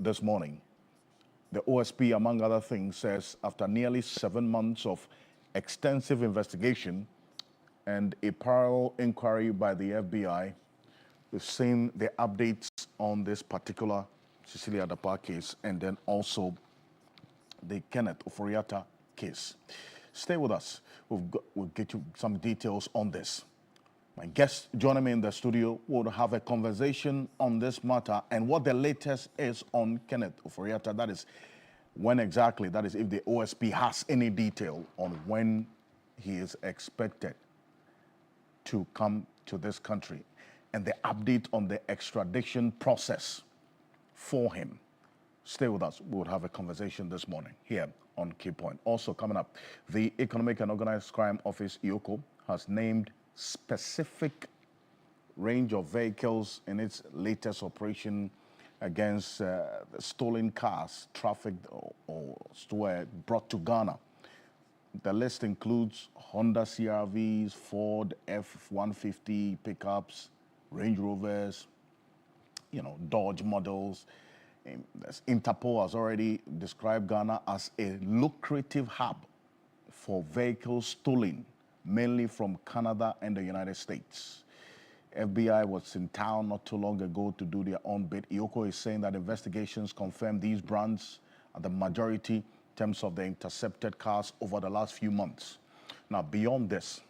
this morning. The OSP, among other things, says after nearly 7 months of extensive investigation and a parallel inquiry by the FBI, we've seen the updates on this particular Sicilia Dapa case and then also the Kenneth Ofori-Atta case. Stay with us. We'll get you some details on this. My guest joining me in the studio will have a conversation on this matter and what the latest is on Kenneth Ofori-Atta. That is, when exactly, that is if the OSP has any detail on when he is expected to come to this country and the update on the extradition process for him. Stay with us. We'll have a conversation this morning here on Key Point. Also coming up, the Economic and Organized Crime Office, EOCO, has named specific range of vehicles in its latest operation against stolen cars trafficked or brought to Ghana. The list includes Honda CRVs, Ford F-150 pickups, Range Rovers, Dodge models. Interpol has already described Ghana as a lucrative hub for vehicles stolen, mainly from Canada and the United States. FBI was in town not too long ago to do their own bit. EOCO is saying that investigations confirm these brands are the majority in terms of the intercepted cars over the last few months. Now, beyond this,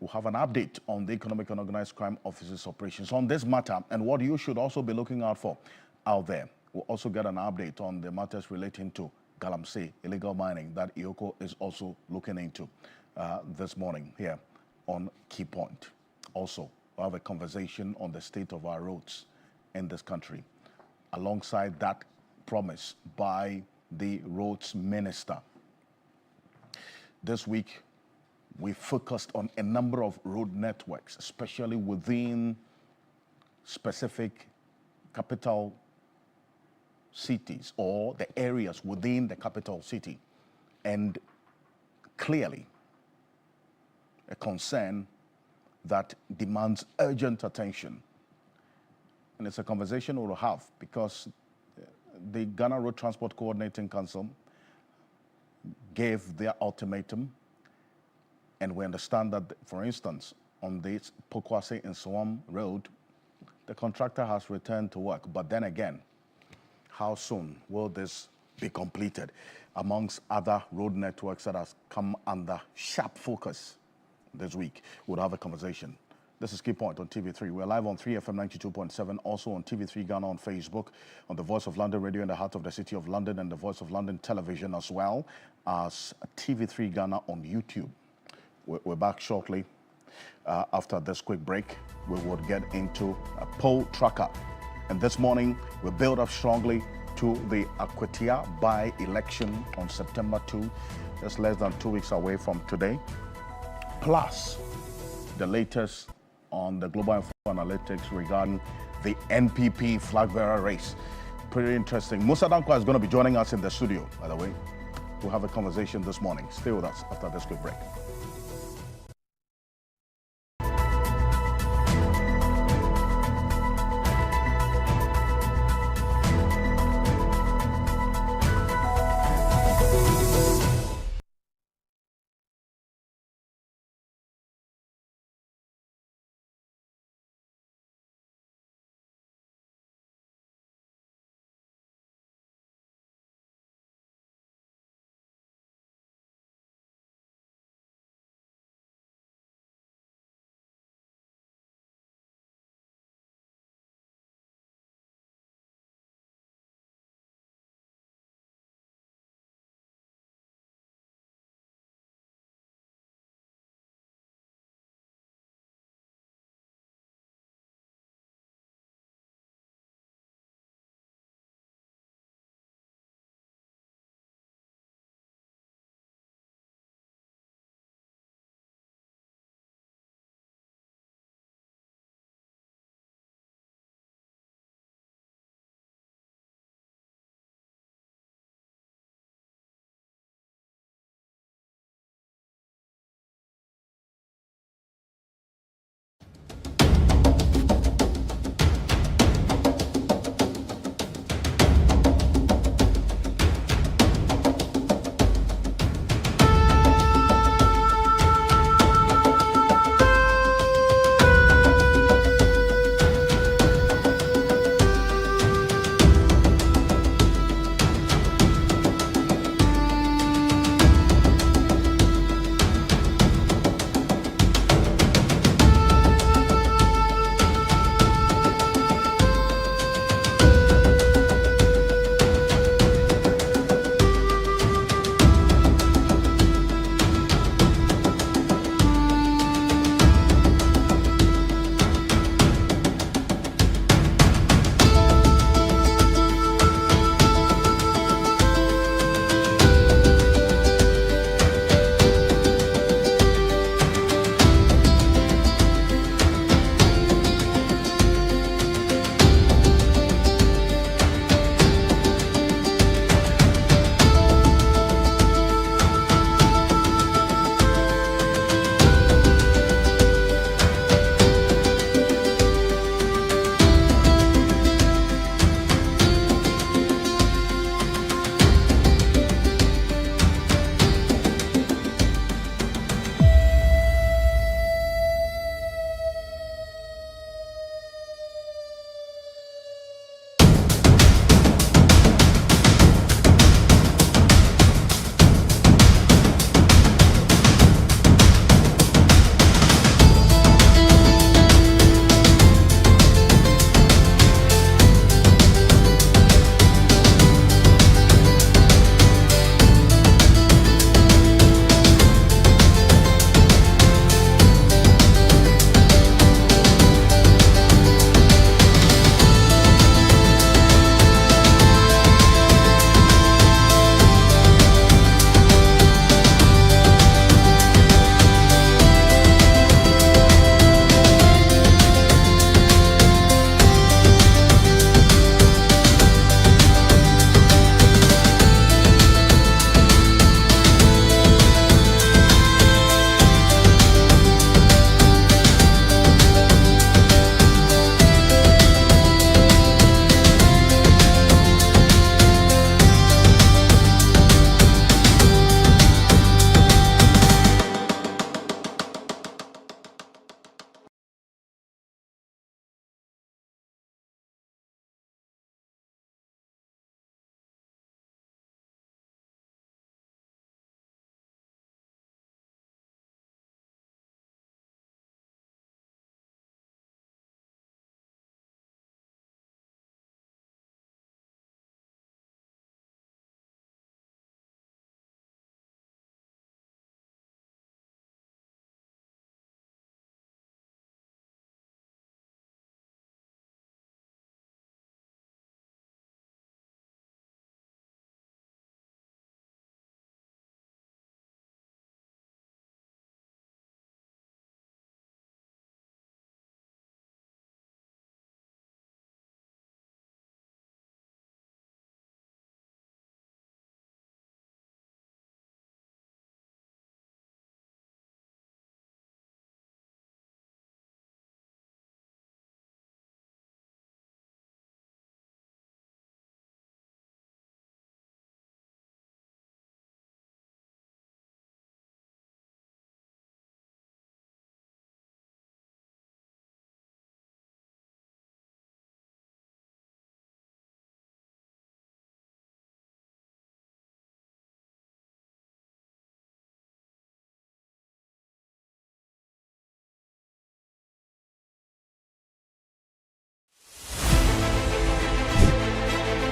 we'll have an update on the Economic and Organized Crime Office's operations on this matter and what you should also be looking out for out there. We'll also get an update on the matters relating to Galamsey, illegal mining, that EOCO is also looking into this morning here on Key Point. Also, we'll have a conversation on the state of our roads in this country, alongside that promise by the roads minister. This week, we focused on a number of road networks, especially within specific capital cities or the areas within the capital city, and clearly a concern that demands urgent attention. And it's a conversation we'll have because the Ghana Road Transport Coordinating Council gave their ultimatum, and we understand that, for instance, on this Pokwase and Swam Road, the contractor has returned to work. But then again, how soon will this be completed? Amongst other road networks that has come under sharp focus this week, we'll have a conversation. This is Key Point on TV3. We're live on 3FM 92.7, also on TV3 Ghana on Facebook, on the Voice of London Radio in the heart of the City of London, and the Voice of London Television, as well as TV3 Ghana on YouTube. We're back shortly. After this quick break, we will get into a poll tracker. And this morning, we build up strongly to the Akwatia by-election on September 2, just less than 2 weeks away from today, plus the latest on the global info analytics regarding the NPP flag bearer race. Pretty interesting. Musa Dankwa is going to be joining us in the studio, by the way. We'll have a conversation this morning. Stay with us after this quick break.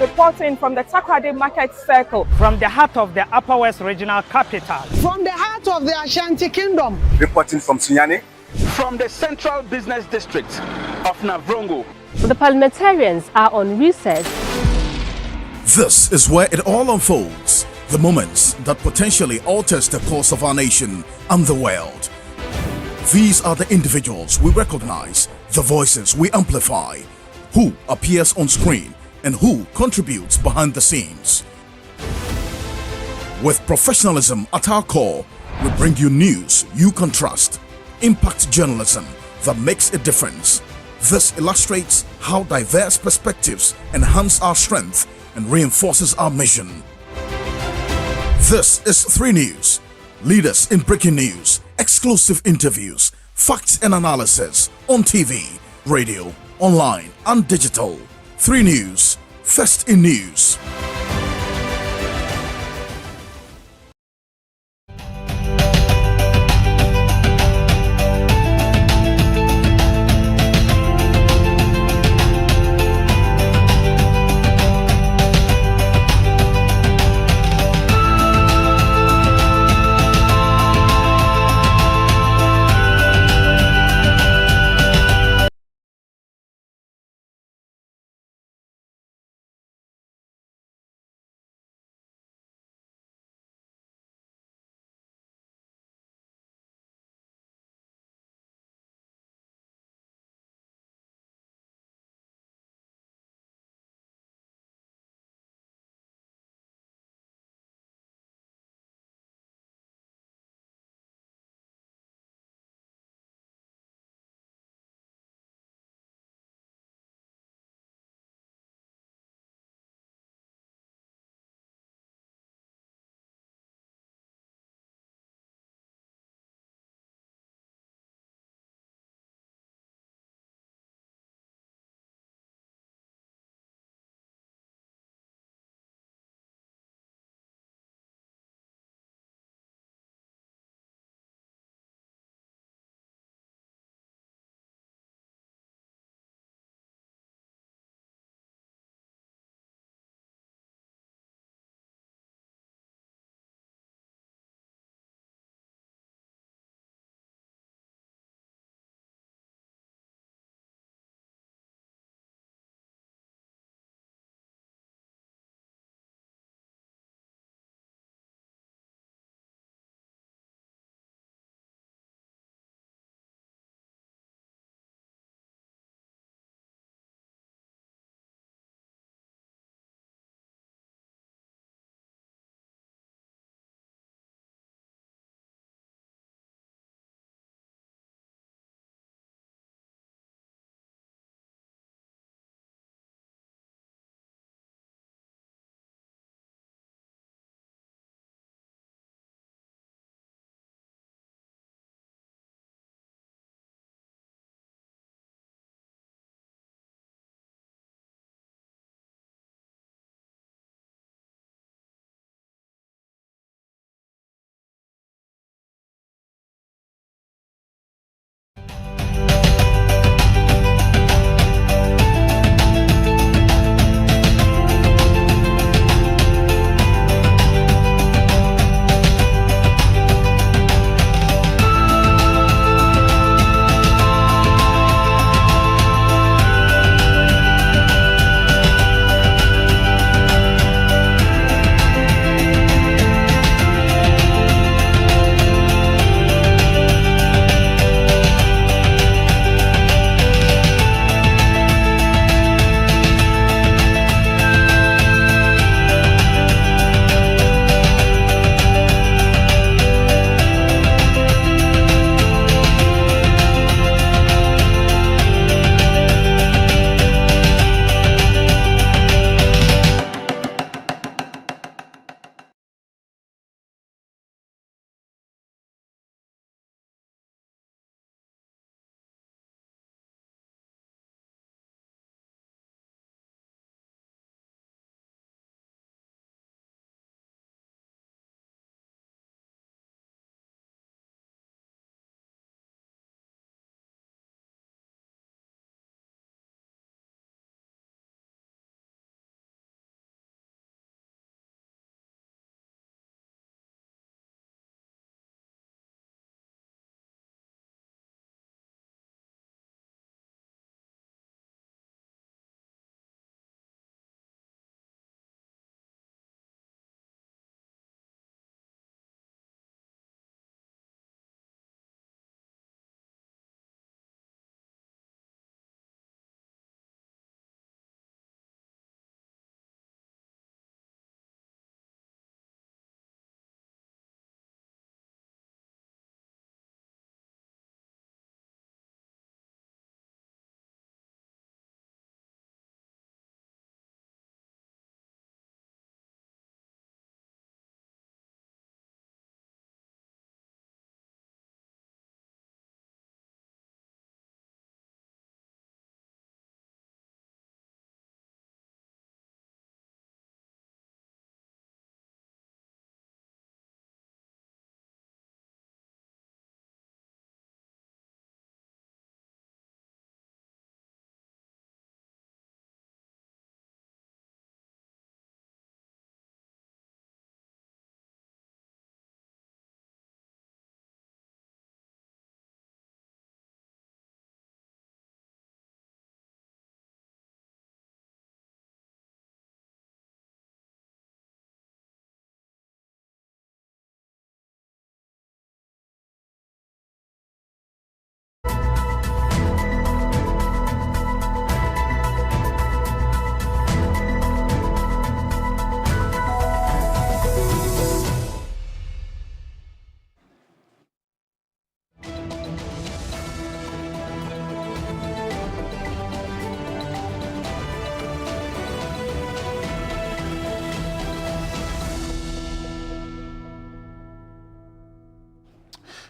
reporting from the Takoradi Market Circle. From the heart of the Upper West Regional Capital. From the heart of the Ashanti Kingdom. Reporting from Sunyani. From the Central Business District of Navrongo. The parliamentarians are on recess. This is where it all unfolds. The moments that potentially alters the course of our nation and the world. These are the individuals we recognize, the voices we amplify, who appears on screen and who contributes behind the scenes. With professionalism at our core, we bring you news you can trust, impact journalism that makes a difference. This illustrates how diverse perspectives enhance our strength and reinforces our mission. This is 3 News. Leaders in breaking news, exclusive interviews, facts and analysis on TV, radio, online and digital. 3 News, first in news.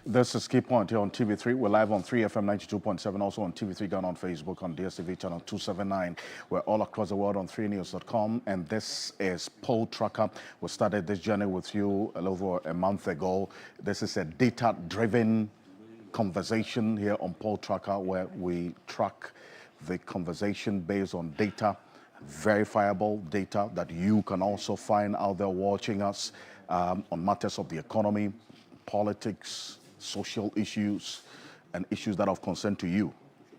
This is Key Point here on TV3. We're live on 3FM 92.7, also on TV3 Ghana, on Facebook, on DSTV channel 279. We're all across the world on 3news.com, and this is Poll Tracker. We started this journey with you a little over a month ago. This is a data-driven conversation here on Poll Tracker, where we track the conversation based on data, verifiable data that you can also find out there watching us on matters of the economy, politics, social issues, and issues that are of concern to you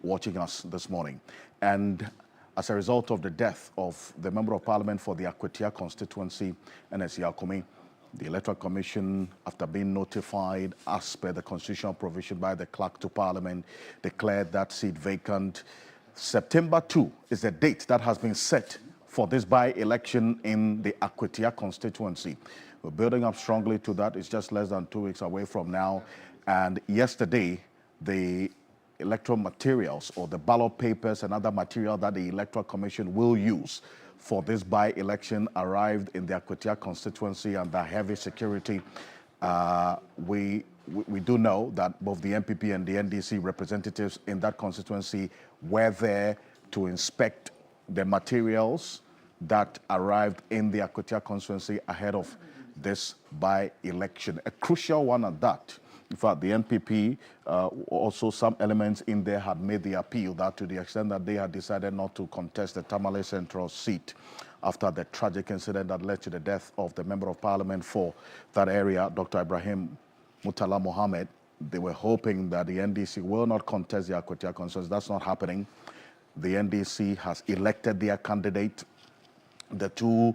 watching us this morning. And as a result of the death of the Member of Parliament for the Akwatia constituency, N.S. Yakumi, the Electoral Commission, after being notified as per the constitutional provision by the Clerk to Parliament, declared that seat vacant. September 2 is the date that has been set for this by-election in the Akwatia constituency. We're building up strongly to that. It's just less than 2 weeks away from now. And yesterday, the electoral materials or the ballot papers and other material that the Electoral Commission will use for this by-election arrived in the Akwatia constituency under heavy security. We do know that both the NPP and the NDC representatives in that constituency were there to inspect the materials that arrived in the Akwatia constituency ahead of this by-election, a crucial one at that. In fact, the NPP, also some elements in there had made the appeal that to the extent that they had decided not to contest the Tamale Central seat after the tragic incident that led to the death of the Member of Parliament for that area, Dr. Ibrahim Mutala Mohammed. They were hoping that the NDC will not contest the Akwatia constituency. That's not happening. The NDC has elected their candidate. The two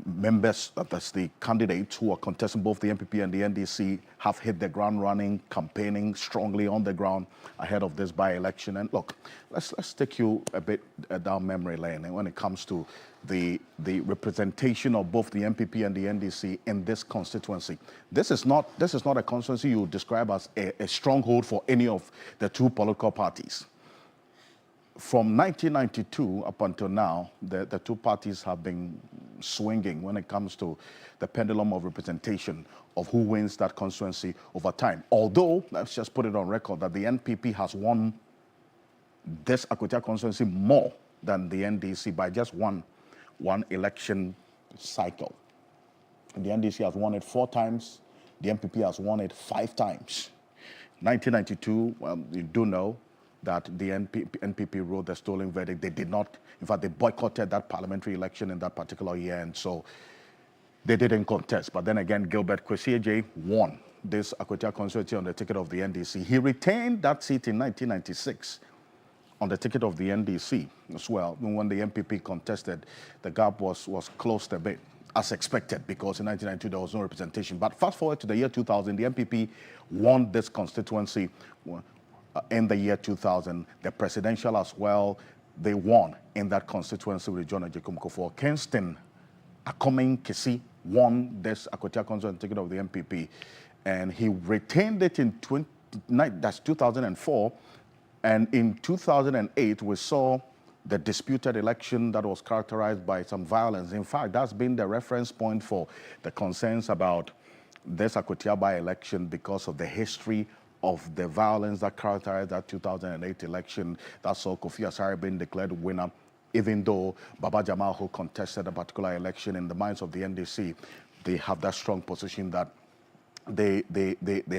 members, that's the candidates who are contesting both the NPP and the NDC, have hit the ground running, campaigning strongly on the ground ahead of this by-election. And look, let's take you a bit down memory lane when it comes to the representation of both the NPP and the NDC in this constituency. This is not a constituency you would describe as a stronghold for any of the two political parties. From 1992 up until now, the two parties have been swinging when it comes to the pendulum of representation of who wins that constituency over time. Although, let's just put it on record that the NPP has won this Akwatia constituency more than the NDC by just one election cycle. The NDC has won it 4 times. The NPP has won it 5 times. 1992, you do know that the NPP wrote the stolen verdict. They did not, in fact, they boycotted that parliamentary election in that particular year, and so they didn't contest. But then again, Gilbert Kwesi won this Akwatia constituency on the ticket of the NDC. He retained that seat in 1996 on the ticket of the NDC as well. When the NPP contested, the gap was closed a bit, as expected, because in 1992 there was no representation. But fast forward to the year 2000, the NPP won this constituency. In the year 2000, the presidential as well, they won in that constituency with John Ejekumko for Kingston. Akomen Kesi won this Akwatia constituency ticket of the NPP, and he retained it in 2004. And in 2008, we saw the disputed election that was characterized by some violence. In fact, that's been the reference point for the concerns about this Akwatia by-election because of the history of the violence that characterized that 2008 election that saw Kofi Asare being declared winner, even though Baba Jamal, who contested a particular election in the minds of the NDC, they have that strong position that they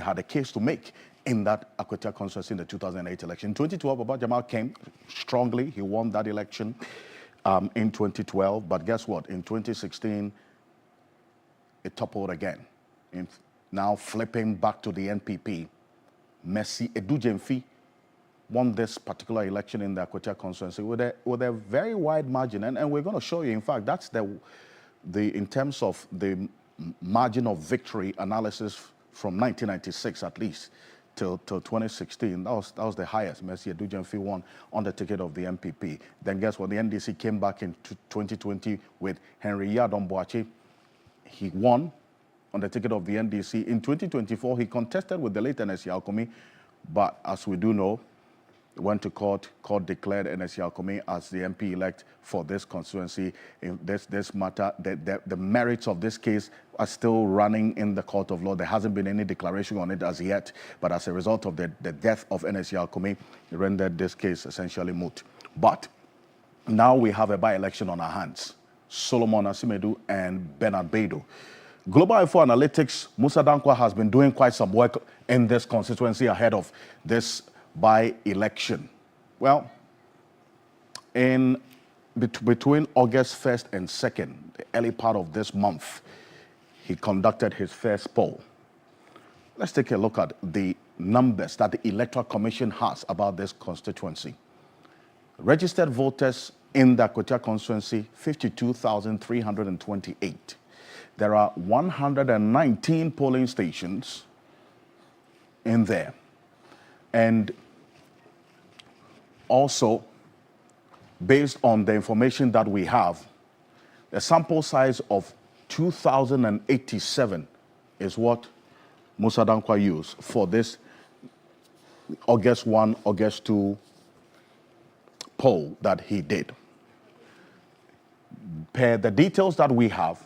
had a case to make in that Akwatia constituency in the 2008 election. In 2012, Baba Jamal came strongly. He won that election in 2012. But guess what? In 2016, it toppled again. Now flipping back to the NPP. Mercy Edujemfi won this particular election in the Akwatia constituency with a very wide margin, and we're going to show you. In fact, that's the in terms of the margin of victory analysis from 1996 at least till 2016. That was the highest Mercy Edujemfi won on the ticket of the NPP. Then guess what? The NDC came back in 2020 with Henry Yadon Boache. He won on the ticket of the NDC. In 2024, he contested with the late N.S. Yakumi, but as we do know, went to court. Court declared Enes Yakome as the MP-elect for this constituency. In this matter, the merits of this case are still running in the court of law. There hasn't been any declaration on it as yet, but as a result of the death of Enes Yakome, it rendered this case essentially moot. But now we have a by-election on our hands. Solomon Asimedu and Bernard Beidou. Global Info Analytics, Musa Dankwa has been doing quite some work in this constituency ahead of this by-election. Well, between August 1st and 2nd, the early part of this month, he conducted his first poll. Let's take a look at the numbers that the Electoral Commission has about this constituency. Registered voters in the Akwatia constituency, 52,328. There are 119 polling stations in there. And also, based on the information that we have, the sample size of 2,087 is what Musa Dankwa used for this August 1, August 2 poll that he did. Per the details that we have,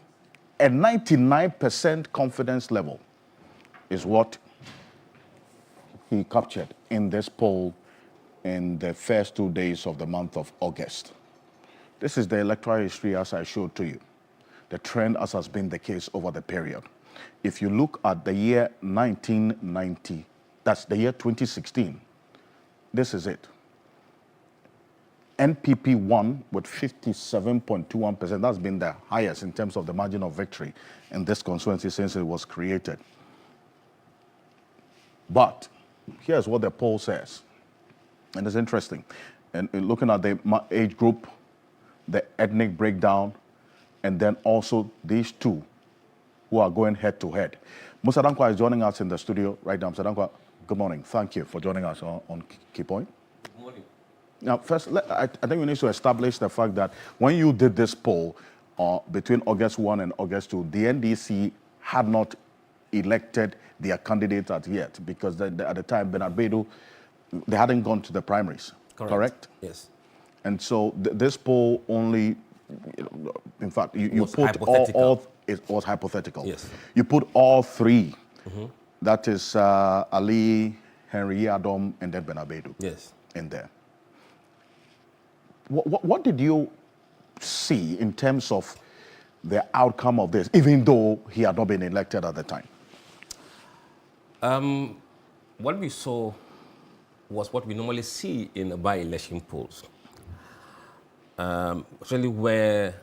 a 99% confidence level is what he captured in this poll in the first 2 days of the month of August. This is the electoral history as I showed to you. The trend as has been the case over the period. If you look at the year 1990, that's the year 2016, this is it. NPP won with 57.21%. That's been the highest in terms of the margin of victory in this constituency since it was created. But here's what the poll says. And it's interesting. And looking at the age group, the ethnic breakdown, and then also these two who are going head to head. Musa Dankwa is joining us in the studio right now. Musa Dankwa, good morning. Thank you for joining us on Key Point. Good morning. Now, first, I think we need to establish the fact that when you did this poll between August 1 and August 2, the NDC had not elected their candidate as yet because at the time, Bernard Beidou, they hadn't gone to the primaries, correct? Yes. And so this poll only, in fact, you put all, it was hypothetical. Yes. You put all three, that is Ali, Henry Yadom, and then Bernard Beidou in there. What did you see in terms of the outcome of this, even though he had not been elected at the time? What we saw was what we normally see in by-election polls. Really where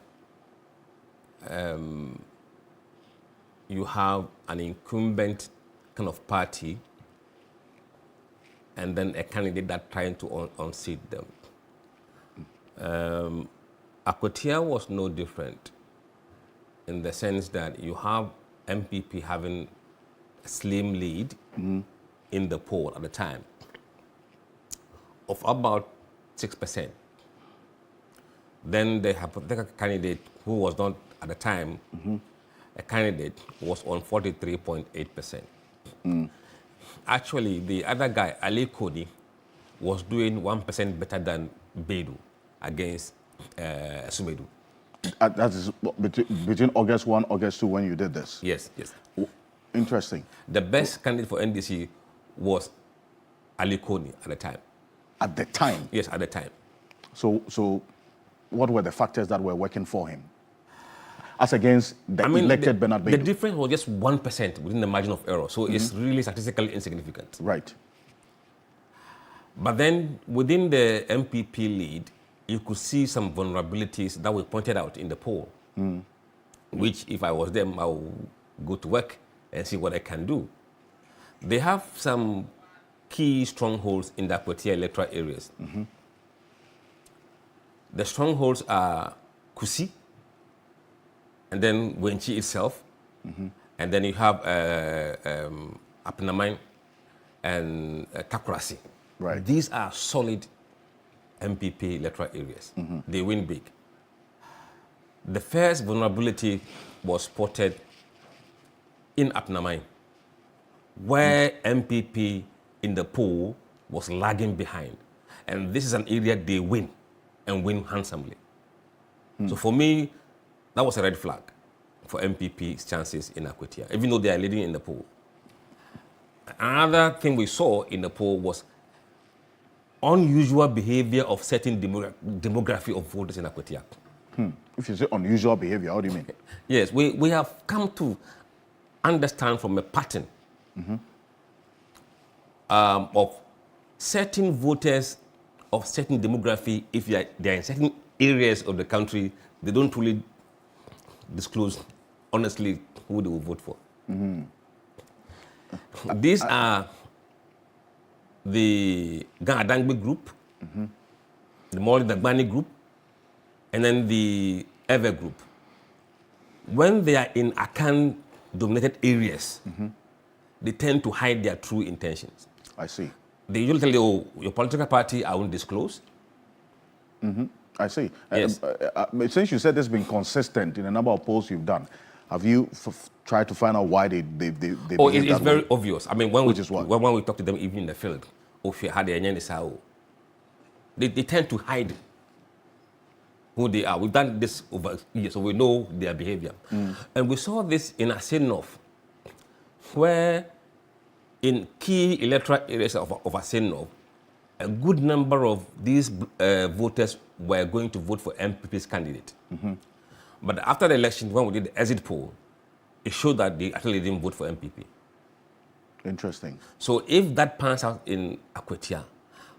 you have an incumbent kind of party and then a candidate that trying to unseat them. Akwatia was no different in the sense that you have MPP having a slim lead in the poll at the time of about 6%. Then the hypothetical candidate who was not at the time a candidate was on 43.8%. Actually, the other guy, Ali Kodi, was doing 1% better than Beidou against Sumedu. That is between August 1, August 2 when you did this? Yes, yes. Interesting. The best candidate for NDC was Ali Kodi at the time. At the time? Yes, at the time. So what were the factors that were working for him? As against the elected Bernard Beidou? The difference was just 1% within the margin of error. So it's really statistically insignificant. Right. But then within the MPP lead, you could see some vulnerabilities that were pointed out in the poll, which if I was them, I would go to work and see what I can do. They have some key strongholds in the Akwatia electoral areas. The strongholds are Kusi, and then Wenchi itself, and then you have Apnamine and Takurasi. Right. These are solid MPP electoral areas. They win big. The first vulnerability was spotted in Apnamine, where MPP in the poll was lagging behind. And this is an area they win, and win handsomely. So for me, that was a red flag for MPP's chances in Akwatia, even though they are leading in the poll. Another thing we saw in the poll was unusual behavior of certain demography of voters in Akwatia. If you say unusual behavior, how do you mean? Yes, we have come to understand from a pattern of certain voters of certain demography. If they are in certain areas of the country, they don't really disclose honestly who they will vote for. These are the Ganadangbe group, the Moli Dagbani group, and then the Ever group. When they are in Akan-dominated areas, they tend to hide their true intentions. I see. They usually tell you, oh, your political party, I won't disclose. I see. Yes. Since you said this has been consistent in a number of polls you've done, have you tried to find out why they Oh, behave it's that very way? obvious. I mean, when Which is what? when we talk to them even in the field, they tend to hide who they are. We've done this over years, so we know their behavior. And we saw this in Asenov, where in key electoral areas of Asenov, a good number of these voters were going to vote for MPP's candidate. But after the election, when we did the exit poll, it showed that they actually didn't vote for MPP. Interesting. So if that pans out in Akwatia,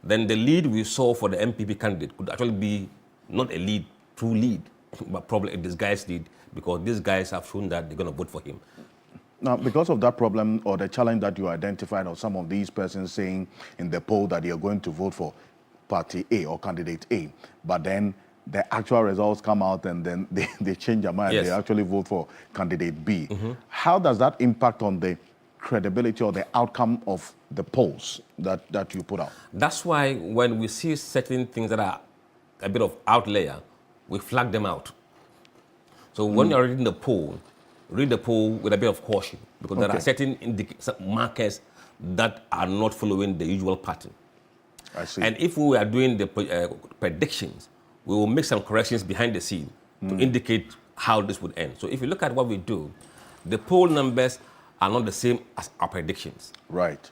then the lead we saw for the MPP candidate could actually be not a lead, true lead, but probably a disguised lead, because these guys have shown that they're going to vote for him. Now, because of that problem or the challenge that you identified, or some of these persons saying in the poll that they are going to vote for party A or candidate A, but then the actual results come out and then they change their mind. Yes. They actually vote for candidate B. How does that impact on the credibility or the outcome of the polls that you put out? That's why when we see certain things that are a bit of outlier, we flag them out. So when you're reading the poll, read the poll with a bit of caution, because there are certain markers that are not following the usual pattern. I see. And if we are doing the predictions, we will make some corrections behind the scene to indicate how this would end. So if you look at what we do, the poll numbers are not the same as our predictions. Right.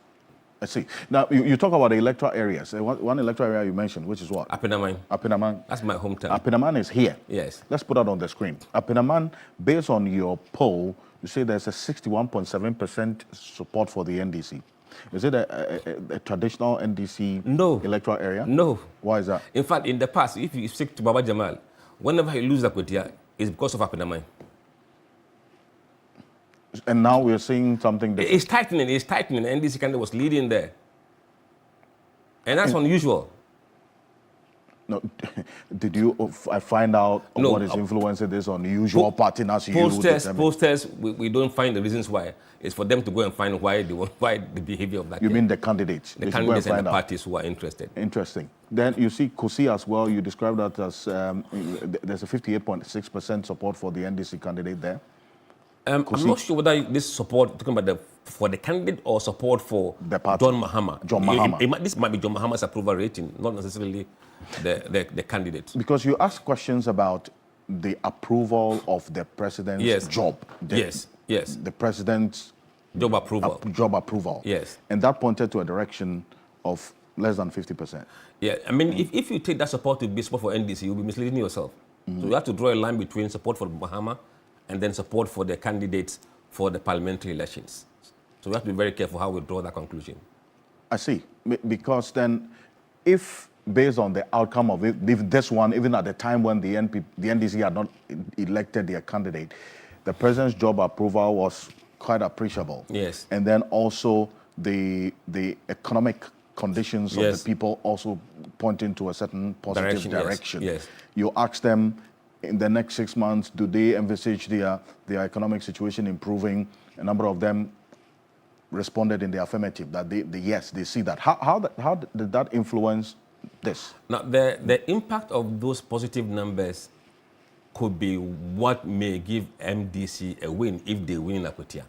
I see. Now, you talk about the electoral areas. One electoral area you mentioned, which is what? Apinaman. Apinaman. That's my hometown. Apinaman is here. Yes. Let's put that on the screen. Apinaman, based on your poll, you say there's a 61.7% support for the NDC. Is it a traditional NDC electoral area? No. Why is that? In fact, in the past, if you speak to Baba Jamal, whenever he loses Akwatia, it's because of Apinaman. And now we're seeing something different. It's tightening. The NDC candidate was leading there. And that's unusual. No, did you find out what is influencing this unusual pattern as you Posters, we don't find the reasons why. It's for them to go and find why the behavior of that. You mean the candidates? The candidates and the parties who are interested. Interesting. Then you see Kosi as well. You described that as there's a 58.6% support for the NDC candidate there. I'm not sure whether this support, talking about for the candidate or support for the party. John Mahama. John Mahama. This might be John Mahama's approval rating, not necessarily the candidate. Because you asked questions about the approval of the president's job. Yes. The president's job approval. Job approval. Yes. And that pointed to a direction of less than 50%. Yeah, I mean, if you take that support to be support for NDC, you'll be misleading yourself. So you have to draw a line between support for Mahama and then support for the candidates for the parliamentary elections. So we have to be very careful how we draw that conclusion. I see. Because then, if based on the outcome of it, if this one, even at the time when the NDC had not elected their candidate, the president's job approval was quite appreciable. Yes. And then also the economic conditions of the people also pointing to a certain positive direction. Yes. You ask them, in the next 6 months, do they envisage their economic situation improving? A number of them responded in the affirmative that yes, they see that. How did that influence this? Now, the impact of those positive numbers could be what may give MDC a win if they win in Akwatia,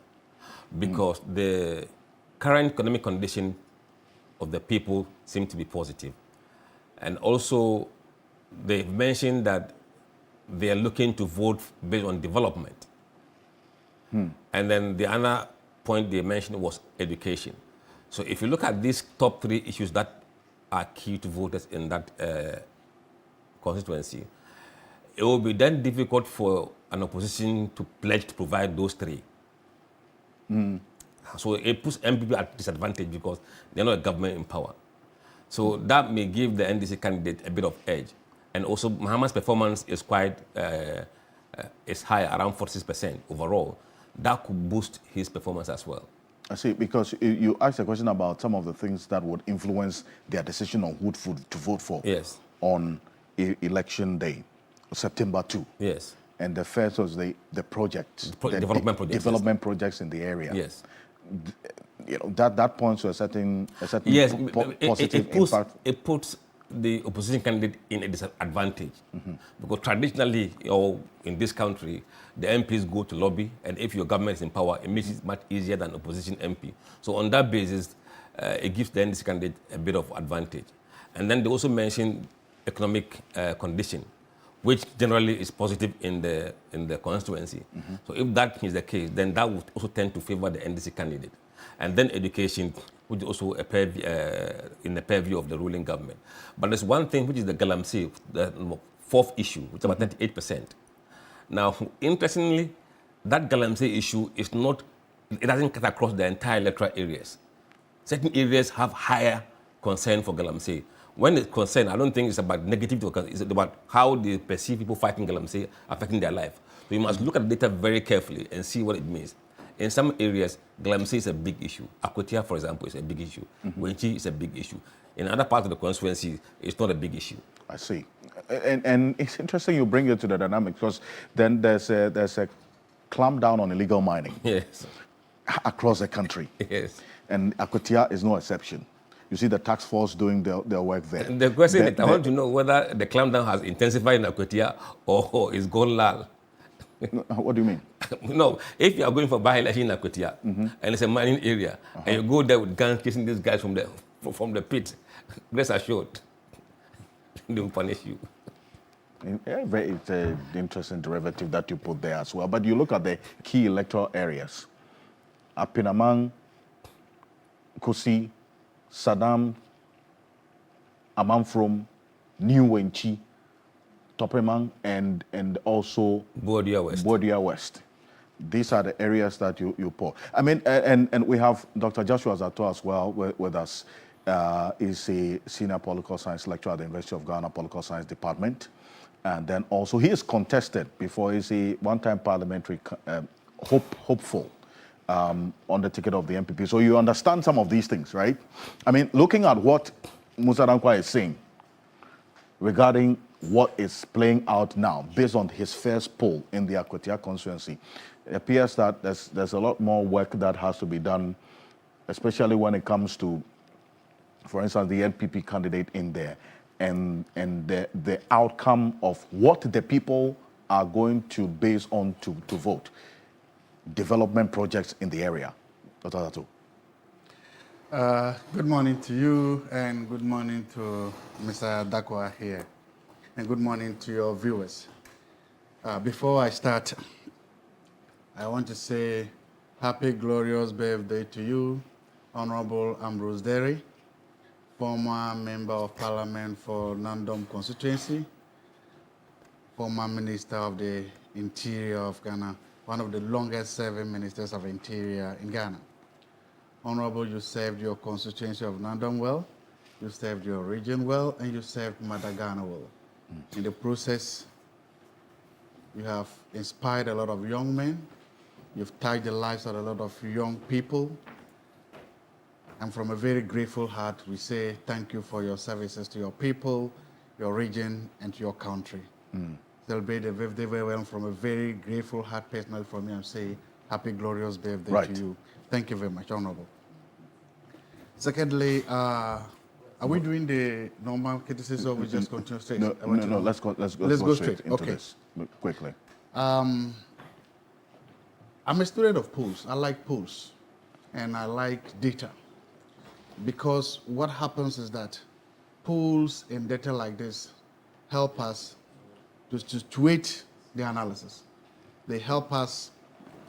because the current economic condition of the people seem to be positive. And also, they've mentioned that they are looking to vote based on development. And then the other point they mentioned was education. So if you look at these top 3 issues that are key to voters in that constituency, it will be then difficult for an opposition to pledge to provide those 3. So it puts MPP at disadvantage because they're not a government in power. So that may give the NDC candidate a bit of edge. And also, Muhammad's performance is quite is high, around 46% overall. That could boost his performance as well. I see, because you asked a question about some of the things that would influence their decision on who to vote for. Yes. On election day, September 2. Yes. And the first was the projects, development projects. Development projects in the area. Yes. You know, that points to a certain yes, positive impact. It puts the opposition candidate in a disadvantage because traditionally, or in this country, the MPs go to lobby, and if your government is in power, it makes it much easier than opposition MP. So on that basis, it gives the NDC candidate a bit of advantage. And then they also mentioned economic condition, which generally is positive in the constituency. So if that is the case, then that would also tend to favor the NDC candidate. And then education, which is also in the purview of the ruling government. But there's one thing, which is the Galamsey, the 4th issue, which is about 38%. Now, interestingly, that Galamsey issue is not, it doesn't cut across the entire electoral areas. Certain areas have higher concern for Galamsey. When it's concerned, I don't think it's about negativity, it's about how they perceive people fighting Galamsey affecting their life. So you must look at the data very carefully and see what it means. In some areas, Galamsey is a big issue. Akwatia, for example, is a big issue. Wenchi is a big issue. In other parts of the constituency, it's not a big issue. I see. And it's interesting you bring it to the dynamic because then there's a clamp down on illegal mining. Yes. Across the country. Yes. And Akwatia is no exception. You see the task force doing their work there. The question is, I want to know whether the clampdown has intensified in Akwatia or is gone lal. What do you mean? No, if you are going for by-election in Akwatia and it's a mining area and you go there with guns chasing these guys from the pit, rest assured, they will punish you. Yeah, it's an interesting derivative that you put there as well. But you look at the key electoral areas. Apinamang, Kosi, Saddam, Amanfrom, New Wenchi, Topemang, and also Bodia West. These are the areas that you pour. I mean, and we have Dr. Joshua Zato as well with us. Is a senior political science lecturer at the University of Ghana Political Science Department. And then also he is contested before. He's a one-time parliamentary hopeful on the ticket of the MPP. So you understand some of these things, right? I mean, looking at what Musa Dankwa is saying regarding what is playing out now, based on his first poll in the Akwatia constituency, it appears that there's a lot more work that has to be done, especially when it comes to, for instance, the NPP candidate in there, and the outcome of what the people are going to base on to vote. Development projects in the area. Dr. Zato. Good morning to you, and good morning to Mr. Dakwa here, and good morning to your viewers. Before I start, I want to say happy, glorious birthday to you, Honorable Ambrose Derry, former Member of Parliament for Nandom constituency, former Minister of the Interior of Ghana, one of the longest serving Ministers of Interior in Ghana. Honorable, you served your constituency of Nandom well, you served your region well, and you served Ghana well. In the process, you have inspired a lot of young men, you've touched the lives of a lot of young people, and from a very grateful heart, we say thank you for your services to your people, your region, and to your country. Celebrate the birthday very well from a very grateful heart personally from me and say happy, glorious birthday to you. Thank you very much, Honorable. Secondly, are we doing the normal criticism or we just continue straight? No, let's go straight into this quickly. I'm a student of polls. I like polls and I like data, because what happens is that polls and data like this help us to tweak the analysis. They help us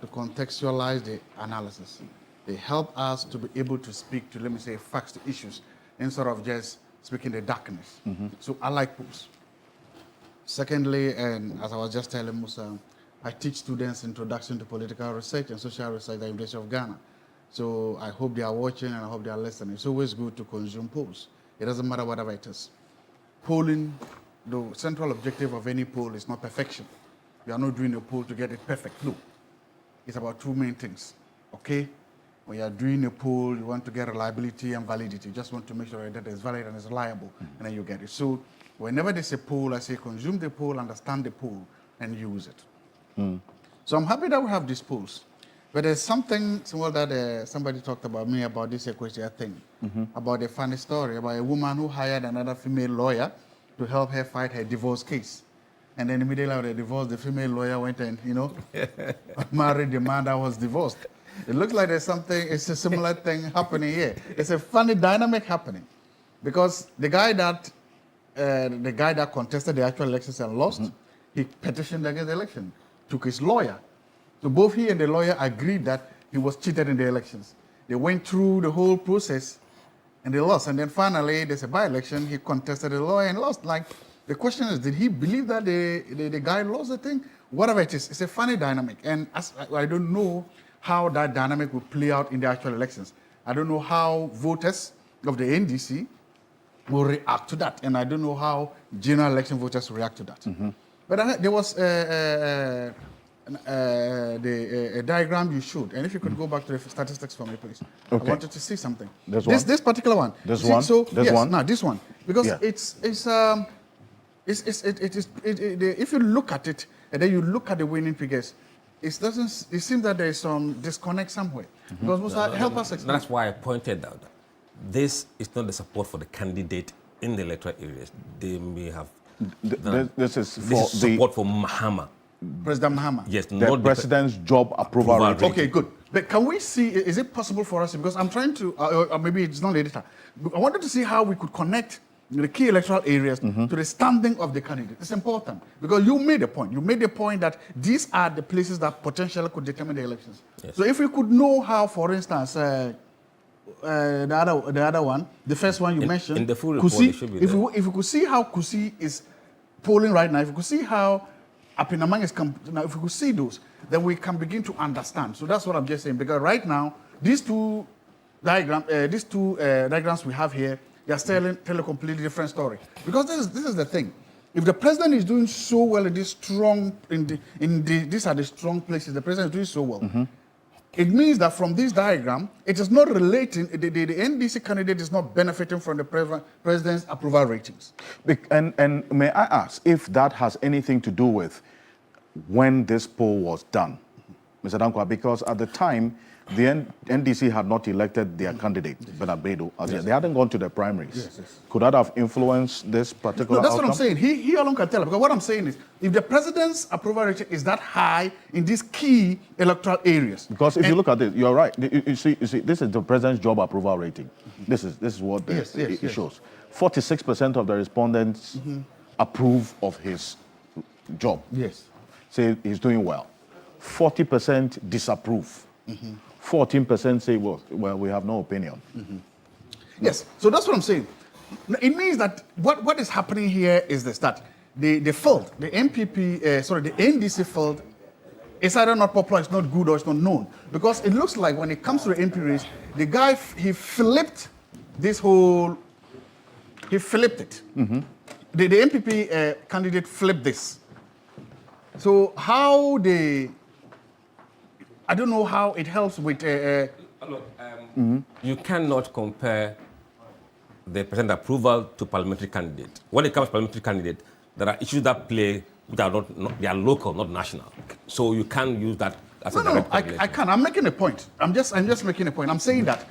to contextualize the analysis. They help us to be able to speak to, let me say, facts to issues instead of just speaking the darkness. So I like polls. Secondly, and as I was just telling Musa, I teach students Introduction to Political Research and Social Research at the University of Ghana. So I hope they are watching and I hope they are listening. It's always good to consume polls. It doesn't matter whatever it is. Polling, the central objective of any poll is not perfection. You are not doing a poll to get it perfect. No. It's about two main things. Okay? When you are doing a poll, you want to get reliability and validity. You just want to make sure that it's valid and it's reliable, and then you get it. So whenever there's a poll, I say consume the poll, understand the poll, and use it. So I'm happy that we have these polls. But there's something that somebody talked about me about this Akwatia thing, about a funny story about a woman who hired another female lawyer to help her fight her divorce case. And then immediately after the divorce, the female lawyer went and, married the man that was divorced. It looks like it's a similar thing happening here. It's a funny dynamic happening. Because the guy that contested the actual elections and lost, he petitioned against the election, took his lawyer. So both he and the lawyer agreed that he was cheated in the elections. They went through the whole process and they lost. And then finally, there's a by-election, he contested the lawyer and lost. Like, the question is, did he believe that the guy lost the thing? Whatever it is, it's a funny dynamic. And I don't know how that dynamic will play out in the actual elections. I don't know how voters of the NDC will react to that. And I don't know how general election voters will react to that. But there was a diagram you showed. And if you could go back to the statistics for me, please. Okay. I wanted to see something. This particular one. This one? So, this one? No, this one. Because if you look at it and then you look at the winning figures, it seems that there is some disconnect somewhere. Because Musa, help us explain. That's why I pointed out that this is not the support for the candidate in the electoral areas. They may have. This is support for Mahama. President Mahama. Yes, the president's job approval rating. Okay, good. But can we see? Is it possible for us? Because I'm trying to, or maybe it's not later. I wanted to see how we could connect the key electoral areas to the standing of the candidate. It's important because you made a point. You made the point that these are the places that potentially could determine the elections. Yes. So if we could know how, for instance, the other one, the first one you mentioned, in the full report, Kusi, it should be if we could see how Kusi is polling right now, if we could see how Apinamang is now, if we could see those, then we can begin to understand. So that's what I'm just saying. Because right now, these two diagrams we have here, they are telling a completely different story. Because this is the thing. If the president is doing so well in these these are the strong places, the president is doing so well. It means that from this diagram, it is not relating, the NDC candidate is not benefiting from the president's approval ratings. And may I ask if that has anything to do with when this poll was done, Mr. Dankwa, because at the time, the NDC had not elected their candidate, Bernard Bedo. They hadn't gone to the primaries. Yes. Could that have influenced this particular that's outcome? What I'm saying. He alone can tell. Because what I'm saying is, if the president's approval rating is that high in these key electoral areas. Because if you look at this, you're right. You see, this is the president's job approval rating. This is what it shows. 46% of the respondents approve of his job. Yes. Say he's doing well. 40% disapprove. 14% say, well, we have no opinion. Yes, so that's what I'm saying. It means that what is happening here is this, that the field, the NDC field, it's either not popular, it's not good, or it's not known. Because it looks like when it comes to the MP race, the guy, he flipped this whole, he flipped it. The MPP candidate flipped this. So how I don't know how it helps with... You cannot compare the president approval to parliamentary candidate. When it comes to parliamentary candidate, there are issues that play which are they are local, not national. So you can't use that as a direct correlation. I can't. I'm making a point. I'm just making a point. I'm saying that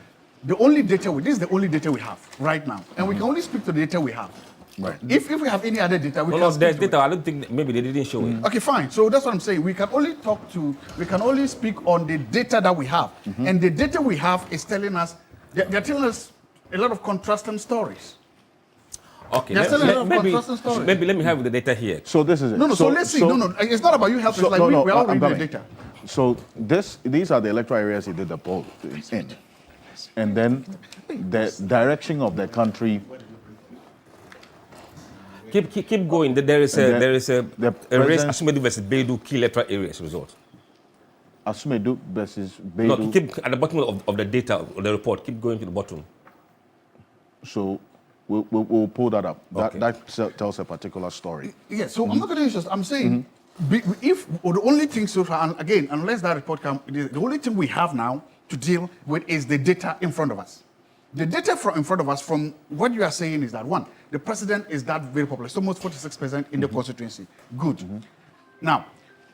this is the only data we have right now. And we can only speak to the data we have. Right. If we have any other data, there's data. I don't think maybe they didn't show it. Okay, fine. So that's what I'm saying. We can only speak on the data that we have. And the data we have is telling us, they're telling us a lot of contrasting stories. Okay, There's still a lot of maybe contrasting stories. let me have the data here. So this is it. No, so let's see. No, it's not about you helping. It's like we are all reading the data. So these are the electoral areas he did the poll in. And then the direction of the country. Keep going. There is a race Asumedu versus Beidou key electoral areas result. Asumedu versus Beidou. No, keep at the bottom of the data of the report. Keep going to the bottom. So we'll pull that up. Okay. That tells a particular story. Yeah, so I'm not going to use. I'm saying, if the only thing so far, and again, unless that report comes, the only thing we have now to deal with is the data in front of us. The data in front of us, from what you are saying, is that one, the president is that very popular. It's almost 46% in the constituency. Good. Now,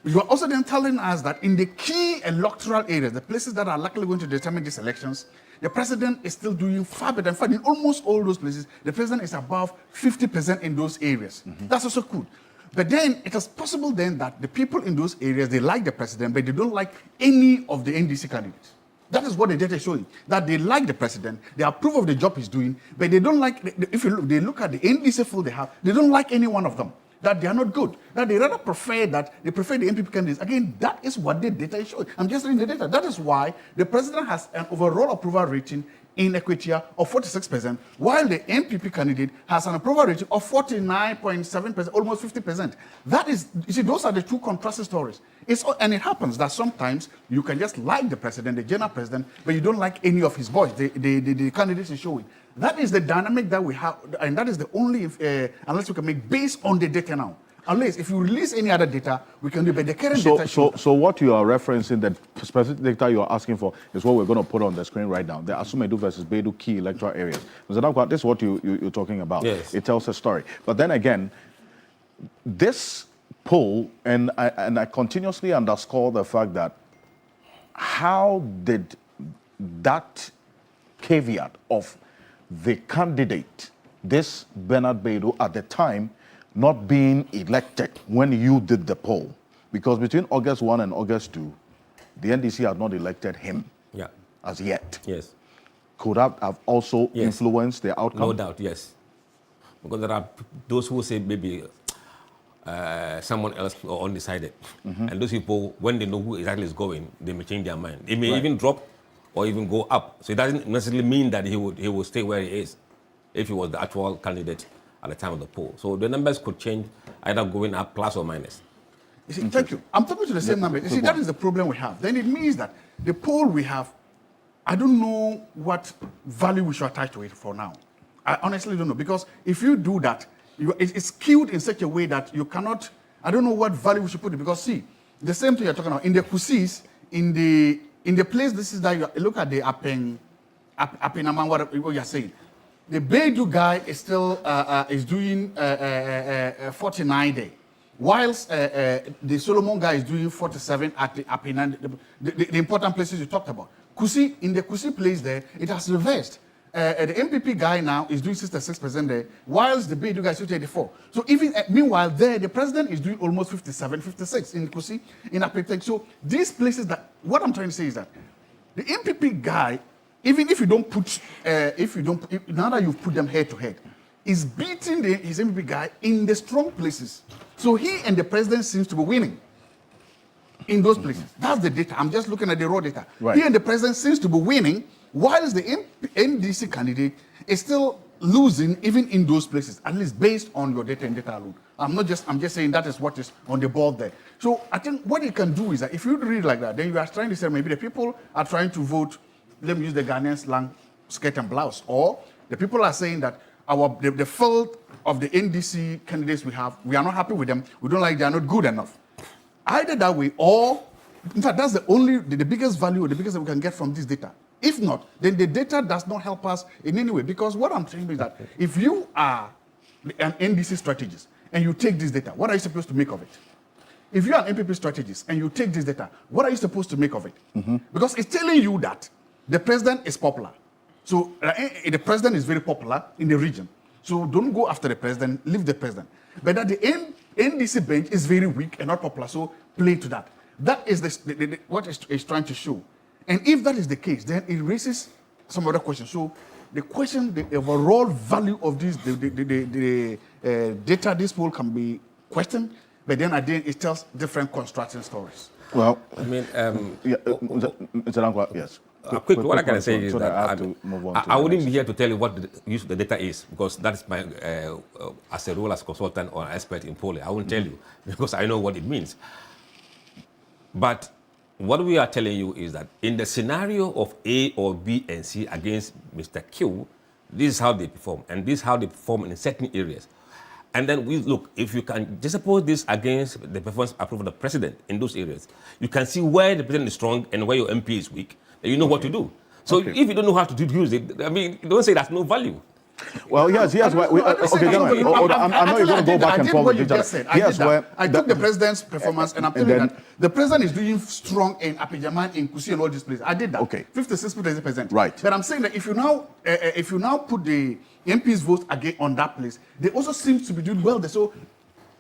you are also then telling us that in the key electoral areas, the places that are likely going to determine these elections, the president is still doing far better. In fact, in almost all those places, the president is above 50% in those areas. That's also good. But then it is possible then that the people in those areas, they like the president, but they don't like any of the NDC candidates. That is what the data is showing, that they like the president, they approve of the job he's doing, but they don't like, if you look, they look at the NDC field they have, they don't like any one of them, that they are not good, that they rather prefer the MPP candidates. Again, that is what the data is showing. I'm just reading the data. That is why the president has an overall approval rating in Akwatia of 46%, while the MPP candidate has an approval rating of 49.7%, almost 50%. That is, you see, those are the two contrasting stories. And it happens that sometimes you can just like the president, the general president, but you don't like any of his boys, the candidates is showing. That is the dynamic that we have, and that is the only, unless we can make based on the data now. Unless if you release any other data, we can do, but the current data. So what you are referencing, the specific data you are asking for, is what we're going to put on the screen right now. The Asumedu versus Beidou key electoral areas. This is what you're talking about. Yes. It tells a story. But then again, this poll, and I continuously underscore the fact that how did that caveat of the candidate, this Bernard Beidou, at the time, not being elected when you did the poll, because between August 1 and August 2, the NDC had not elected him as yet. Yes. Could have also influenced the outcome? No doubt, yes. Because there are those who say maybe someone else or undecided. And those people, when they know who exactly is going, they may change their mind. It may even drop or even go up. So it doesn't necessarily mean that he will stay where he is if he was the actual candidate at the time of the poll. So the numbers could change, either going up plus or minus. You see, thank you. I'm talking to the same number. You see, that is the problem we have. Then it means that the poll we have, I don't know what value we should attach to it for now. I honestly don't know, because if you do that, it's skewed in such a way that you cannot, I don't know what value we should put it, because see, the same thing you're talking about, in the Kusis, in the place, this is that you look at the Apinaman, what you're saying. The Beidou guy is still is doing 49 day, whilst the Solomon guy is doing 47 at the Apinan, the important places you talked about. Kusi, in the Kusi place there, it has reversed. The MPP guy now is doing 66% there, whilst the Beidou guy is doing 84. So even meanwhile there, the president is doing almost 57, 56 in Kusi, in Apitek. So these places, that what I'm trying to say is that the MPP guy, even if you don't put, now that you've put them head to head, is beating his MPP guy in the strong places. So he and the president seems to be winning in those places. That's the data. I'm just looking at the raw data. Right. He and the president seems to be winning, whilst the NDC candidate is still losing even in those places, at least based on your data and data alone. I'm just saying that is what is on the board there. So I think what you can do is that if you read like that, then you are trying to say maybe the people are trying to vote, let me use the Ghanaian slang, skirt and blouse, or the people are saying that the field of the NDC candidates we have, we are not happy with them, we don't like, they are not good enough. Either that way, or in fact, that's the biggest value, the biggest that we can get from this data. If not, then the data does not help us in any way, because what I'm saying is that if you are an NDC strategist and you take this data, what are you supposed to make of it? If you are an MPP strategist and you take this data, what are you supposed to make of it? Because it's telling you that the president is popular. So the president is very popular in the region. So don't go after the president, leave the president. But that the NDC bench is very weak and not popular, so play to that. That is what it's trying to show. And if that is the case, then it raises some other questions. So the question, the overall value of this, the data, this poll can be questioned, but then again, it tells different construction stories. Well, I mean, Mr. Dankwa, yes. Quickly, what I can say is so that I have to move on to I the wouldn't next. be here to tell you what the use of the data is, because that's my, as a role as consultant or an expert in polling, I won't tell you, because I know what it means. But what we are telling you is that in the scenario of A or B and C against Mr. Q, this is how they perform, and this is how they perform in certain areas. And then we look, if you can just suppose this against the performance approved of the president in those areas, you can see where the president is strong and where your MP is weak, and you know what to do. So if you don't know how to use it, I mean, don't say that's no value. Well, yes. Okay, gentlemen, I know you're going to go back and forth with each other. I took the president's performance, and I'm telling you that the president is doing strong in Apijaman, in Kusi, and all these places. I did that. Okay. 56%. Right. But I'm saying that if you now put the MP's votes again on that place, they also seem to be doing well there. So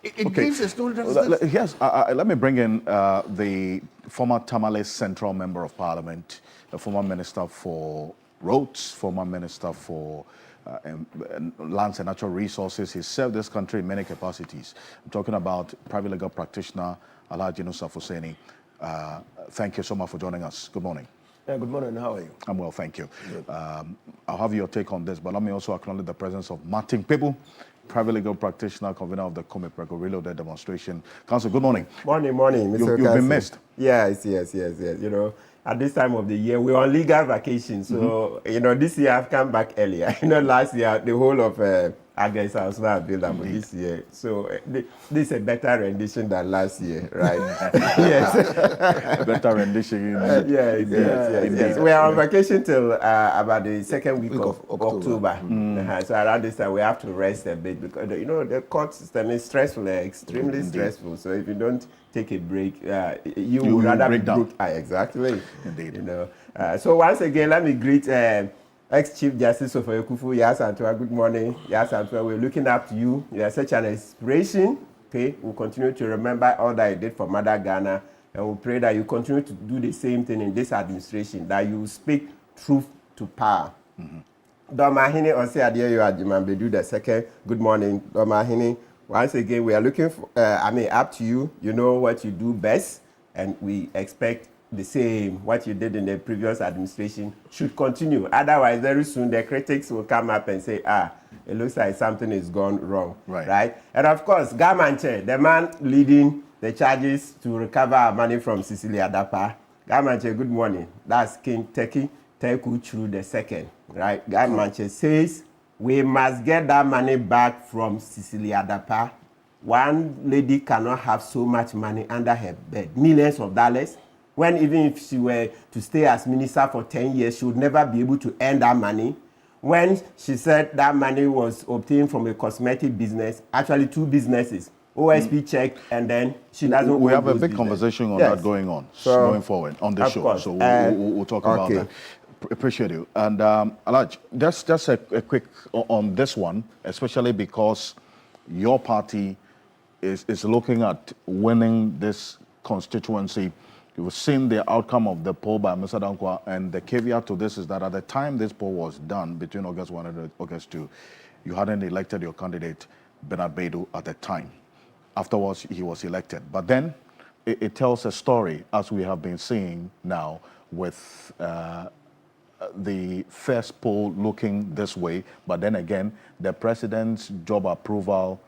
it gives a story that Yes, let me bring in the former Tamale Central Member of Parliament, the former Minister for Roads, former Minister for Lands and Natural Resources. He served this country in many capacities. I'm talking about private legal practitioner Alhaji Nusaf Hussaini. Thank you so much for joining us. Good morning. Yeah, good morning. How are you? I'm well, thank you. I'll have your take on this, but let me also acknowledge the presence of Martin People, private legal practitioner, convener of the Komeprego Reloaded demonstration. Council, good morning. Morning, Mr. You've been missed. Yes. You know, at this time of the year, we're on legal vacation. So, you know, this year I've come back earlier. You know, last year, the whole of August I was not available this year. So, this is a better rendition than last year, right? Yes. Better rendition. Yes. We are on vacation till about the second week of October. So, around this time, we have to rest a bit because, you know, the court system is stressful, extremely stressful. So, if you don't take a break, you would rather break down. Exactly. Indeed. You know. So once again, let me greet ex-Chief Justice Ofori-Atta, Yas Antua. Good morning, Yas Antua. We're looking up to you. You are such an inspiration. Okay, we'll continue to remember all that you did for Mother Ghana, and we pray that you continue to do the same thing in this administration. That you speak truth to power. Domahini Ose Adeyo Ajimambedu the second. Good morning, Domahini. Once again, we are looking for, up to you. You know what you do best, and we expect the same. What you did in the previous administration should continue. Otherwise, very soon, the critics will come up and say, it looks like something has gone wrong. Right? And of course, Gamanche, the man leading the charges to recover our money from Sicilia Dapa. Gamanche, good morning. That's King Teki Teku Churu the second. Right? Gamanche says, we must get that money back from Sicilia Dapa. One lady cannot have so much money under her bed, millions of dollars, when even if she were to stay as minister for 10 years, she would never be able to earn that money. When she said that money was obtained from a cosmetic business, actually 2 businesses, OSP check, and then she doesn't. We have a big conversation on that going on, going forward on the show. Course. So we'll talk about that. Appreciate you. And Alaj, just a quick on this one, especially because your party is looking at winning this constituency. You've seen the outcome of the poll by Mr. Dankwa, and the caveat to this is that at the time this poll was done, between August 1 and August 2, you hadn't elected your candidate, Bernard Beidou, at the time. Afterwards, he was elected. But then it tells a story, as we have been seeing now, with the first poll looking this way, but then again, the president's job approval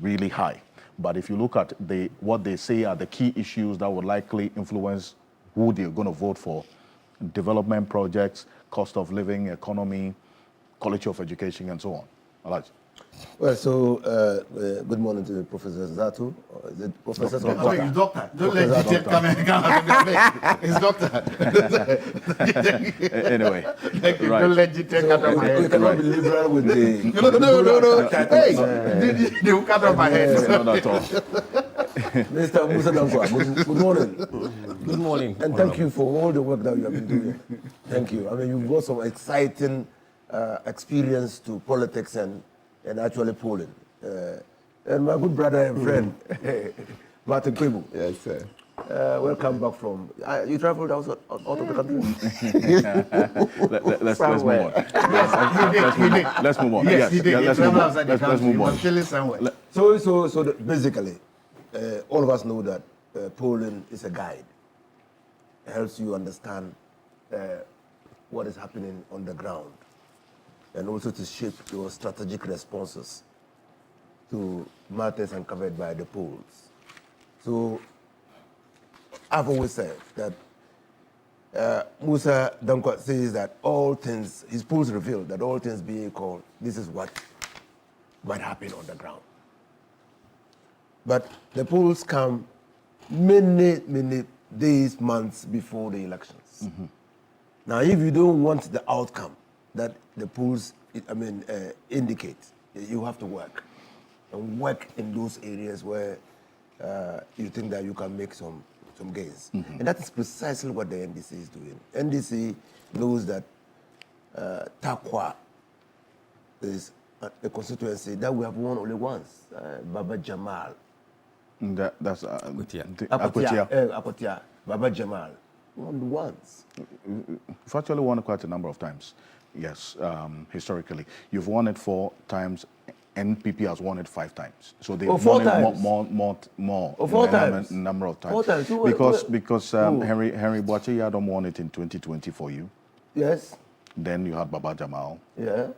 really high. But if you look at what they say are the key issues that would likely influence who they're going to vote for, development projects, cost of living, economy, quality of education, and so on. Alaj. Well, so good morning to Professor Zato. The Professor He's doctor. Don't let it come and He's doctor. Anyway, don't let it take out of my head. You cannot be liberal with the. No. Hey, they will cut off my head. Not at all. Mr. Musa Dankwa, good morning. Good morning. And thank you for all the work that you have been doing. Thank you. I mean, you've got some exciting experience to politics and actually polling. And my good brother and friend, Martin Kwebu. Yes, sir. Welcome back from. You traveled out of the country? Let's move on. Let's move on. Yes, Let's move on. Let's move on. Somewhere. So basically, all of us know that polling is a guide. It helps you understand what is happening on the ground, and also to shape your strategic responses to matters uncovered by the polls. So I've always said that Musa Dankwa says that all things, his polls reveal that all things being equal, this is what might happen on the ground. But the polls come many days, months before the elections. Now, if you don't want the outcome that the polls, indicate, you have to work. And work in those areas where you think that you can make some gains. And that is precisely what the NDC is doing. NDC knows that Takwa is a constituency that we have won only once, Baba Jamal. That's Akwatia. Baba Jamal won once. You've actually won it quite a number of times. Yes, historically. You've won it 4 times. NPP has won it 5 times. So they've won it more. 4 times. Number of times. 4 times. Because Henry Boache Yadom won it in 2020 for you. Yes. Then you had Baba Jamal. Yeah.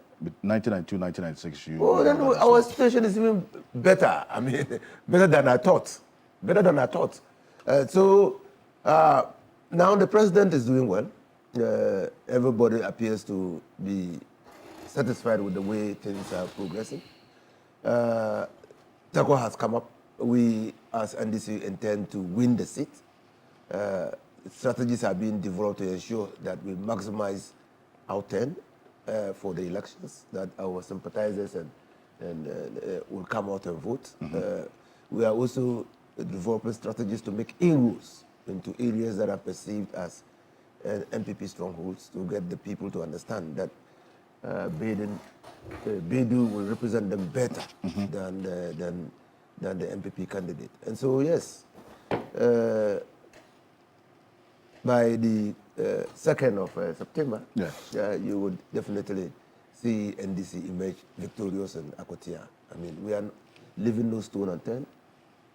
1992, 1996, you... Oh, then our situation is even better. Better than I thought. Now the president is doing well. Everybody appears to be satisfied with the way things are progressing. Takwa has come up. We, as NDC, intend to win the seat. Strategies are being developed to ensure that we maximize our turn for the elections, that our sympathizers and will come out and vote. We are also developing strategies to make inroads into areas that are perceived as MPP strongholds, to get the people to understand that Bedu will represent them better than the MPP candidate. And so, yes, by the 2nd of September, you would definitely see NDC emerge victorious in Akwatia. We are leaving no stone unturned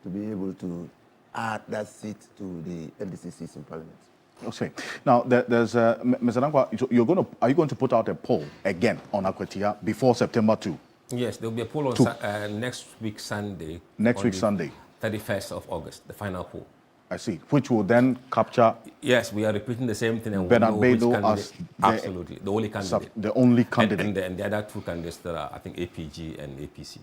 to be able to add that seat to the NDC seats in Parliament. Okay. Now, there's Mr. Dankwa, are you going to put out a poll again on Akwatia before September 2? Yes, there will be a poll on next week Sunday. Next week Sunday. 31st of August, the final poll. I see. Which will then capture... Yes, we are repeating the same thing. And Bernard Bedo as... Absolutely, the only candidate. The only candidate. And the other 2 candidates that are, I think, APG and APC.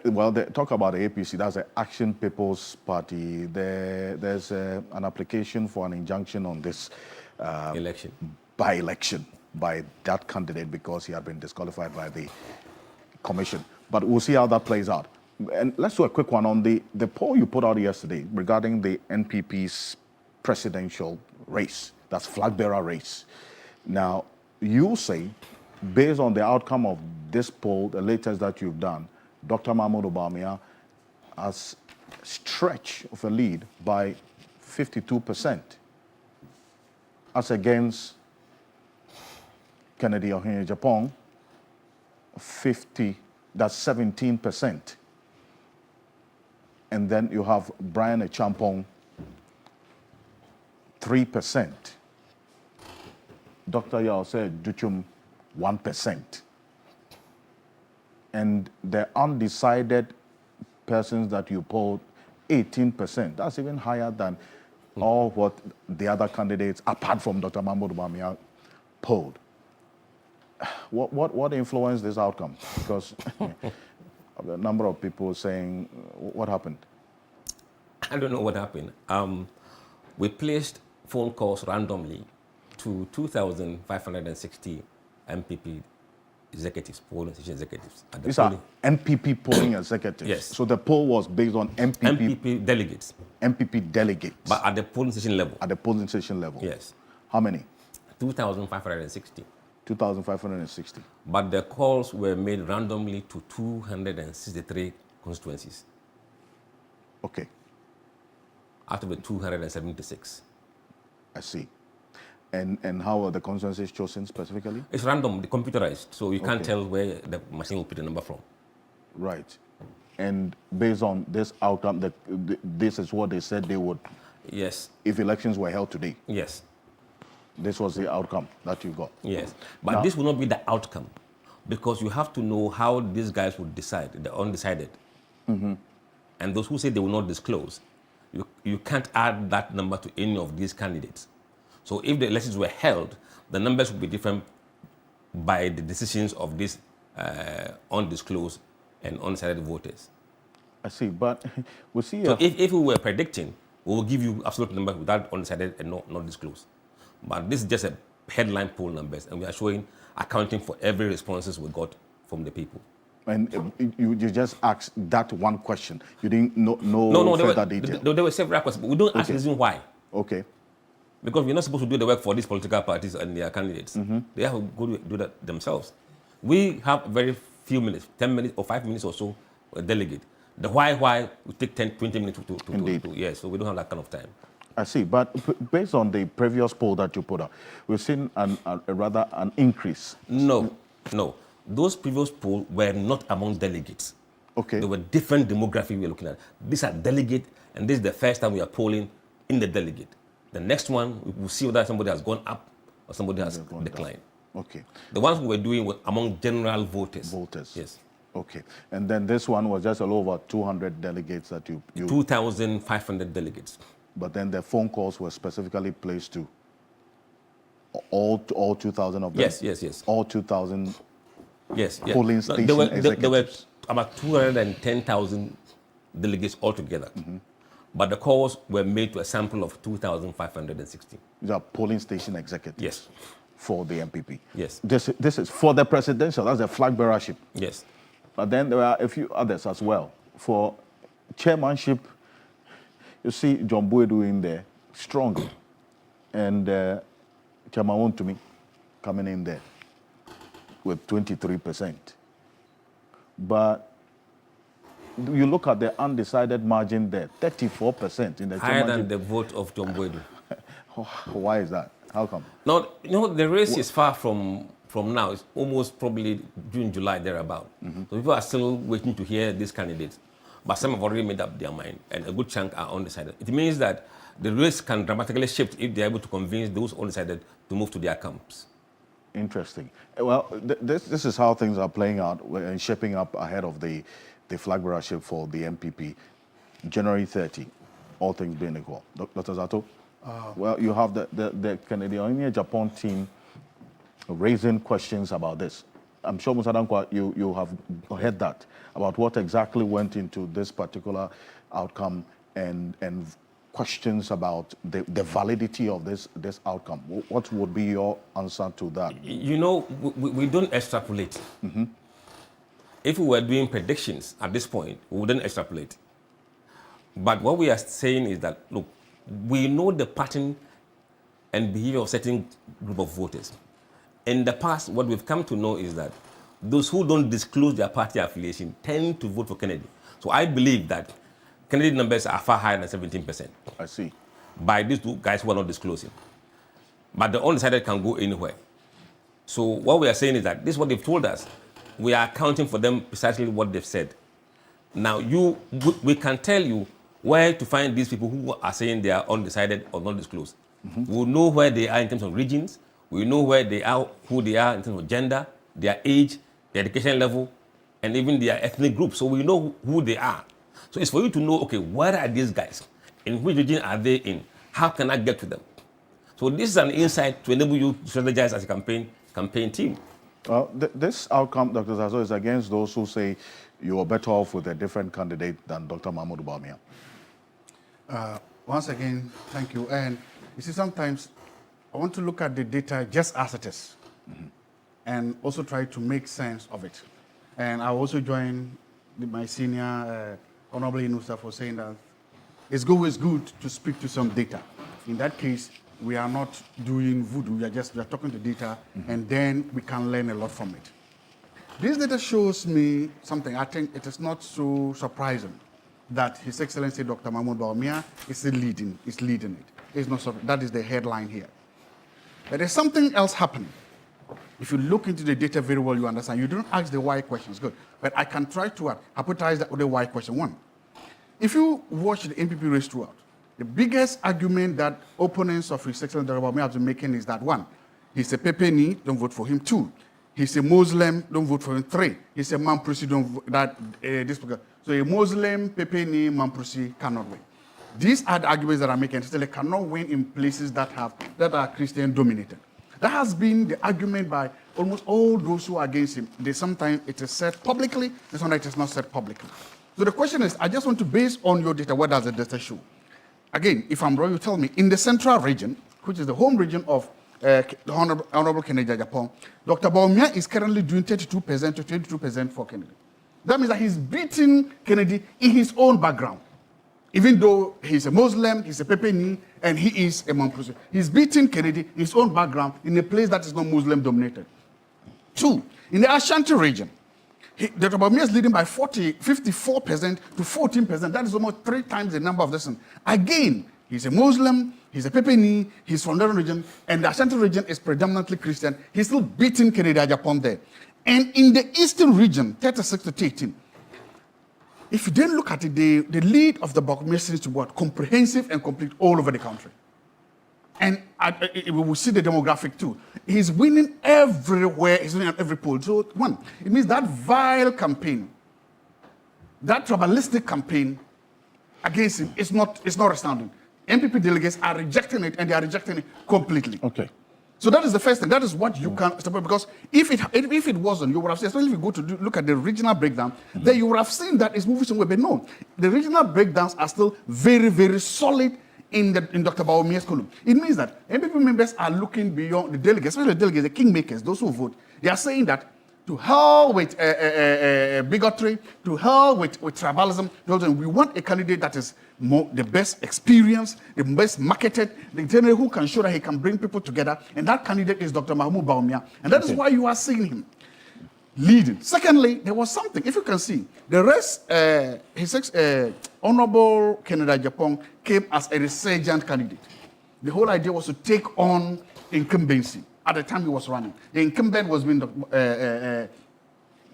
Well, they talk about the APC, that's the Action People's Party. There's an application for an injunction on this by-election by that candidate because he had been disqualified by the commission. But we'll see how that plays out. And let's do a quick one on the poll you put out yesterday regarding the NPP's presidential race, that's flag bearer race. Now, you say, based on the outcome of this poll, the latest that you've done, Dr. Mahmoud Obamia has stretched of a lead by 52%, as against Kennedy Ohene Japan, 17%. And then you have Brian Echampong, 3%. Dr. Yao said Duchum, 1%. And the undecided persons that you polled, 18%. That's even higher than all what the other candidates, apart from Dr. Mahmoud Bamia, polled. What influenced this outcome? Because a number of people saying, what happened? I don't know what happened. We placed phone calls randomly to 2,560 MPP executives, polling station executives. These are MPP polling executives? Yes. So the poll was based on MPP delegates. MPP delegates. But at the polling station level. At the polling station level? Yes. How many? 2,560. 2,560. But the calls were made randomly to 263 constituencies. Okay. out of the 276. I see. And how are the constituencies chosen specifically? It's random, computerized, so you can't Okay. tell where the machine will put the number from. Right. And based on this outcome, this is what they said they would. Yes. If elections were held today. Yes. This was the outcome that you got. Yes. But Now, this will not be the outcome, because you have to know how these guys would decide, the undecided. Mm-hmm. And those who say they will not disclose, you can't add that number to any of these candidates. So if the elections were held, the numbers would be different by the decisions of these undisclosed and undecided voters. I see, but we see. So if we were predicting, we will give you absolute numbers without undecided and not disclosed. But this is just a headline poll numbers, and we are showing accounting for every responses we got from the people. And you just asked that one question. You didn't know further detail. There were several questions, but we don't ask the reason why. Okay. Because we're not supposed to do the work for these political parties and their candidates. Mm-hmm. They have to go do that themselves. We have very few minutes, 10 minutes or 5 minutes or so, a delegate. The why will take 10, 20 minutes to yes, so we don't have that kind of time. I see, but based on the previous poll that you put up, we've seen rather an increase. No. Those previous polls were not among delegates. Okay. They were different demographic we're looking at. These are delegate, and this is the first time we are polling in the delegate. The next one, we will see whether somebody has gone up or somebody has declined. Down. Okay. The ones we were doing were among general voters. Voters. Yes. Okay. And then this one was just a little over 200 delegates that you 2,500 delegates. But then the phone calls were specifically placed to all 2,000 of them? Yes. All 2,000 yes. polling station there executives? were about 210,000 delegates altogether. Mm-hmm. But the calls were made to a sample of 2,560. These are polling station executives? Yes. For the MPP? Yes. This is for the presidential, that's the flag bearership? Yes. But then there are a few others as well. For chairmanship, you see John Boedu in there, strong. And Chairman Wontumi coming in there with 23%. But you look at the undecided margin there, 34% in the higher than the vote of John Boedu. Why is that? How come? No, the race is far from now. It's almost probably June, July, thereabout. Mm-hmm. So people are still waiting to hear these candidates. But some have already made up their mind, and a good chunk are undecided. It means that the race can dramatically shift if they're able to convince those undecided to move to their camps. Interesting. Well, this is how things are playing out and shaping up ahead of the flag bearership for the MPP, January 30, all things being equal. Dr. Zato? Well, you have the Canadian Japan team raising questions about this. I'm sure, Musa Dankwa, you have heard that, about what exactly went into this particular outcome and questions about the validity of this outcome. What would be your answer to that? We don't extrapolate. Mm-hmm. If we were doing predictions at this point, we wouldn't extrapolate. But what we are saying is that, look, we know the pattern and behavior of certain group of voters. In the past, what we've come to know is that those who don't disclose their party affiliation tend to vote for Kennedy. So I believe that Kennedy numbers are far higher than 17%. I see. By these two guys who are not disclosing. But the undecided can go anywhere. So what we are saying is that this is what they've told us. We are accounting for them precisely what they've said. Now, we can tell you where to find these people who are saying they are undecided or not disclosed. Mm-hmm. We'll know where they are in terms of regions. We know where they are, who they are in terms of gender, their age, their education level, and even their ethnic group. So we know who they are. So it's for you to know, okay, where are these guys? In which region are they in? How can I get to them? So this is an insight to enable you to strategize as a campaign team. Well, this outcome, Dr. Zazo, is against those who say you are better off with a different candidate than Dr. Mahmoud Bawumia. Once again, thank you. And you see, sometimes I want to look at the data just as it is, mm-hmm, and also try to make sense of it. And I also join my senior Honorable Inusa for saying that it's always good to speak to some data. In that case, we are not doing voodoo, we are talking to data, mm-hmm, and then we can learn a lot from it. This data shows me something. I think it is not so surprising. that His Excellency Dr. Mahmoud Bawumia is leading it. It's not so, that is the headline here. But there's something else happening. If you look into the data very well, you understand. You don't ask the why questions, good. But I can try to hypothesize that with the why question. One, if you watch the MPP race throughout, the biggest argument that opponents of His Excellency Dr. Bawumia have been making is that one, he's a Pepeni, don't vote for him. Two, he's a Muslim, don't vote for him. Three, he's a Mamprisi, don't vote that this. So a Muslim, Pepeni, Mamprisi cannot win. These are the arguments that are making. Still, they cannot win in places that are Christian dominated. That has been the argument by almost all those who are against him. Sometimes it is said publicly, and sometimes it is not said publicly. So the question is, I just want to base on your data, what does the data show? Again, if I'm wrong, you tell me. In the central region, which is the home region of the Honorable Kennedy Japan, Dr. Bawumia is currently doing 32% to 22% for Kennedy. That means that he's beating Kennedy in his own background. Even though he's a Muslim, he's a Pepeni, and he is a Mamprisi. He's beating Kennedy in his own background in a place that is not Muslim dominated. Two, in the Ashanti region, Dr. Bawumia is leading by 54% to 14%. That is almost 3 times the number of this. Again, he's a Muslim, he's a Pepeni, he's from that region, and the Ashanti region is predominantly Christian. He's still beating Kennedy Japan there. And in the eastern region, 36 to 18, if you then look at it, the lead of the Bawumia seems to be comprehensive and complete all over the country. And we will see the demographic too. He's winning everywhere, he's winning at every poll. So one, it means that vile campaign, that tribalistic campaign against him is not astounding. MPP delegates are rejecting it, and they are rejecting it completely. Okay. So that is the first thing. That is what you can stop, because if it wasn't, you would have seen, especially if you go to look at the regional breakdown, then you would have seen that it's moving somewhere. But no, the regional breakdowns are still very, very solid in Dr. Bawumia's column. It means that MPP members are looking beyond the delegates, especially the delegates, the kingmakers, those who vote. They are saying that to hell with bigotry, to hell with tribalism. We want a candidate that is the best experienced, the best marketed, the general who can show that he can bring people together. And that candidate is Dr. Mahmoud Bawumia. And that is why you are seeing him leading. Secondly, there was something, if you can see, the rest, Honorable Kennedy Japan came as a resurgent candidate. The whole idea was to take on incumbency. At the time he was running, the incumbent was being Dr.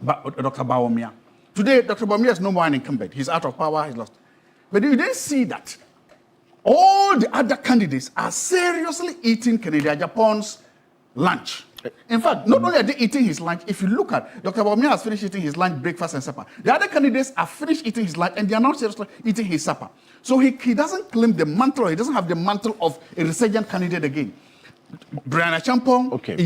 Bawumia. Today, Dr. Bawumia is no more an incumbent. He's out of power, he's lost. But you didn't see that all the other candidates are seriously eating Kennedy Japan's lunch. In fact, not only are they eating his lunch, if you look at Dr. Bawumia has finished eating his lunch, breakfast, and supper. The other candidates are finished eating his lunch, and they are not seriously eating his supper. So he doesn't claim the mantle, he doesn't have the mantle of a resurgent candidate again. Brian Achampong, okay.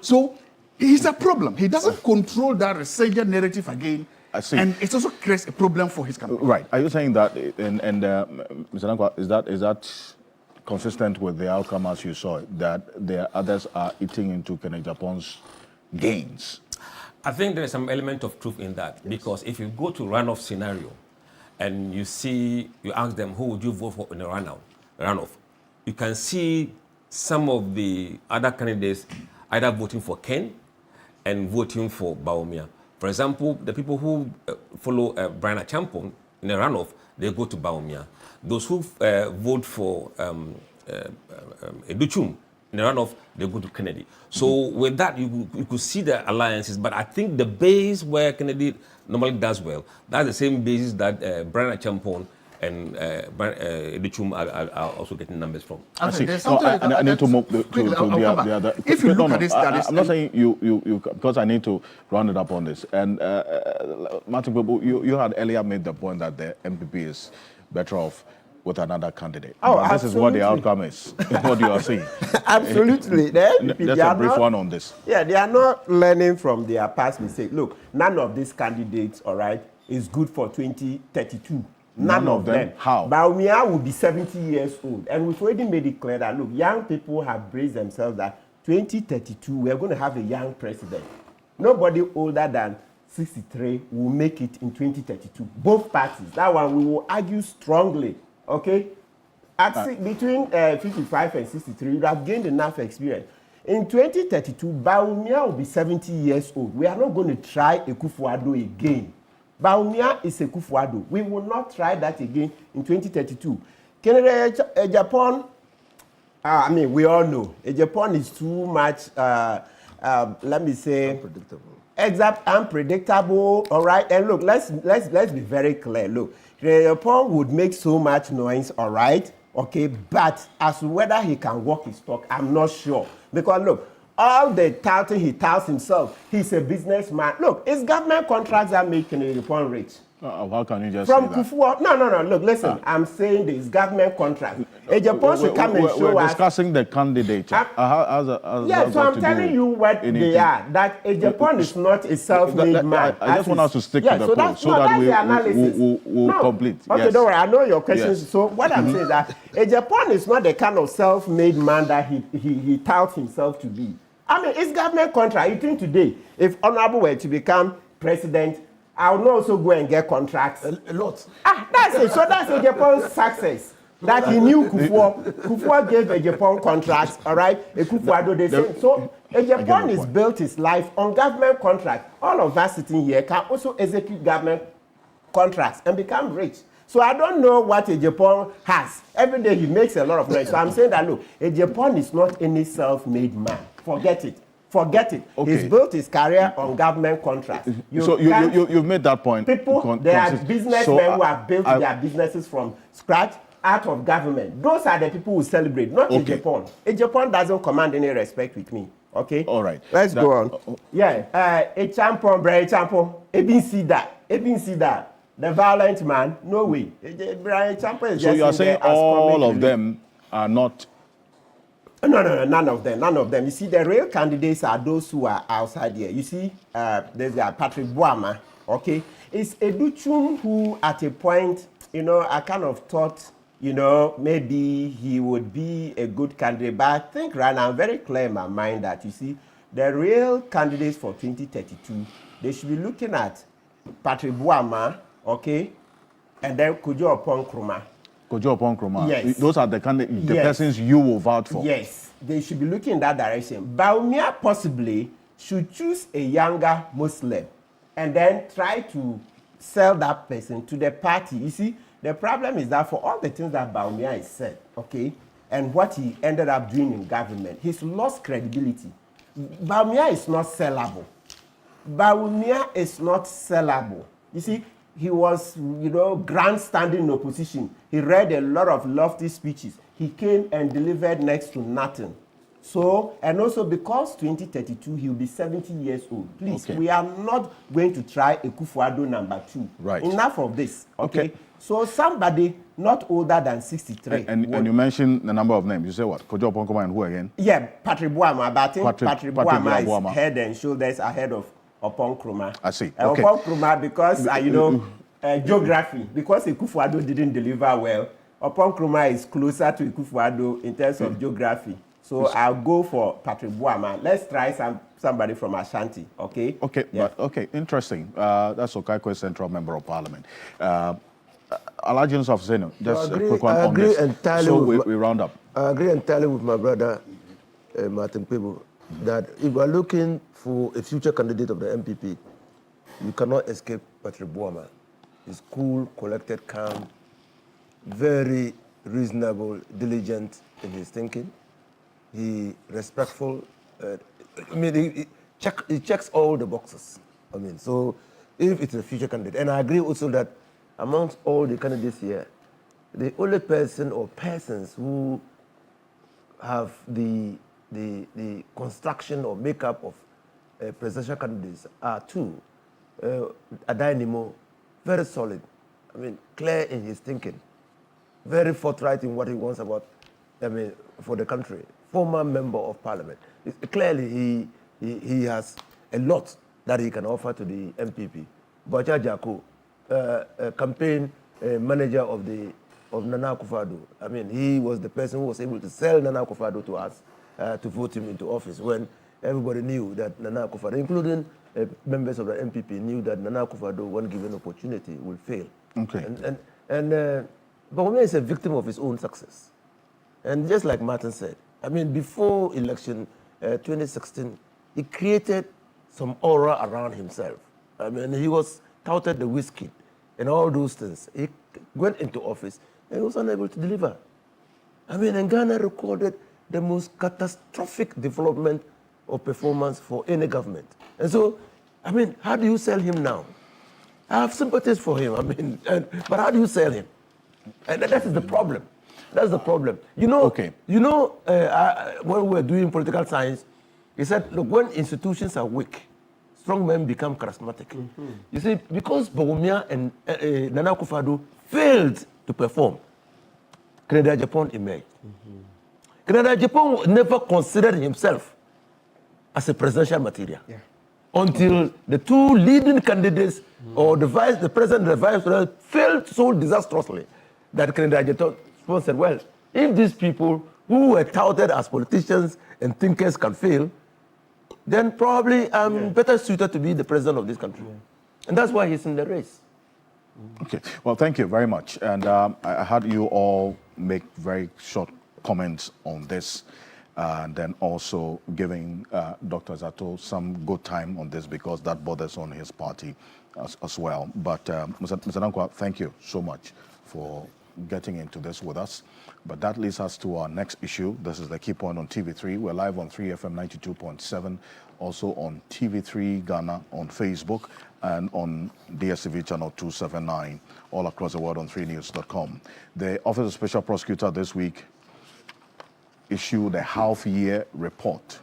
So he's a problem. He doesn't control that resurgent narrative again. I see. And it also creates a problem for his campaign. Right. Are you saying that, Mr. Nankwa, is that consistent with the outcome as you saw it, that the others are eating into Kennedy Japan's gains? I think there is some element of truth in that, because if you go to runoff scenario and you ask them who would you vote for in the runoff, you can see some of the other candidates either voting for Ken and voting for Bawumia. For example, the people who follow Brian Achampong in the runoff, they go to Bawumia. Those who vote for Educhum in the runoff, they go to Kennedy. So with that, you could see the alliances. But I think the base where Kennedy normally does well, that's the same basis that Brian Achampong and Educhum are also getting numbers from. I see. I need to move to the other. If you look at this, I'm not saying you because I need to round it up on this. And Martin Bobo, you had earlier made the point that the MPP is better off with another candidate. Oh, this is what the outcome is. What you are saying. Absolutely. Just a brief one on this. Yeah, they are not learning from their past mistakes. Look, none of these candidates, all right, is good for 2032. None of them. How? Bawumia will be 70 years old. And we've already made it clear that, look, young people have braced themselves that 2032, we're going to have a young president. Nobody older than 63 will make it in 2032. Both parties. That one, we will argue strongly. Okay? Between 55 and 63, you have gained enough experience. In 2032, Bawumia will be 70 years old. We are not going to try Akufo-Addo again. Bawumia is a Kufuor. We will not try that again in 2032. Canada, Japan, I mean, we all know Japan is too much, let me say, unpredictable, all right? And look, let's be very clear. Look, Japan would make so much noise, all right? Okay, but as to whether he can walk his talk, I'm not sure. Because look, all the touting he touts himself, he's a businessman. Look, it's government contracts that make Japan rich. How can you just From say that? Kufuor, no. Look, listen. I'm saying this government contract. Japan should come and show us. We're discussing the candidate. Yeah, so I'm telling you what they are. That Japan is not a self-made man. I just want us to stick to the poll so that we'll complete. Okay, yes. Don't worry. I know your questions. Yes. So what I'm saying is that Japan is not the kind of self-made man that he touts himself to be. I mean, it's government contract. You think today, if Honorable were to become president, I will also go and get contracts. A lot. That's it. So that's a Japan's success. That he knew Kufuor. Kufuor gave a Japan contracts, all right? A Kufuor do the same. So a Japan is built his life on government contract. All of us sitting here can also execute government contracts and become rich. So I don't know what a Japan has. Every day he makes a lot of noise. So I'm saying that, look, a Japan is not any self-made man. Forget it. Forget it. Okay. He's built his career on government contracts. You've made that point. People, there are businessmen who have built their businesses from scratch out of government. Those are the people who celebrate, not a Japan. A Japan doesn't command any respect with me. Okay? All right. Let's go on. Yeah. A champion, Brian Champion. Ebin see that. The violent man, no way. Brian Champion is so you are saying all of them are not. No, none of them. You see, the real candidates are those who are outside here. You see, there's Patrick Boama, okay? It's Educhum who, at a point, I kind of thought, maybe he would be a good candidate. But I think right now, I'm very clear in my mind that, you see, the real candidates for 2032, they should be looking at Patrick Boama, okay? And then Kojo Oppong-Nkrumah. Kojo Oppong-Nkrumah. Yes. Those are the persons you will vote for. Yes, they should be looking in that direction. Bawumia possibly should choose a younger Muslim and then try to sell that person to the party. You see, the problem is that for all the things that Bawumia has said, okay, and what he ended up doing in government, he's lost credibility. Bawumia is not sellable. You see, he was, grandstanding in opposition. He read a lot of lofty speeches. He came and delivered next to nothing. So, and also because 2032, he'll be 70 years old. Please, we are not going to try a Kufuor number 2. Right. Enough of this. Okay. So somebody not older than 63. And you mentioned the number of names. You say what? Kojo Oppong-Nkrumah and who again? Yeah, Patrick Boama. But I think Patrick Boama is head and shoulders ahead of Oppong-Nkrumah. I see. Oppong-Nkrumah because, geography. Because Kufuor didn't deliver well, Oppong-Nkrumah is closer to Kufuor in terms of geography. So I'll go for Patrick Boama. Let's try somebody from Ashanti, okay? Interesting. That's Okaikwe Central Member of Parliament. Alhaji of Zeno, just a quick one on this. So we round up. I agree entirely with my brother, Martin Pebo, that if we're looking for a future candidate of the MPP, you cannot escape Patrick Boama. He's cool, collected, calm, very reasonable, diligent in his thinking. He respectful. He checks all the boxes. So if it's a future candidate, and I agree also that amongst all the candidates here, the only person or persons who have the construction or makeup of presidential candidates are two. Adainimo, very solid. Clear in his thinking, very forthright in what he wants about, for the country. Former member of parliament. Clearly, he has a lot that he can offer to the MPP. Bacha Jako, campaign manager of Nana Akufo-Addo. He was the person who was able to sell Nana Akufo-Addo to us to vote him into office when everybody knew that Nana Akufo-Addo, including members of the MPP, knew that Nana Akufo-Addo, when given opportunity, will fail. Okay. But Bawumia is a victim of his own success. And just like Martin said, before election 2016, he created some aura around himself. He was touted the whiskey and all those things. He went into office and he was unable to deliver. I mean, and Ghana recorded the most catastrophic development of performance for any government. And so, I mean, how do you sell him now? I have sympathies for him, I mean, but how do you sell him? And that is the problem. That's the problem. You know, when we were doing political science, he said, look, when institutions are weak, strong men become charismatic. You see, because Bawumia and Nana Akufo-Addo failed to perform, Canada Japan emerged. Canada Japan never considered himself as a presidential material until the two leading candidates, or the president and the vice president, failed so disastrously that Canada Japan said, well, if these people who were touted as politicians and thinkers can fail, then probably I'm better suited to be the president of this country. And that's why he's in the race. Okay, well, thank you very much. And I had you all make very short comments on this, and then also giving Dr. Zato some good time on this, because that borders on his party as well. But Mr. Dankwa, thank you so much for getting into this with us. But that leads us to our next issue. This is the Key Point on TV3. We're live on 3FM 92.7, also on TV3 Ghana on Facebook, and on DSTV channel 279, all across the world on 3news.com. The Office of Special Prosecutor this week issued a half-year report,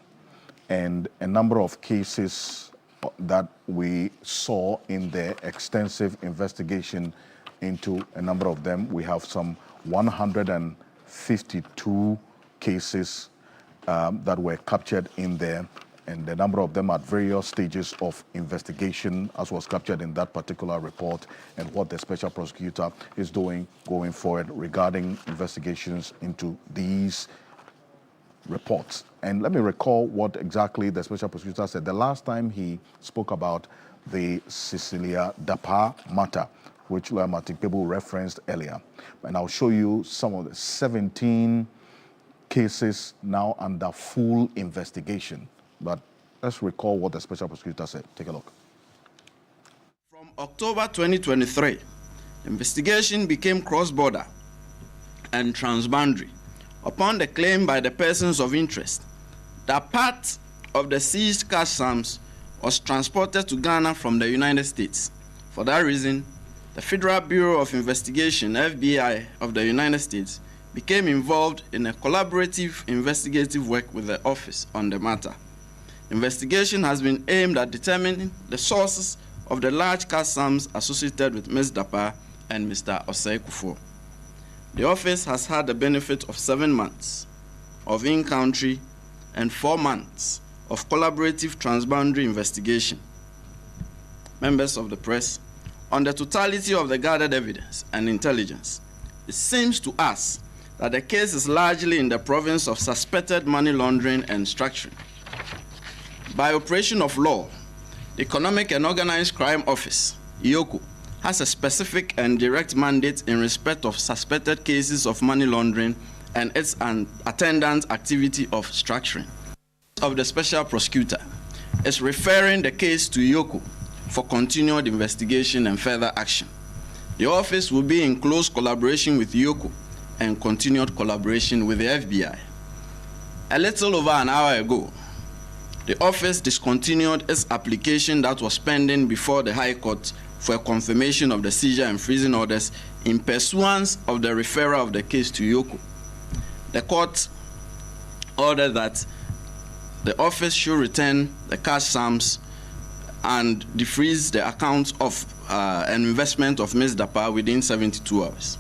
and a number of cases that we saw in their extensive investigation into a number of them. We have some 152 cases that were captured in there, and the number of them at various stages of investigation, as was captured in that particular report, and what the special prosecutor is doing going forward regarding investigations into these reports. And let me recall what exactly the special prosecutor said the last time he spoke about the Sicilia Dapa matter, which Lawyer Martin Pebu referenced earlier. And I'll show you some of the 17 cases now under full investigation. But let's recall what the special prosecutor said. Take a look. From October 2023, the investigation became cross-border and transboundary upon the claim by the persons of interest that part of the seized cash sums was transported to Ghana from the United States. For that reason, the Federal Bureau of Investigation, FBI, of the United States became involved in a collaborative investigative work with the office on the matter. Investigation has been aimed at determining the sources of the large cash sums associated with Ms. Dapa and Mr. Osei Kufuor. The office has had the benefit of 7 months of in-country and 4 months of collaborative transboundary investigation. Members of the press, on the totality of the gathered evidence and intelligence, it seems to us that the case is largely in the province of suspected money laundering and structuring. By operation of law, the Economic and Organized Crime Office, EOCO, has a specific and direct mandate in respect of suspected cases of money laundering and its attendant activity of structuring. Of the special prosecutor is referring the case to EOCO for continued investigation and further action. The office will be in close collaboration with EOCO and continued collaboration with the FBI. A little over an hour ago, the office discontinued its application that was pending before the High Court for a confirmation of the seizure and freezing orders in pursuance of the referral of the case to EOCO. The court ordered that the office should return the cash sums and defreeze the account of an investment of Ms. Dapa within 72 hours.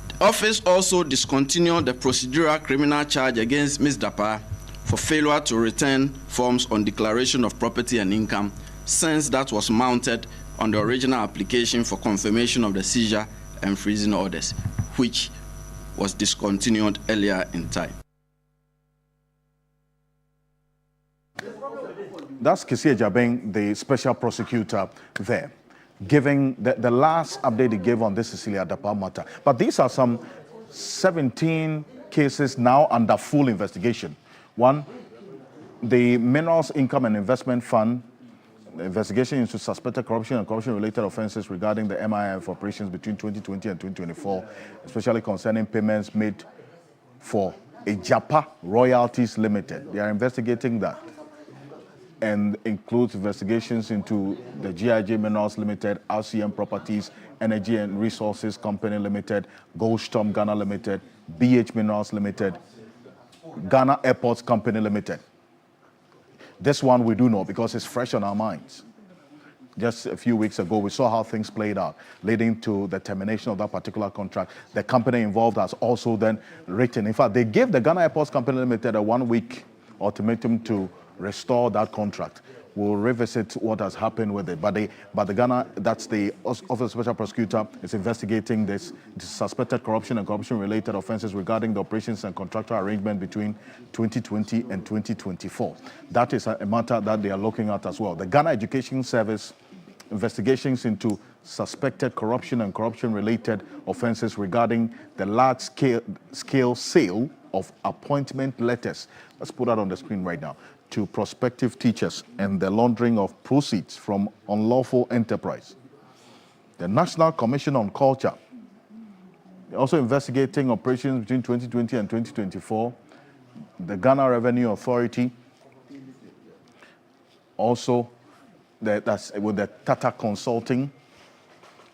The office also discontinued the procedural criminal charge against Ms. Dapa for failure to return forms on declaration of property and income, since that was mounted on the original application for confirmation of the seizure and freezing orders, which was discontinued earlier in time. That's Kesia Jabeng, the special prosecutor there, giving the last update he gave on this Sicilia Dapa matter. But these are some 17 cases now under full investigation. One, the Minerals Income and Investment Fund investigation into suspected corruption and corruption-related offenses regarding the MIF operations between 2020 and 2024, especially concerning payments made for Japa Royalties Limited. They are investigating that, and includes investigations into the GIJ Minerals Limited, RCM Properties, Energy and Resources Company Limited, Goldstorm Ghana Limited, BH Minerals Limited, Ghana Airports Company Limited. This one we do know because it's fresh on our minds. Just a few weeks ago, we saw how things played out, leading to the termination of that particular contract. The company involved has also then written. In fact, they gave the Ghana Airports Company Limited a 1-week ultimatum to restore that contract. We'll revisit what has happened with it. But the Ghana, that's the Office of Special Prosecutor, is investigating this suspected corruption and corruption-related offenses regarding the operations and contractual arrangement between 2020 and 2024. That is a matter that they are looking at as well. The Ghana Education Service investigations into suspected corruption and corruption-related offenses regarding the large-scale sale of appointment letters. Let's put that on the screen right now. To prospective teachers and the laundering of proceeds from unlawful enterprise. The National Commission on Culture, also investigating operations between 2020 and 2024. The Ghana Revenue Authority, also that's with the Tata Consulting.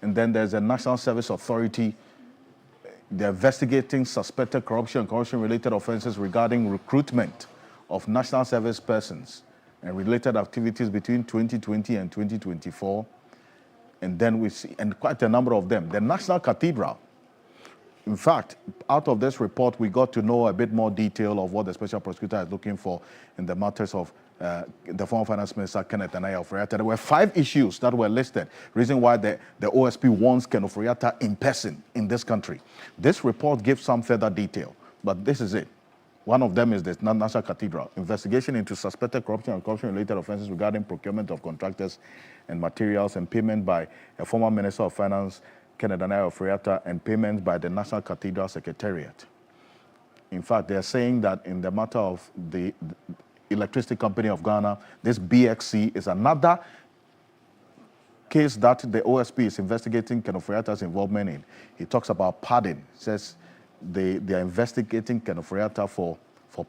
And then there's the National Service Authority. They're investigating suspected corruption and corruption-related offenses regarding recruitment of national service persons and related activities between 2020 and 2024. And then we see, and quite a number of them, the National Cathedral. In fact, out of this report, we got to know a bit more detail of what the Special Prosecutor is looking for in the matters of the former Finance Minister, Kenneth Ofori-Atta. There were 5 issues that were listed, reason why the OSP wants Kenneth Ofori-Atta in person in this country. This report gives some further detail, but this is it. One of them is the National Cathedral. Investigation into suspected corruption and corruption-related offenses regarding procurement of contractors and materials and payment by a former Minister of Finance, Kenneth Ofori-Atta, and payment by the National Cathedral Secretariat. In fact, they're saying that in the matter of the Electricity Company of Ghana, this BXC is another case that the OSP is investigating Kenneth Ofori-Atta's involvement in. He talks about padding. He says they are investigating Kenneth Ofori-Atta for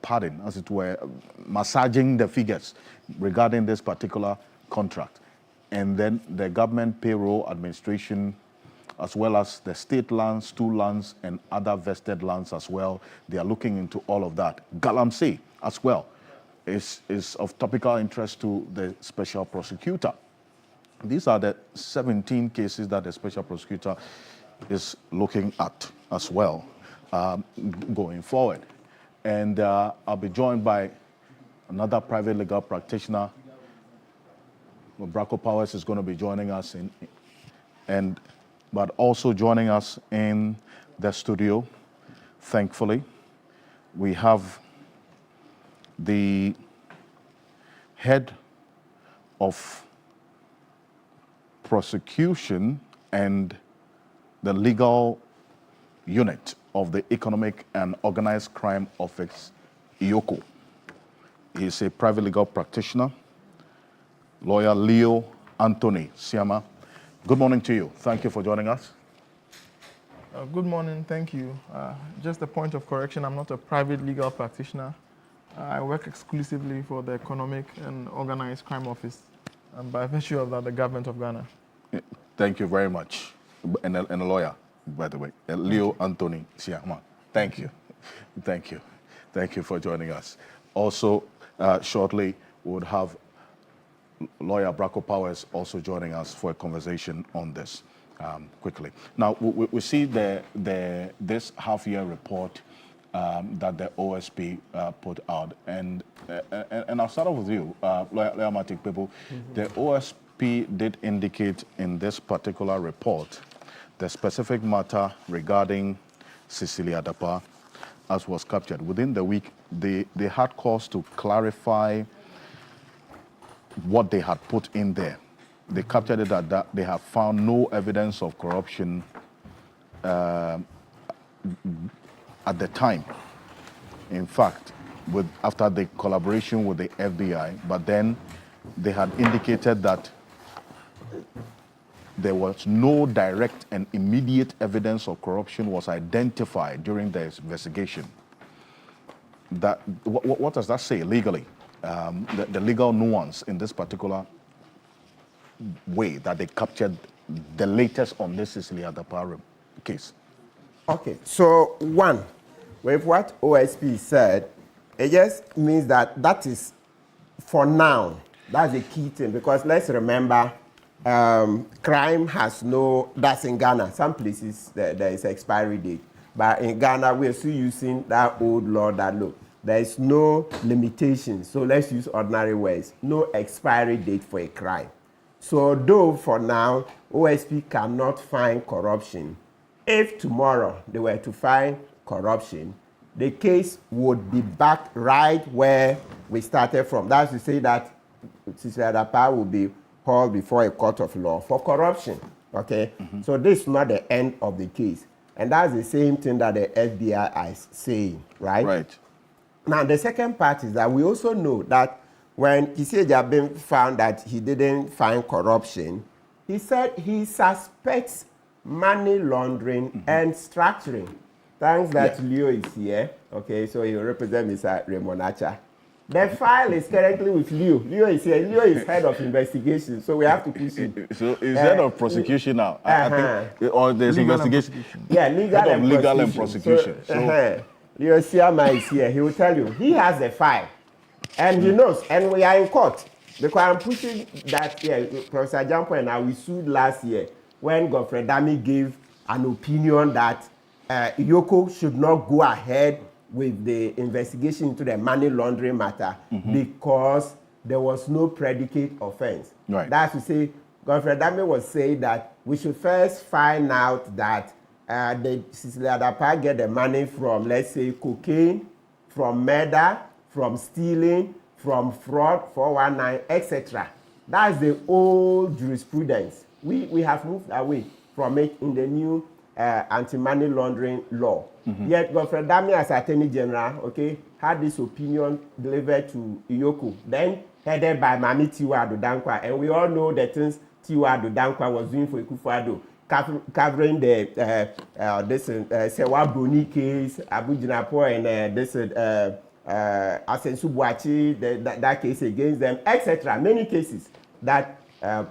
padding, as it were, massaging the figures regarding this particular contract. And then the government payroll administration, as well as the state lands, stool lands, and other vested lands as well. They are looking into all of that. Galamsey as well is of topical interest to the Special Prosecutor. These are the 17 cases that the Special Prosecutor is looking at as well going forward. And I'll be joined by another private legal practitioner. Bracco Powers is going to be joining us but also joining us in the studio, thankfully. We have the head of prosecution and the legal unit of the Economic and Organized Crime Office, IOCO. He's a private legal practitioner, lawyer Leo Anthony Siama. Good morning to you. Thank you for joining us. Good morning. Thank you. Just a point of correction, I'm not a private legal practitioner. I work exclusively for the Economic and Organized Crime Office, and by virtue of that, the government of Ghana. Thank you very much. And a lawyer, by the way, Leo Anthony Siama. Thank you. Thank you. Thank you for joining us. Also, shortly, we would have lawyer Bracco Powers also joining us for a conversation on this quickly. Now, we see this half-year report that the OSP put out. And I'll start off with you, Lawyer Matic People. The OSP did indicate in this particular report the specific matter regarding Sicilia Dapa, as was captured. Within the week, they had cause to clarify what they had put in there. They captured it that they have found no evidence of corruption at the time. In fact, after the collaboration with the FBI, but then they had indicated that there was no direct and immediate evidence of corruption was identified during the investigation. That, what does that say legally? The legal nuance in this particular way that they captured the latest on this Sicilia Dapa case. Okay, so one, with what OSP said, it just means that that is for now. That's the key thing, because let's remember, crime has no, that's in Ghana. Some places there is expiry date. But in Ghana, we're still using that old law that, look, there is no limitation. So let's use ordinary words. No expiry date for a crime. So though for now, OSP cannot find corruption, if tomorrow they were to find corruption, the case would be back right where we started from. That's to say that Sicilia Dapa will be hauled before a court of law for corruption, okay? So this is not the end of the case. And that's the same thing that the FBI is saying, right? Right. Now, the second part is that we also know that when Isi Ejabin found that he didn't find corruption, he said he suspects money laundering and structuring. Thanks that Leo is here. Okay, so he will represent Mr. Raymond Acha. The file is currently with Leo. Leo is here. Leo is head of investigation, so we have to push him. So is head of prosecution now? I think, or there's Legal investigation. Yeah, legal and prosecution. So, Leo Siama is here. He will tell you. He has the file. And he knows. And we are in court. Because I'm pushing that, Professor Jampo and I, we sued last year when Godfrey Dami gave an opinion that Yoko should not go ahead with the investigation into the money laundering matter because there was no predicate offense. Right. That's to say, Godfrey Dami was saying that we should first find out that the Sicilia Dapa get the money from, let's say, cocaine, from murder, from stealing, from fraud, 419, etc. That's the old jurisprudence. We have moved away from it in the new anti-money laundering law. Yet Godfrey Dami as Attorney General, okay, had this opinion delivered to Iyoko, then headed by Mami Tiwa Adodankwa, and we all know the things Tiwa Adodankwa was doing for Akufo-Addo, covering the Sewa Bruni case, Abu Jinapo, and this Asensu Buachi, that case against them, etc. Many cases that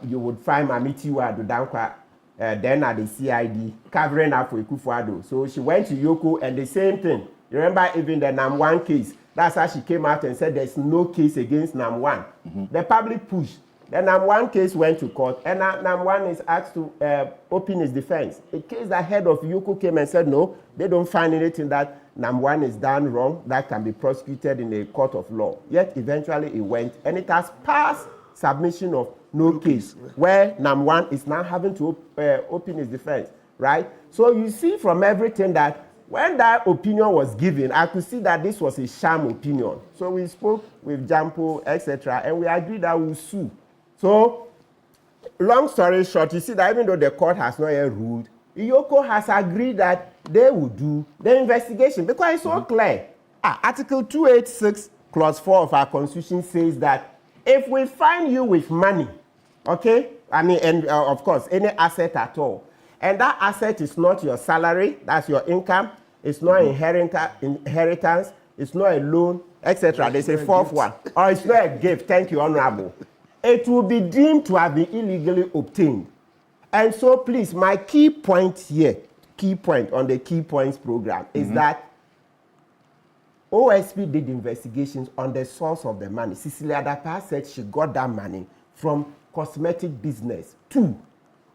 you would find Mami Tiwa Adodankwa then at the CID covering up for Akufo-Addo. So she went to Yoko and the same thing. You remember even the NAM1 case. That's how she came out and said there's no case against NAM1. The public pushed. The NAM1 case went to court and NAM1 is asked to open his defense. A case that head of Yoko came and said no, they don't find anything that NAM1 is done wrong that can be prosecuted in a court of law. Yet eventually it went and it has passed submission of no case, where NAM1 is now having to open his defense, right? So you see from everything that when that opinion was given, I could see that this was a sham opinion. So we spoke with Jampo, etc., and we agreed that we'll sue. So, long story short, you see that even though the court has not yet ruled, Iyoko has agreed that they will do the investigation because it's so clear. Article 286, Clause 4 of our Constitution says that if we find you with money, okay, I mean, and of course, any asset at all, and that asset is not your salary, that's your income, it's not inheritance, it's not a loan, etc. There's a fourth one, or it's not a gift, thank you, Honorable. It will be deemed to have been illegally obtained. And so, please, my key point here, key point on the Key Points program is that OSP did investigations on the source of the money. Sicilia Dapa said she got that money from cosmetic business. 2,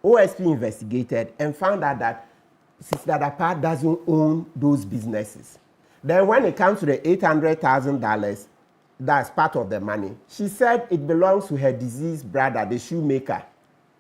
OSP investigated and found out that Sicilia Dapa doesn't own those businesses. Then when it comes to the $800,000, that's part of the money, she said it belongs to her deceased brother, the shoemaker.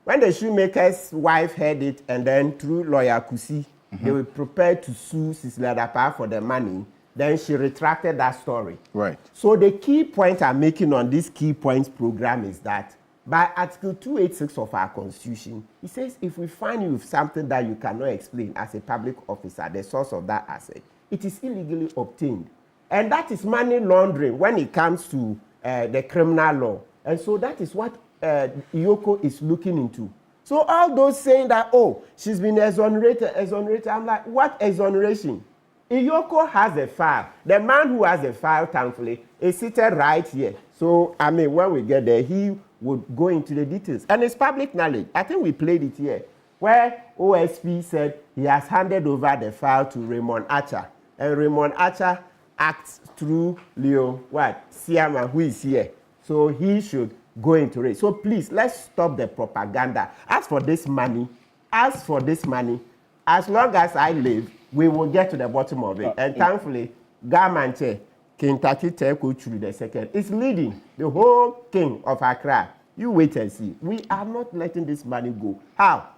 When the shoemaker's wife heard it, and then through lawyer Kusi, they were prepared to sue Sicilia Dapa for the money, then she retracted that story. Right. So the key point I'm making on this Key Points program is that by Article 286 of our Constitution, it says if we find you with something that you cannot explain as a public officer, the source of that asset, it is illegally obtained. And that is money laundering when it comes to the criminal law. And so that is what Iyoko is looking into. So all those saying that, oh, she's been exonerated, I'm like, what exoneration? Iyoko has a file. The man who has a file, thankfully, is seated right here. So, I mean, when we get there, he would go into the details. And it's public knowledge. I think we played it here, where OSP said he has handed over the file to Raymond Acha. And Raymond Acha acts through Leo, Siama, who is here. So he should go into it. So please, let's stop the propaganda. As for this money, as long as I live, we will get to the bottom of it. And thankfully, Gamanche, Kentucky Teko the second, is leading the whole king of Accra. You wait and see. We are not letting this money go. How?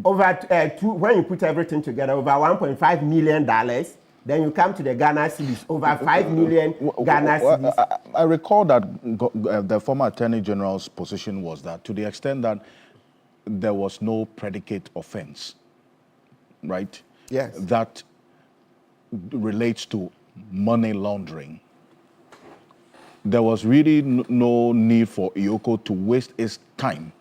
Over when you put everything together, over $1.5 million, then you come to the Ghana cedis, over 5 million Ghana cedis. I recall that the former Attorney General's position was that to the extent that there was no predicate offense, right? Yes. That relates to money laundering. There was really no need for Iyoko to waste his time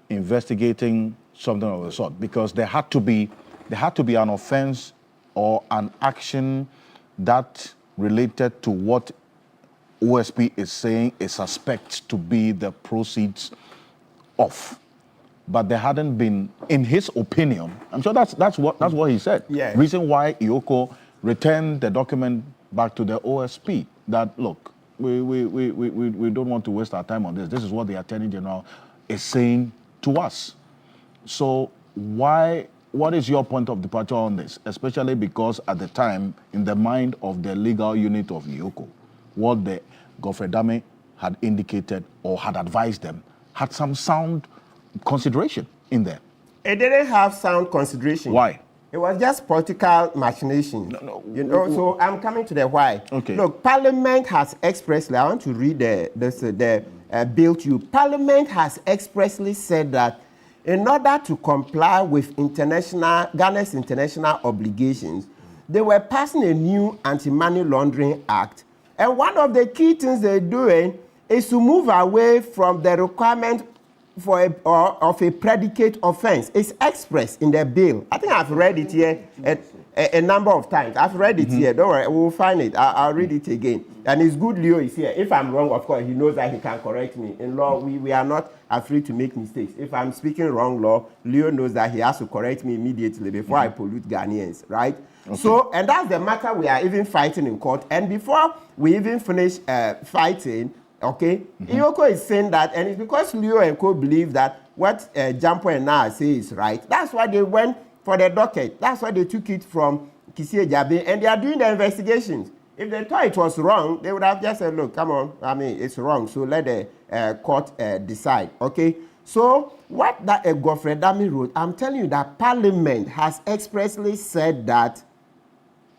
investigating something of the sort, because there had to be an offense or an action that related to what OSP is saying it suspects to be the proceeds of. But there hadn't been, in his opinion, I'm sure that's what he said. Yeah. Reason why Iyoko returned the document back to the OSP, that look, we don't want to waste our time on this. This is what the Attorney General is saying to us. So what is your point of departure on this? Especially because at the time, in the mind of the legal unit of Iyoko, what the Gofredame had indicated or had advised them had some sound consideration in there. It didn't have sound consideration. Why? It was just political machination. No. You know, so I'm coming to the why. Okay. Look, Parliament has expressly, I want to read the bill to you. Parliament has expressly said that in order to comply with Ghana's international obligations, they were passing a new anti-money laundering act. And one of the key things they're doing is to move away from the requirement of a predicate offense. It's expressed in the bill. I think I've read it here a number of times. I've read it here. Don't worry, we'll find it. I'll read it again. And it's good Leo is here. If I'm wrong, of course, he knows that he can correct me. In law, we are not afraid to make mistakes. If I'm speaking wrong law, Leo knows that he has to correct me immediately before I pollute Ghanaians, right? Okay. So, and that's the matter we are even fighting in court. And before we even finish fighting, okay, Iyoko is saying that, and it's because Leo and Co believe that what Jampo and Na say is right. That's why they went for the docket. That's why they took it from Kisie Jabe, and they are doing the investigations. If they thought it was wrong, they would have just said, look, come on, I mean, it's wrong, so let the court decide, okay? So what that Gofredame wrote, I'm telling you that Parliament has expressly said that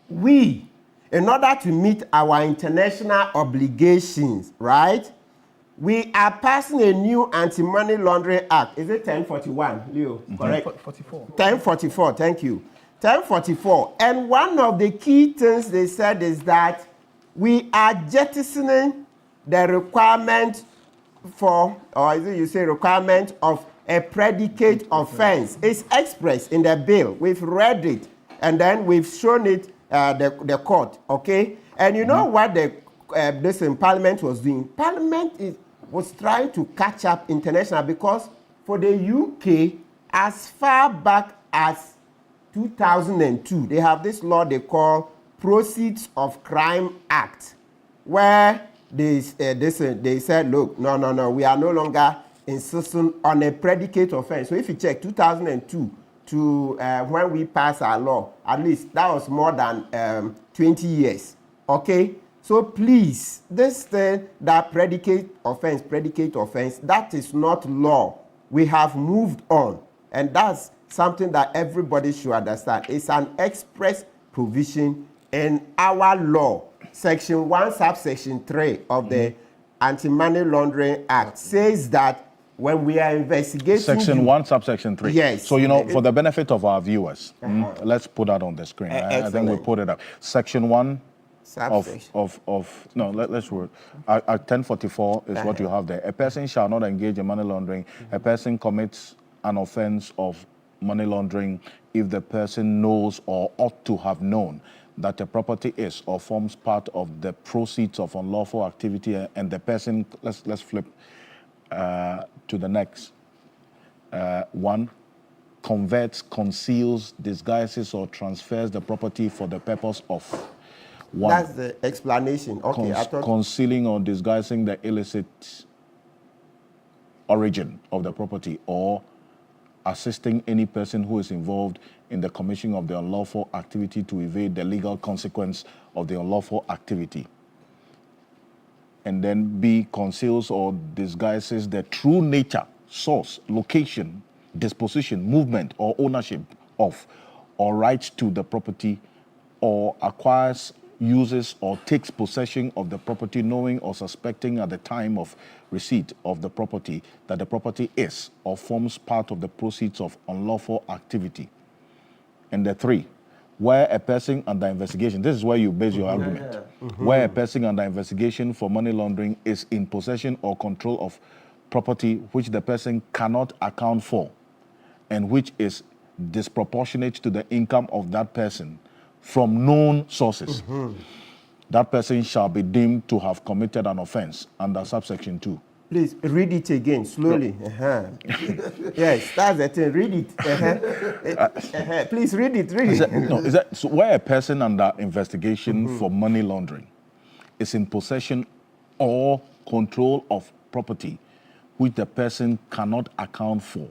we, in order to meet our international obligations, right, we are passing a new anti-money laundering act. Is it 1041, Leo? Correct? 1044. 1044, thank you. 1044. And one of the key things they said is that we are jettisoning the requirement for, or is it you say requirement of a predicate offense. It's expressed in the bill. We've read it, and then we've shown it the court, okay? And you know what this in Parliament was doing? Parliament was trying to catch up international, because for the UK, as far back as 2002, they have this law they call Proceeds of Crime Act, where they said, look, no, we are no longer insisting on a predicate offense. So if you check 2002 to when we passed our law, at least that was more than 20 years, okay? So please, this thing, that predicate offense, that is not law. We have moved on, and that's something that everybody should understand. It's an express provision in our law. Section 1, subsection 3 of the Anti-Money Laundering Act says that when we are investigating... Section 1, subsection 3. Yes. So, you know, for the benefit of our viewers, let's put that on the screen. I think we'll put it up. Section 1, let's word. At 1044 is what you have there. A person shall not engage in money laundering. A person commits an offense of money laundering if the person knows or ought to have known that a property is or forms part of the proceeds of unlawful activity, and the person, let's flip to the next one, converts, conceals, disguises, or transfers the property for the purpose of one. That's the explanation. Okay, concealing or disguising the illicit origin of the property, or assisting any person who is involved in the commission of the unlawful activity to evade the legal consequence of the unlawful activity. And then B, conceals or disguises the true nature, source, location, disposition, movement, or ownership of or rights to the property, or acquires, uses, or takes possession of the property knowing or suspecting at the time of receipt of the property that the property is or forms part of the proceeds of unlawful activity. And the 3, where a person under investigation, this is where you base your argument, where a person under investigation for money laundering is in possession or control of property which the person cannot account for and which is disproportionate to the income of that person from known sources, that person shall be deemed to have committed an offense under subsection 2. Please read it again slowly. Yes, that's the thing. Read it. Please read it. Is that so? Where a person under investigation for money laundering is in possession or control of property which the person cannot account for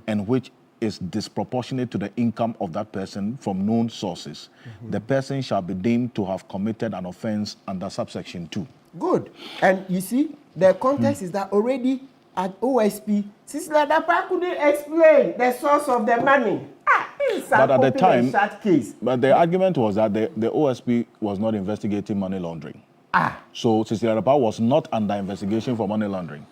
and which is disproportionate to the income of that person from known sources, the person shall be deemed to have committed an offense under subsection 2. Good. And you see, the context is that already at OSP, Sicilia Dapa couldn't explain the source of the money. But at the time, but the argument was that the OSP was not investigating money laundering. So Sicilia Dapa was not under investigation for money laundering.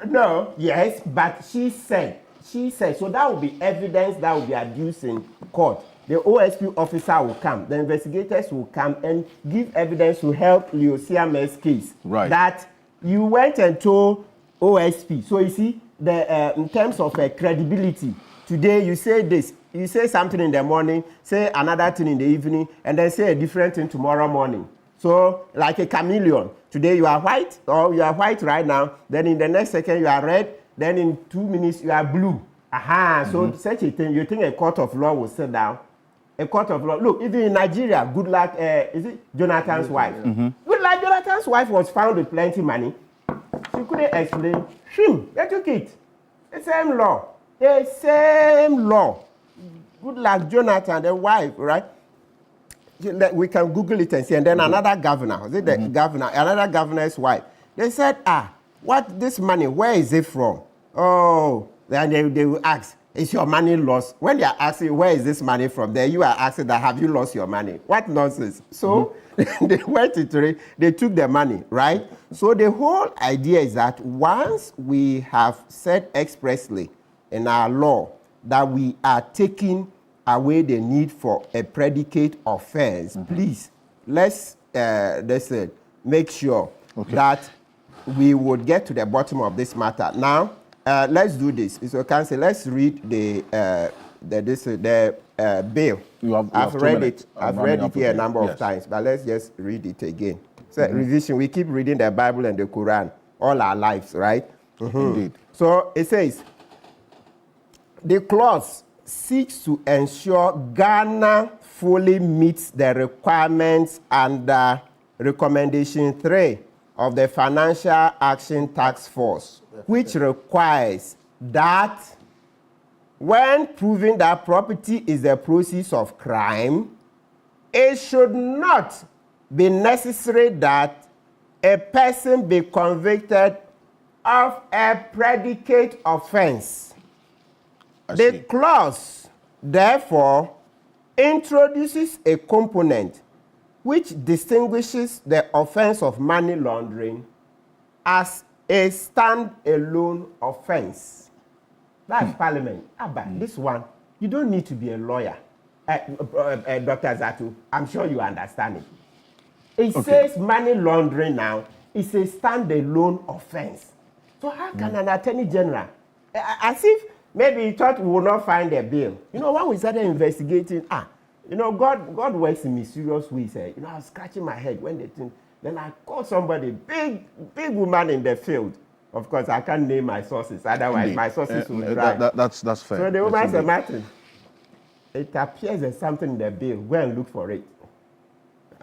No, yes, but she said, so that will be evidence that will be adduced in court. The OSP officer will come, the investigators will come and give evidence to help Leo Siame's case. Right. That you went and told OSP. So you see, in terms of credibility, today you say this, you say something in the morning, say another thing in the evening, and then say a different thing tomorrow morning. So like a chameleon, today you are white, or you are white right now, then in the next second you are red, then in 2 minutes you are blue. So such a thing, you think a court of law will sit down? A court of law. Look, even in Nigeria, Goodluck, is it Jonathan's wife? Goodluck Jonathan's wife was found with plenty money. She couldn't explain. They took it. The same law. The same law. Goodluck Jonathan, the wife, right? We can Google it and see. And then another governor, was it the governor, another governor's wife. They said, what this money, where is it from? Oh, then they will ask, is your money lost? When they are asking, where is this money from? Then you are asking that, have you lost your money? What nonsense. So they went into it, they took the money, right? So the whole idea is that once we have said expressly in our law that we are taking away the need for a predicate offense, please, let's make sure that we would get to the bottom of this matter. Now, let's do this. Mr. Ocansey, let's read the bill. I've read it. I've read it here a number of times, but let's just read it again. So revision. We keep reading the Bible and the Quran all our lives, right? Indeed. So it says, the clause seeks to ensure Ghana fully meets the requirements under Recommendation 3 of the Financial Action Task Force, which requires that when proving that property is the proceeds of crime, it should not be necessary that a person be convicted of a predicate offense. The clause, therefore, introduces a component which distinguishes the offense of money laundering as a stand-alone offense. That's Parliament. This one, you don't need to be a lawyer. Dr. Zatu, I'm sure you understand it. It says money laundering now is a standalone offense. So how can an attorney general, as if maybe he thought we would not find a bill. You know, when we started investigating, you know, God works in mysterious ways. You know, I was scratching my head when they think. Then I called somebody, big woman in the field. Of course, I can't name my sources. Otherwise, my sources will be dry. That's fair. So the woman said, Martin, it appears there's something in the bill. Go and look for it.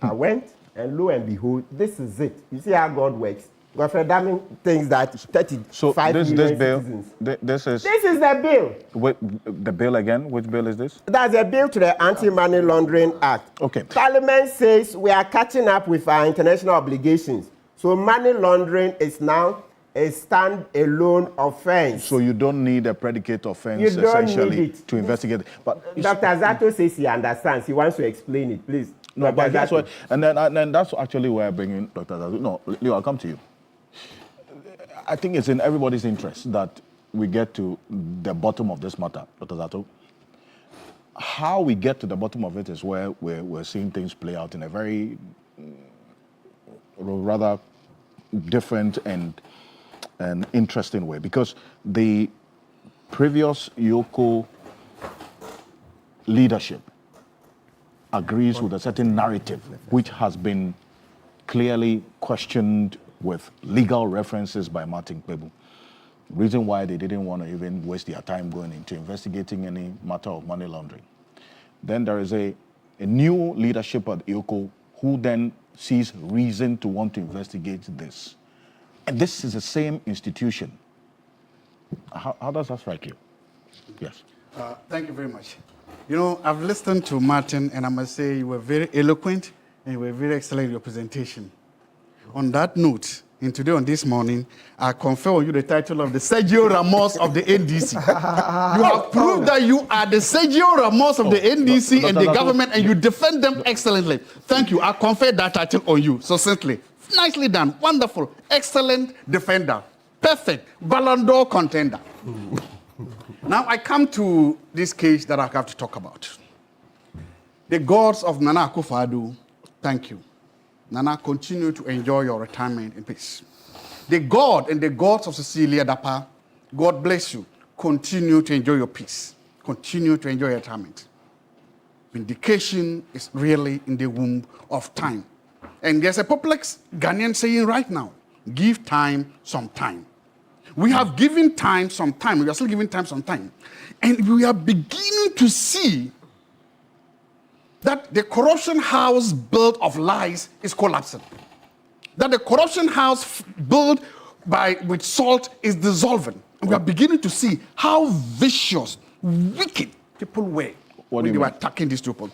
I went, and lo and behold, this is it. You see how God works. Godfrey Damming thinks that 35 million citizens. This is the bill. Wait, the bill again? Which bill is this? That's a bill to the Anti-Money Laundering Act. Okay. Parliament says we are catching up with our international obligations. So money laundering is now a stand-alone offense. So you don't need a predicate offense You don't essentially need it. to investigate. But Dr. Zato says he understands. He wants to explain it, please. No, but that's what, and then that's actually where I bring in Dr. Zato. No, Leo, I'll come to you. I think it's in everybody's interest that we get to the bottom of this matter, Dr. Zato. How we get to the bottom of it is where we're seeing things play out in a very rather different and interesting way, because the previous Yoko leadership agrees with a certain narrative which has been clearly questioned with legal references by Martin Kpebu. Reason why they didn't want to even waste their time going into investigating any matter of money laundering. Then there is a new leadership at IOCO who then sees reason to want to investigate this. And this is the same institution. How does that strike you? Yes. Thank you very much. You know, I've listened to Martin, and I must say you were very eloquent and you were very excellent in your presentation. On that note, and today on this morning, I confer on you the title of the Sergio Ramos of the NDC. You have proved that you are the Sergio Ramos of the NDC and the government, and you defend them excellently. Thank you. I confer that title on you succinctly. Nicely done. Wonderful. Excellent defender. Perfect. Ballon d'Or contender. Now I come to this case that I have to talk about. The gods of Nana Akufo-Addo, thank you. Nana, continue to enjoy your retirement in peace. The God and the gods of Sicilia Dapa, God bless you. Continue to enjoy your peace. Continue to enjoy your retirement. Vindication is really in the womb of time. And there's a popular Ghanaian saying right now, give time some time. We have given time some time. We are still giving time some time. And we are beginning to see that the corruption house built of lies is collapsing. That the corruption house built with salt is dissolving. And we are beginning to see how vicious, wicked people were when they were attacking these people.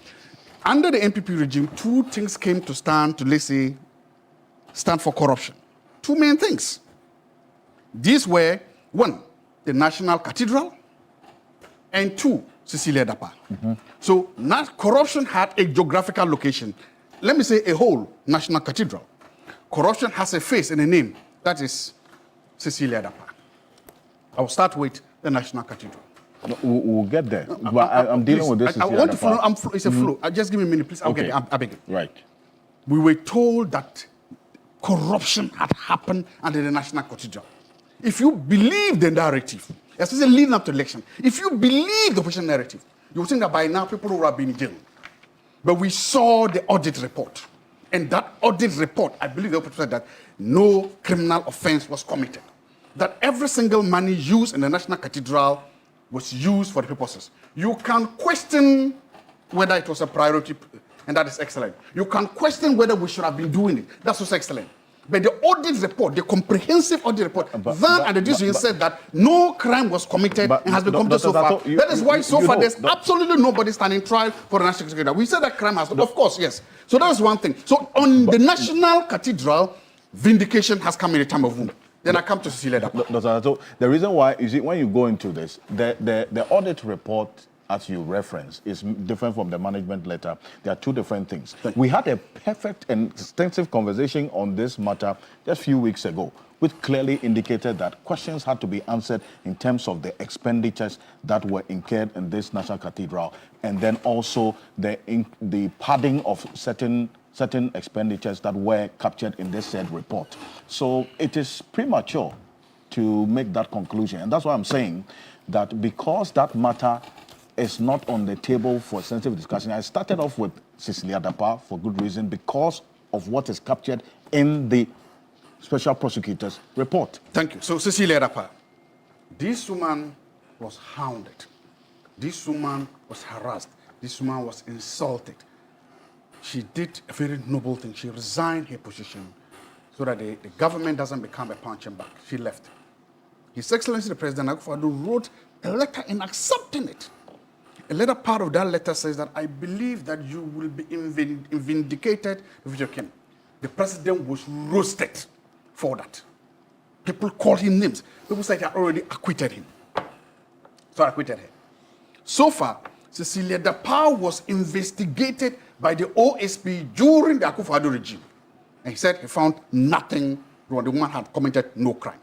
Under the NPP regime, two things came to stand to, let's say, stand for corruption. Two main things. These were, one, the National Cathedral, and two, Sicilia Dapa. So corruption had a geographical location. Let me say a whole National Cathedral. Corruption has a face and a name. That is Sicilia Dapa. I will start with the National Cathedral. No, we'll get there. But I'm dealing with this. I want to follow. It's a flow. Just give me a minute, please. I'll get it. I beg you. Right. We were told that corruption had happened under the National Cathedral. If you believe the narrative, especially leading up to election, if you believe the opposition narrative, you would think that by now people would have been in jail. But we saw the audit report. And that audit report, I believe the opposition said that no criminal offense was committed. That every single money used in the National Cathedral was used for the purposes. You can question whether it was a priority, and that is excellent. You can question whether we should have been doing it. That's also excellent. But the audit report, the comprehensive audit report, and the decision said that no crime was committed and has been committed so far. That is why so far there's absolutely nobody standing trial for the National Cathedral. We said that crime has, of course, yes. So that is one thing. So on the National Cathedral, vindication has come in a time of womb. Then I come to Sicilia Dapa. So the reason why is it when you go into this, the audit report, as you reference, is different from the management letter. There are two different things. We had a perfect and extensive conversation on this matter just a few weeks ago, which clearly indicated that questions had to be answered in terms of the expenditures that were incurred in this National Cathedral, and then also the padding of certain certain expenditures that were captured in this said report. So it is premature to make that conclusion. And that's why I'm saying that because that matter is not on the table for sensitive discussion, I started off with Sicilia Dapa for good reason, because of what is captured in the Special Prosecutor's report. Thank you. So, Sicilia Dapa, this woman was hounded. This woman was harassed. This woman was insulted. She did a very noble thing. She resigned her position so that the government doesn't become a punching bag. She left. His Excellency the President Akwatia wrote a letter in accepting it. A later part of that letter says that I believe that you will be vindicated with your kin. The president was roasted for that. People called him names. People said I already acquitted him. So I acquitted her. So far, Sicilia Dapa was investigated by the OSP during the Akufo-Addo regime. And he said he found nothing wrong. The woman had committed no crime.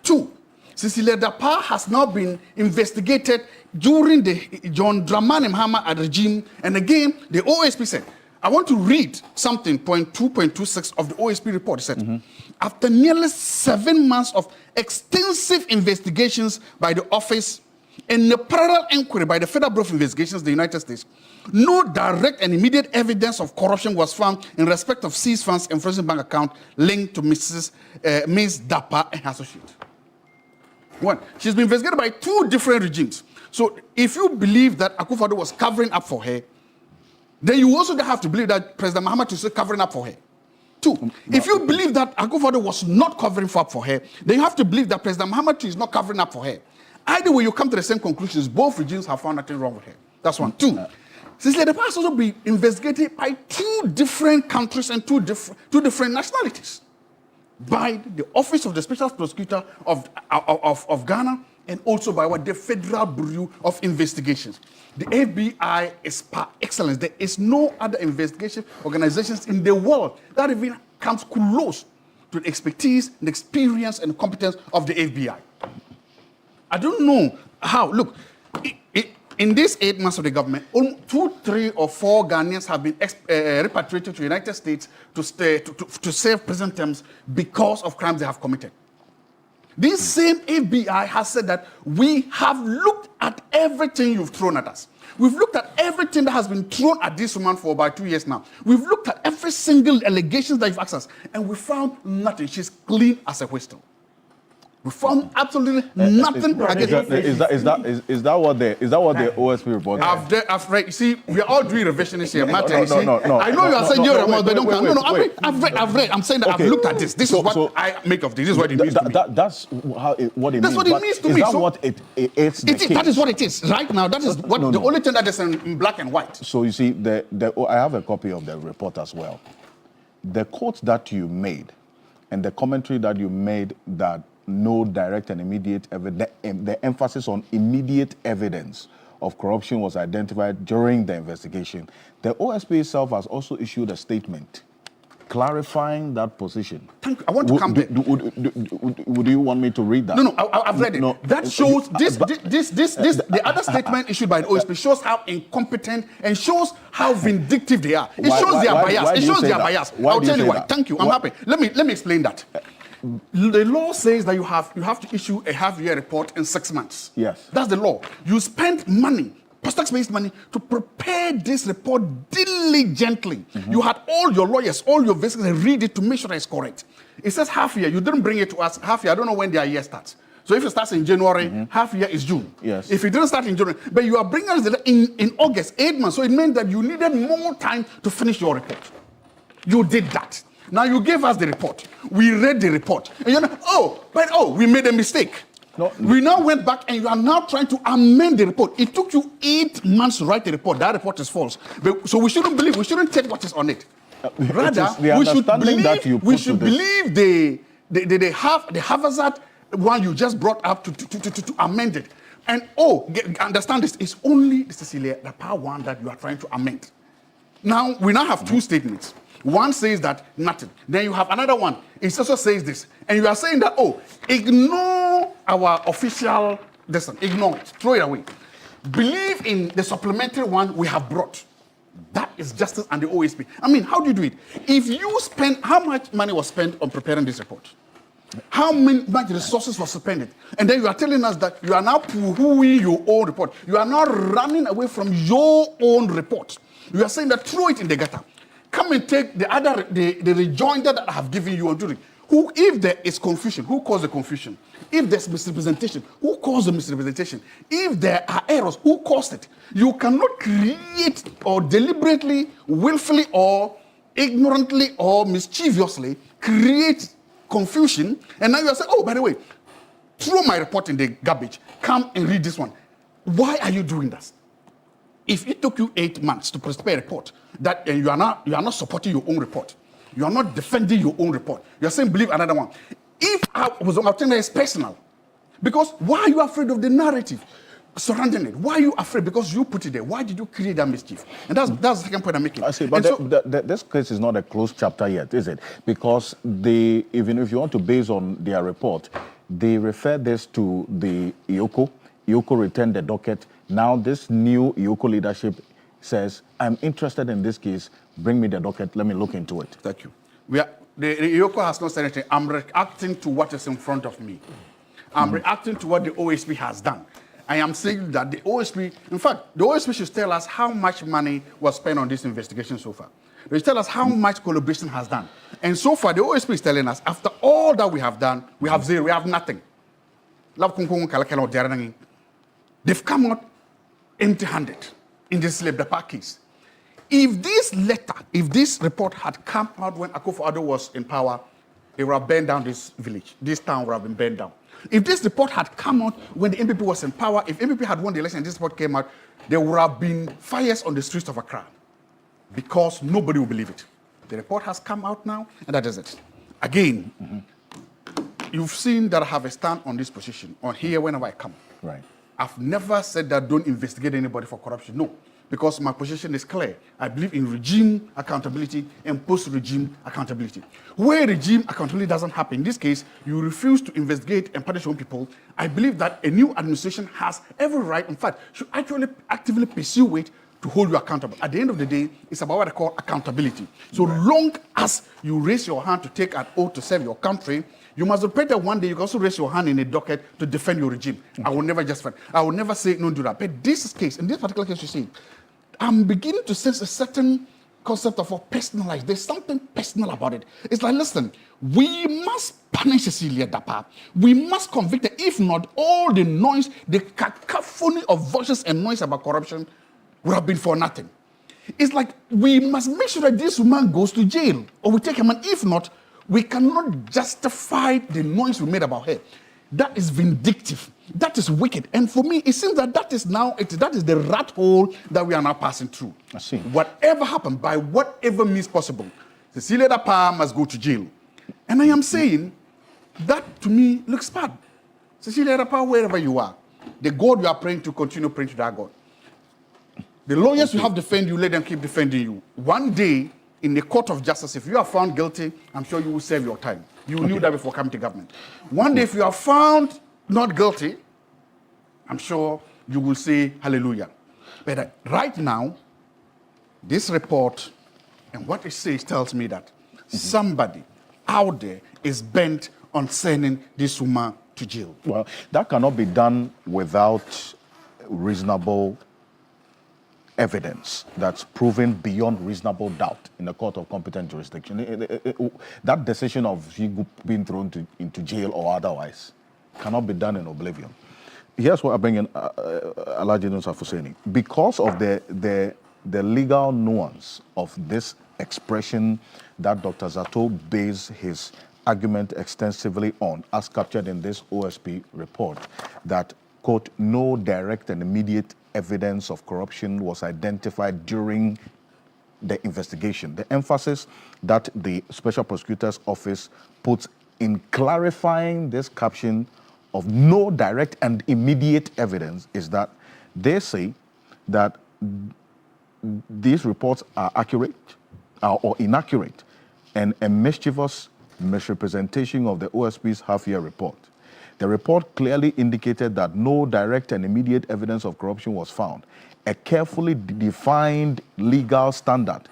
2, Sicilia Dapa has now been investigated during the John Dramani Mahama regime. And again, the OSP said, I want to read something, point 2.26 of the OSP report. It said, after nearly 7 months of extensive investigations by the office and a parallel inquiry by the Federal Bureau of Investigations of the United States, no direct and immediate evidence of corruption was found in respect of seized funds and frozen bank account linked to Ms. Dapa and her associate. 1, she's been investigated by 2 different regimes. So if you believe that Akufo-Addo was covering up for her, then you also have to believe that President Mahama is covering up for her. 2, if you believe that Akufo-Addo was not covering up for her, then you have to believe that President Mahama is not covering up for her. Either way, you come to the same conclusions. Both regimes have found nothing wrong with her. That's 1. 2, Sicilia Dapa has also been investigated by 2 different countries and two different nationalities. By the Office of the Special Prosecutor of Ghana, and also by the Federal Bureau of Investigations. The FBI is par excellence. There is no other investigation organizations in the world that even comes close to the expertise, the experience, and competence of the FBI. I don't know how. Look, in these 8 months of the government, 2, 3, or 4 Ghanaians have been repatriated to the United States to serve prison terms because of crimes they have committed. This same FBI has said that we have looked at everything you've thrown at us. We've looked at everything that has been thrown at this woman for about 2 years now. We've looked at every single allegation that you've asked us, and we found nothing. She's clean as a whistle. We found absolutely nothing against her. Is that what the OSP report? I've read. You see, we are all doing revisions here, Martin. No. I know you are saying you're but don't come. No, I've read. I'm saying that I've looked at this. This is what I make of this. This is what it means to me. That's what it means. That's what it means to me. Is that what it is? That is what it is right now. That is what the only thing that is in black and white. So you see, I have a copy of the report as well. The quote that you made and the commentary that you made that no direct and immediate evidence, the emphasis on immediate evidence of corruption was identified during the investigation. The OSP itself has also issued a statement clarifying that position. Thank you. I want to come back. Would you want me to read that? No, I've read it. No. That shows the other statement issued by the OSP shows how incompetent and shows how vindictive they are. It shows their bias. It shows their bias. I'll tell you why. Thank you. I'm happy. Let me explain that. The law says that you have to issue a half-year report in 6 months. Yes. That's the law. You spend money, post-tax-based money, to prepare this report diligently. You had all your lawyers, all your investigators read it to make sure that it's correct. It says half year. You didn't bring it to us half year. I don't know when their year starts. So if it starts in January, half year is June. Yes. If it didn't start in January, but you are bringing us in August, 8 months. So it meant that you needed more time to finish your report. You did that. Now you gave us the report. We read the report. And you're like, we made a mistake. No. We now went back and you are now trying to amend the report. It took you 8 months to write the report. That report is false. So we shouldn't take what is on it. Rather, we should believe the haphazard one you just brought up to amend it. And understand this, it's only the Sicilia Dapa one that you are trying to amend. Now, we now have 2 statements. One says that nothing. Then you have another one. It also says this. And you are saying that, ignore our official ignore it. Throw it away. Believe in the supplementary one we have brought. That is justice and the OSP. I mean, how do you do it? If you spend, how much money was spent on preparing this report? How much resources were spent? And then you are telling us that you are now poo-hooing your own report. You are now running away from your own report. You are saying that throw it in the gutter. Come and take the rejoinder that I have given you on duty. Who, if there is confusion, who caused the confusion? If there's misrepresentation, who caused the misrepresentation? If there are errors, who caused it? You cannot create or deliberately, willfully, or ignorantly, or mischievously create confusion, and now you are saying, oh, by the way, throw my report in the garbage. Come and read this one. Why are you doing that? If it took you 8 months to prepare a report, that you are not supporting your own report, you are not defending your own report, you are saying believe another one. If I was on that, it's personal. Because why are you afraid of the narrative surrounding it? Why are you afraid? Because you put it there. Why did you create that mischief? And that's the second point I'm making. I see, but this case is not a closed chapter yet, is it? Because even if you want to base on their report, they refer this to the IOCO. IOCO returned the docket. Now this new IOCO leadership says, I'm interested in this case. Bring me the docket. Let me look into it. Thank you. The IOCO has not said anything. I'm reacting to what is in front of me. I'm reacting to what the OSP has done. I am saying that the OSP, in fact, the OSP should tell us how much money was spent on this investigation so far. They should tell us how much collaboration has done. And so far, the OSP is telling us, after all that we have done, we have zero, we have nothing. They've come out empty-handed in this Sicilia Dapa case. If this report had come out when Akufo-Addo was in power, they would have burned down this village. This town would have been burned down. If this report had come out when the MPP was in power, if MPP had won the election and this report came out, there would have been fires on the streets of Accra because nobody will believe it. The report has come out now, and that is it. Again, you've seen that I have a stand on this position, on here whenever I come. Right. I've never said that don't investigate anybody for corruption. No, because my position is clear. I believe in regime accountability and post-regime accountability. Where regime accountability doesn't happen, in this case, you refuse to investigate and punish your own people, I believe that a new administration has every right, in fact, should actually actively pursue it to hold you accountable. At the end of the day, it's about what I call accountability. So long as you raise your hand to take an oath to serve your country, you must pray that one day you can also raise your hand in a docket to defend your regime. I will never justify. I will never say no do that. But this case, in this particular case you see, I'm beginning to sense a certain concept of personalized. There's something personal about it. It's like, listen, we must punish Sicilia Dapa. We must convict her. If not, all the noise, the cacophony of voices and noise about corruption would have been for nothing. It's like we must make sure that this woman goes to jail or we take her man. If not, we cannot justify the noise we made about her. That is vindictive. That is wicked. And for me, it seems that that is the rat hole that we are now passing through. I see. Whatever happened, by whatever means possible, Sicilia Dapa must go to jail. And I am saying that to me looks bad. Sicilia Dapa, wherever you are, the God you are praying to, continue praying to that God. The lawyers you have defend you, let them keep defending you. One day, in the court of justice, if you are found guilty, I'm sure you will serve your time. You knew that before coming to government. One day, if you are found not guilty, I'm sure you will say hallelujah. But right now, this report and what it says tells me that somebody out there is bent on sending this woman to jail. Well, that cannot be done without reasonable evidence that's proven beyond reasonable doubt in the court of competent jurisdiction. That decision of she being thrown into jail or otherwise cannot be done in oblivion. Here's what I bring in Alhaji Nusa Fuseni. Because of the legal nuance of this expression that Dr. Zato based his argument extensively on, as captured in this OSP report, that, quote, no direct and immediate evidence of corruption was identified during the investigation. The emphasis that the Special Prosecutor's Office puts in clarifying this caption of no direct and immediate evidence is that they say that these reports are accurate or inaccurate and a mischievous misrepresentation of the OSP's half-year report. The report clearly indicated that no direct and immediate evidence of corruption was found. A carefully defined legal standard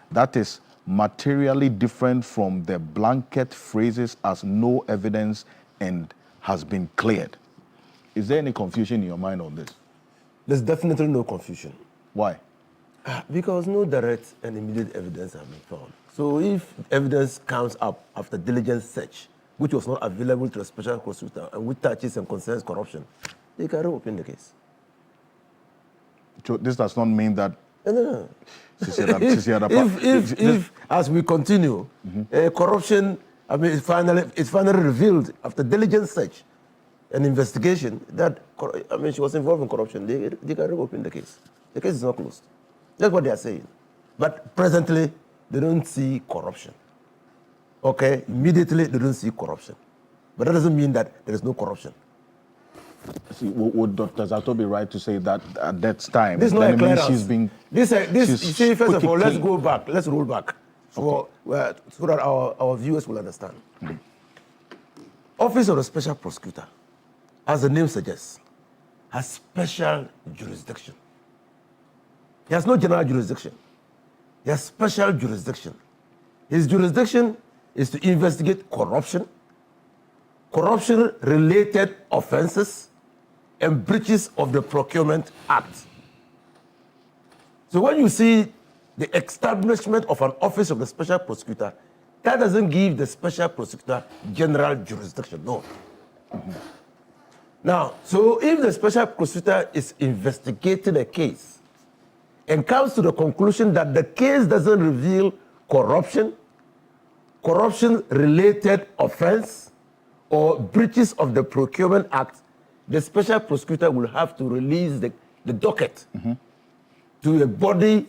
that is materially different from the blanket phrases as no evidence and has been cleared. Is there any confusion in your mind on this? There's definitely no confusion. Why? Because no direct and immediate evidence have been found. So if evidence comes up after diligent search, which was not available to the special prosecutor and which touches and concerns corruption, they can reopen the case. So this does not mean that... No. Sicilia Dapa, if as we continue, corruption, I mean, it's finally revealed after diligent search and investigation that, I mean, she was involved in corruption, they can reopen the case. The case is not closed. That's what they are saying. But presently, they don't see corruption. Okay? Immediately, they don't see corruption. But that doesn't mean that there is no corruption. See, would Dr. Zato be right to say that at that time? This is not a clearance. She's being... You see, first of all, let's go back. Let's roll back so that our viewers will understand. Office of the Special Prosecutor, as the name suggests, has special jurisdiction. He has no general jurisdiction. He has special jurisdiction. His jurisdiction is to investigate corruption, corruption-related offenses, and breaches of the Procurement Act. So when you see the establishment of an office of the Special Prosecutor, that doesn't give the Special Prosecutor general jurisdiction, no. Now, so if the Special Prosecutor is investigating a case and comes to the conclusion that the case doesn't reveal corruption, corruption-related offense, or breaches of the Procurement Act, the Special Prosecutor will have to release the docket to a body,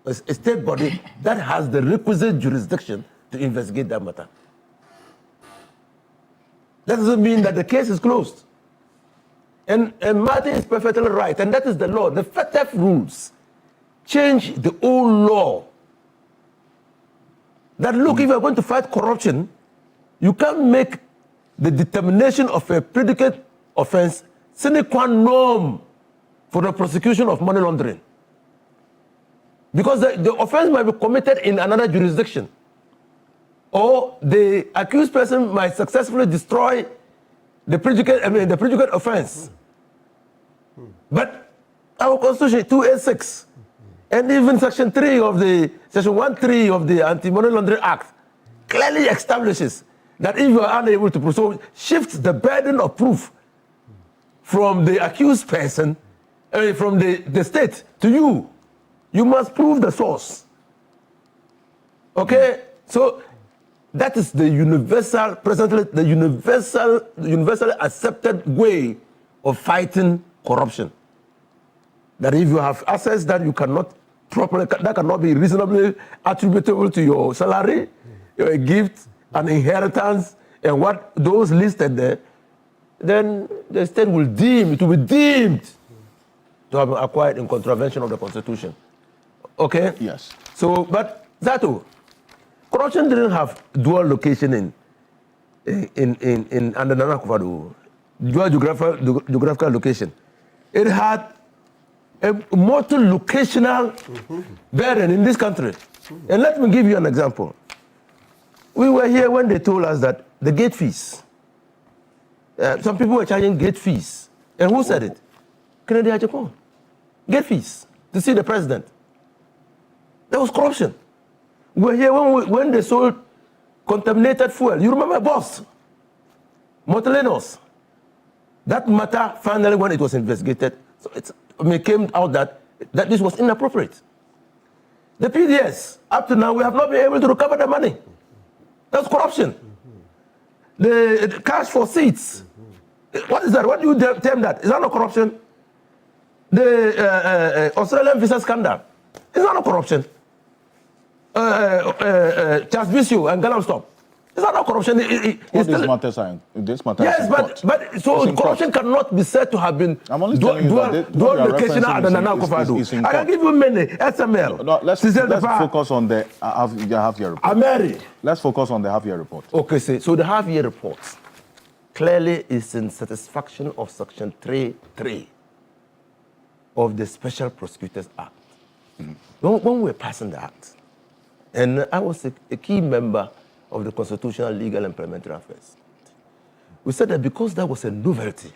a state body that has the requisite jurisdiction to investigate that matter. That doesn't mean that the case is closed. And Martin is perfectly right, and that is the law. The FATF rules change the old law. That look, if you're going to fight corruption, you can't make the determination of a predicate offense sine qua non for the prosecution of money laundering. Because the offense might be committed in another jurisdiction. Or the accused person might successfully destroy the predicate offense. But our Constitution 286 and even Section 113 of the Anti-Money Laundering Act clearly establishes that if you are unable to prove, so shifts the burden of proof from the accused person, from the state to you. You must prove the source. Okay? So that is the universal, presently, the universally accepted way of fighting corruption. That if you have assets that you cannot properly, that cannot be reasonably attributable to your salary, your gift, an inheritance, and what those listed there, then the state will be deemed to have been acquired in contravention of the Constitution. Okay? Yes. So, but Zato, corruption didn't have dual location in under Nana Akufo-Addo, dual geographical location. It had a multi-locational burden in this country. And let me give you an example. We were here when they told us that the gate fees, some people were charging gate fees. And who said it? Kennedy Ajapon. Gate fees to see the president. There was corruption. We were here when they sold contaminated fuel. You remember Boss? Motolenos. That matter, finally, when it was investigated, so it came out that this was inappropriate. The PDS, up to now, we have not been able to recover the money. That's corruption. The cash for seats. What is that? What do you term that? Is that not corruption? The Australian visa scandal. Is that not corruption? Charles Bissio and Galam Stop. Is that not corruption? This matter yes, but so corruption cannot be said to have been dual locational at the Nana Akufo-Addo. I can give you many. SML. No, let's focus on the half-year report. Ameri. Let's focus on the half-year report. Okay, so the half-year report clearly is in satisfaction of Section 3.3 of the Special Prosecutors Act. When we were passing the act, and I was a key member of the Constitutional, Legal, and Parliamentary Affairs, we said that because that was a novelty,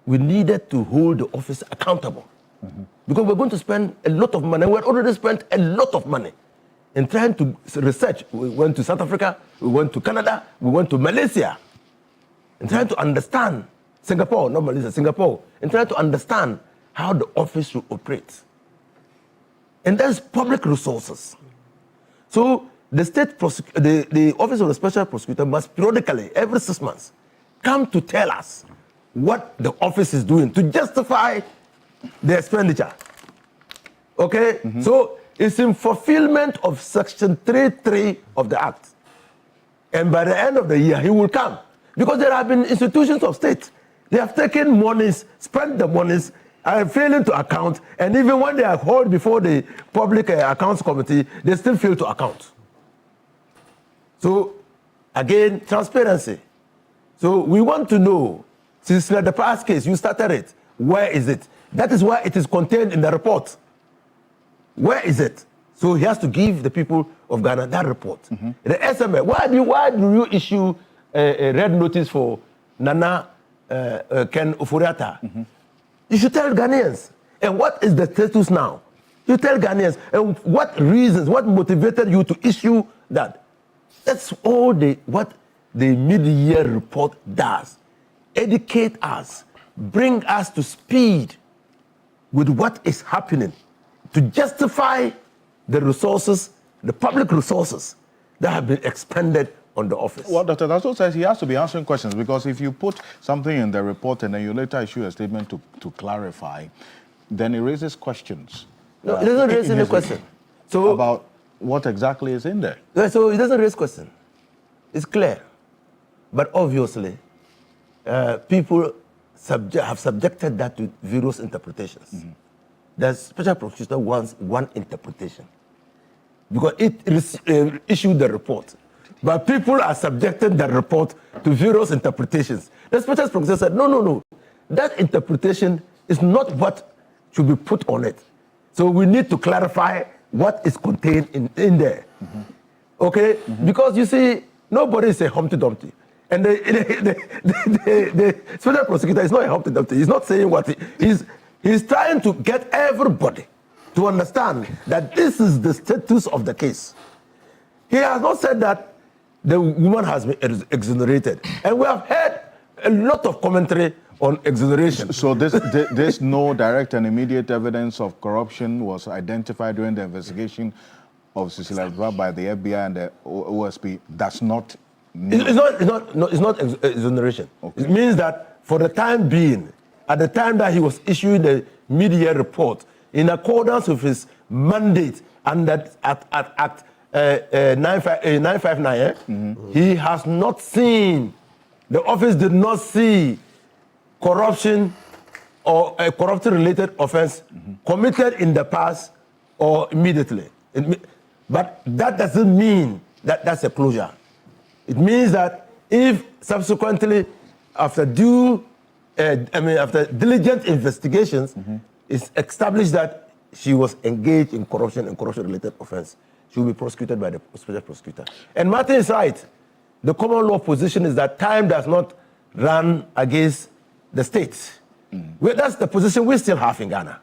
we needed to hold the office accountable. Because we're going to spend a lot of money. We had already spent a lot of money in trying to research. We went to South Africa, we went to Canada, we went to Malaysia, and trying to understand Singapore, not Malaysia, Singapore, and trying to understand how the office should operate. And that's public resources. So the the Office of the Special Prosecutor must periodically, every 6 months, come to tell us what the office is doing to justify the expenditure. Okay? So it's in fulfillment of Section 3.3 of the Act. And by the end of the year, he will come. Because there have been institutions of state. They have taken monies, spent the monies, are failing to account, and even when they are held before the Public Accounts Committee, they still fail to account. So, again, transparency. So we want to know, since the past case, you started it, where is it? That is why it is contained in the report. Where is it? So he has to give the people of Ghana that report. The SMA, why do you issue a red notice for Nana Ken Ofori-Atta? You should tell Ghanaians. And what is the status now? You tell Ghanaians. And what reasons, what motivated you to issue that? That's all what the mid-year report does. Educate us, bring us to speed with what is happening to justify the resources, the public resources that have been expended on the office. Well, Dr. Dasso says he has to be answering questions, because if you put something in the report and then you later issue a statement to clarify, then it raises questions. No, it doesn't raise any question. So about what exactly is in there. So it doesn't raise question. It's clear. But obviously, people have subjected that to various interpretations. The special prosecutor wants one interpretation because it issued the report. But people are subjecting the report to various interpretations. The special prosecutor said, no. That interpretation is not what should be put on it. So we need to clarify what is contained in there. Okay? Because you see, nobody is a Humpty Dumpty. And the special prosecutor is not a Humpty Dumpty. He's not saying what he's trying to get everybody to understand that this is the status of the case. He has not said that the woman has been exonerated. And we have heard a lot of commentary on exoneration. So there's no direct and immediate evidence of corruption was identified during the investigation of Sicilia Dapa by the FBI and the OSP. That's not... It's not exoneration. Okay. It means that for the time being, at the time that he was issuing the mid-year report, in accordance with his mandate and that at 959, he has not seen, the office did not see corruption or a corruption-related offense committed in the past or immediately. But that doesn't mean that that's a closure. It means that if subsequently, after diligent investigations, it's established that she was engaged in corruption and corruption-related offense, she will be prosecuted by the special prosecutor. And Martin is right. The common law position is that time does not run against the states. That's the position we still have in Ghana.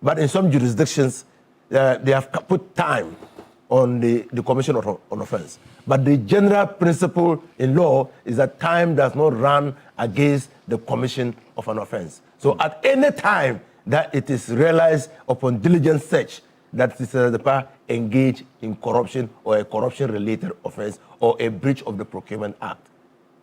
But in some jurisdictions, they have put time on the commission of an offense. But the general principle in law is that time does not run against the commission of an offense. So at any time that it is realized upon diligent search that Sicilia Dapa engaged in corruption or a corruption-related offense or a breach of the Procurement Act,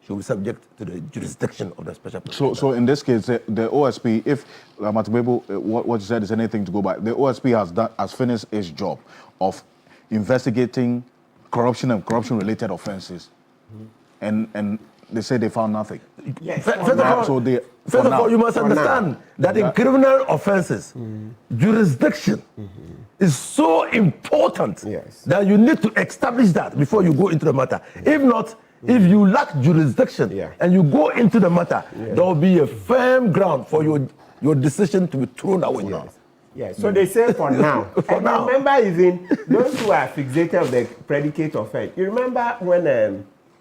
should be subject to the jurisdiction of the special prosecutor. So in this case, the OSP, if Matubebo, what you said is anything to go by, the OSP has finished its job of investigating corruption and corruption-related offenses, and they say they found nothing. Yes. First of all, you must understand that in criminal offenses, jurisdiction is so important that you need to establish that before you go into the matter. If not, If you lack jurisdiction and you go into the matter, there will be a firm ground for your decision to be thrown away. Yeah, so they say for now. For now. Remember, even those who are fixated of the predicate offense. You remember when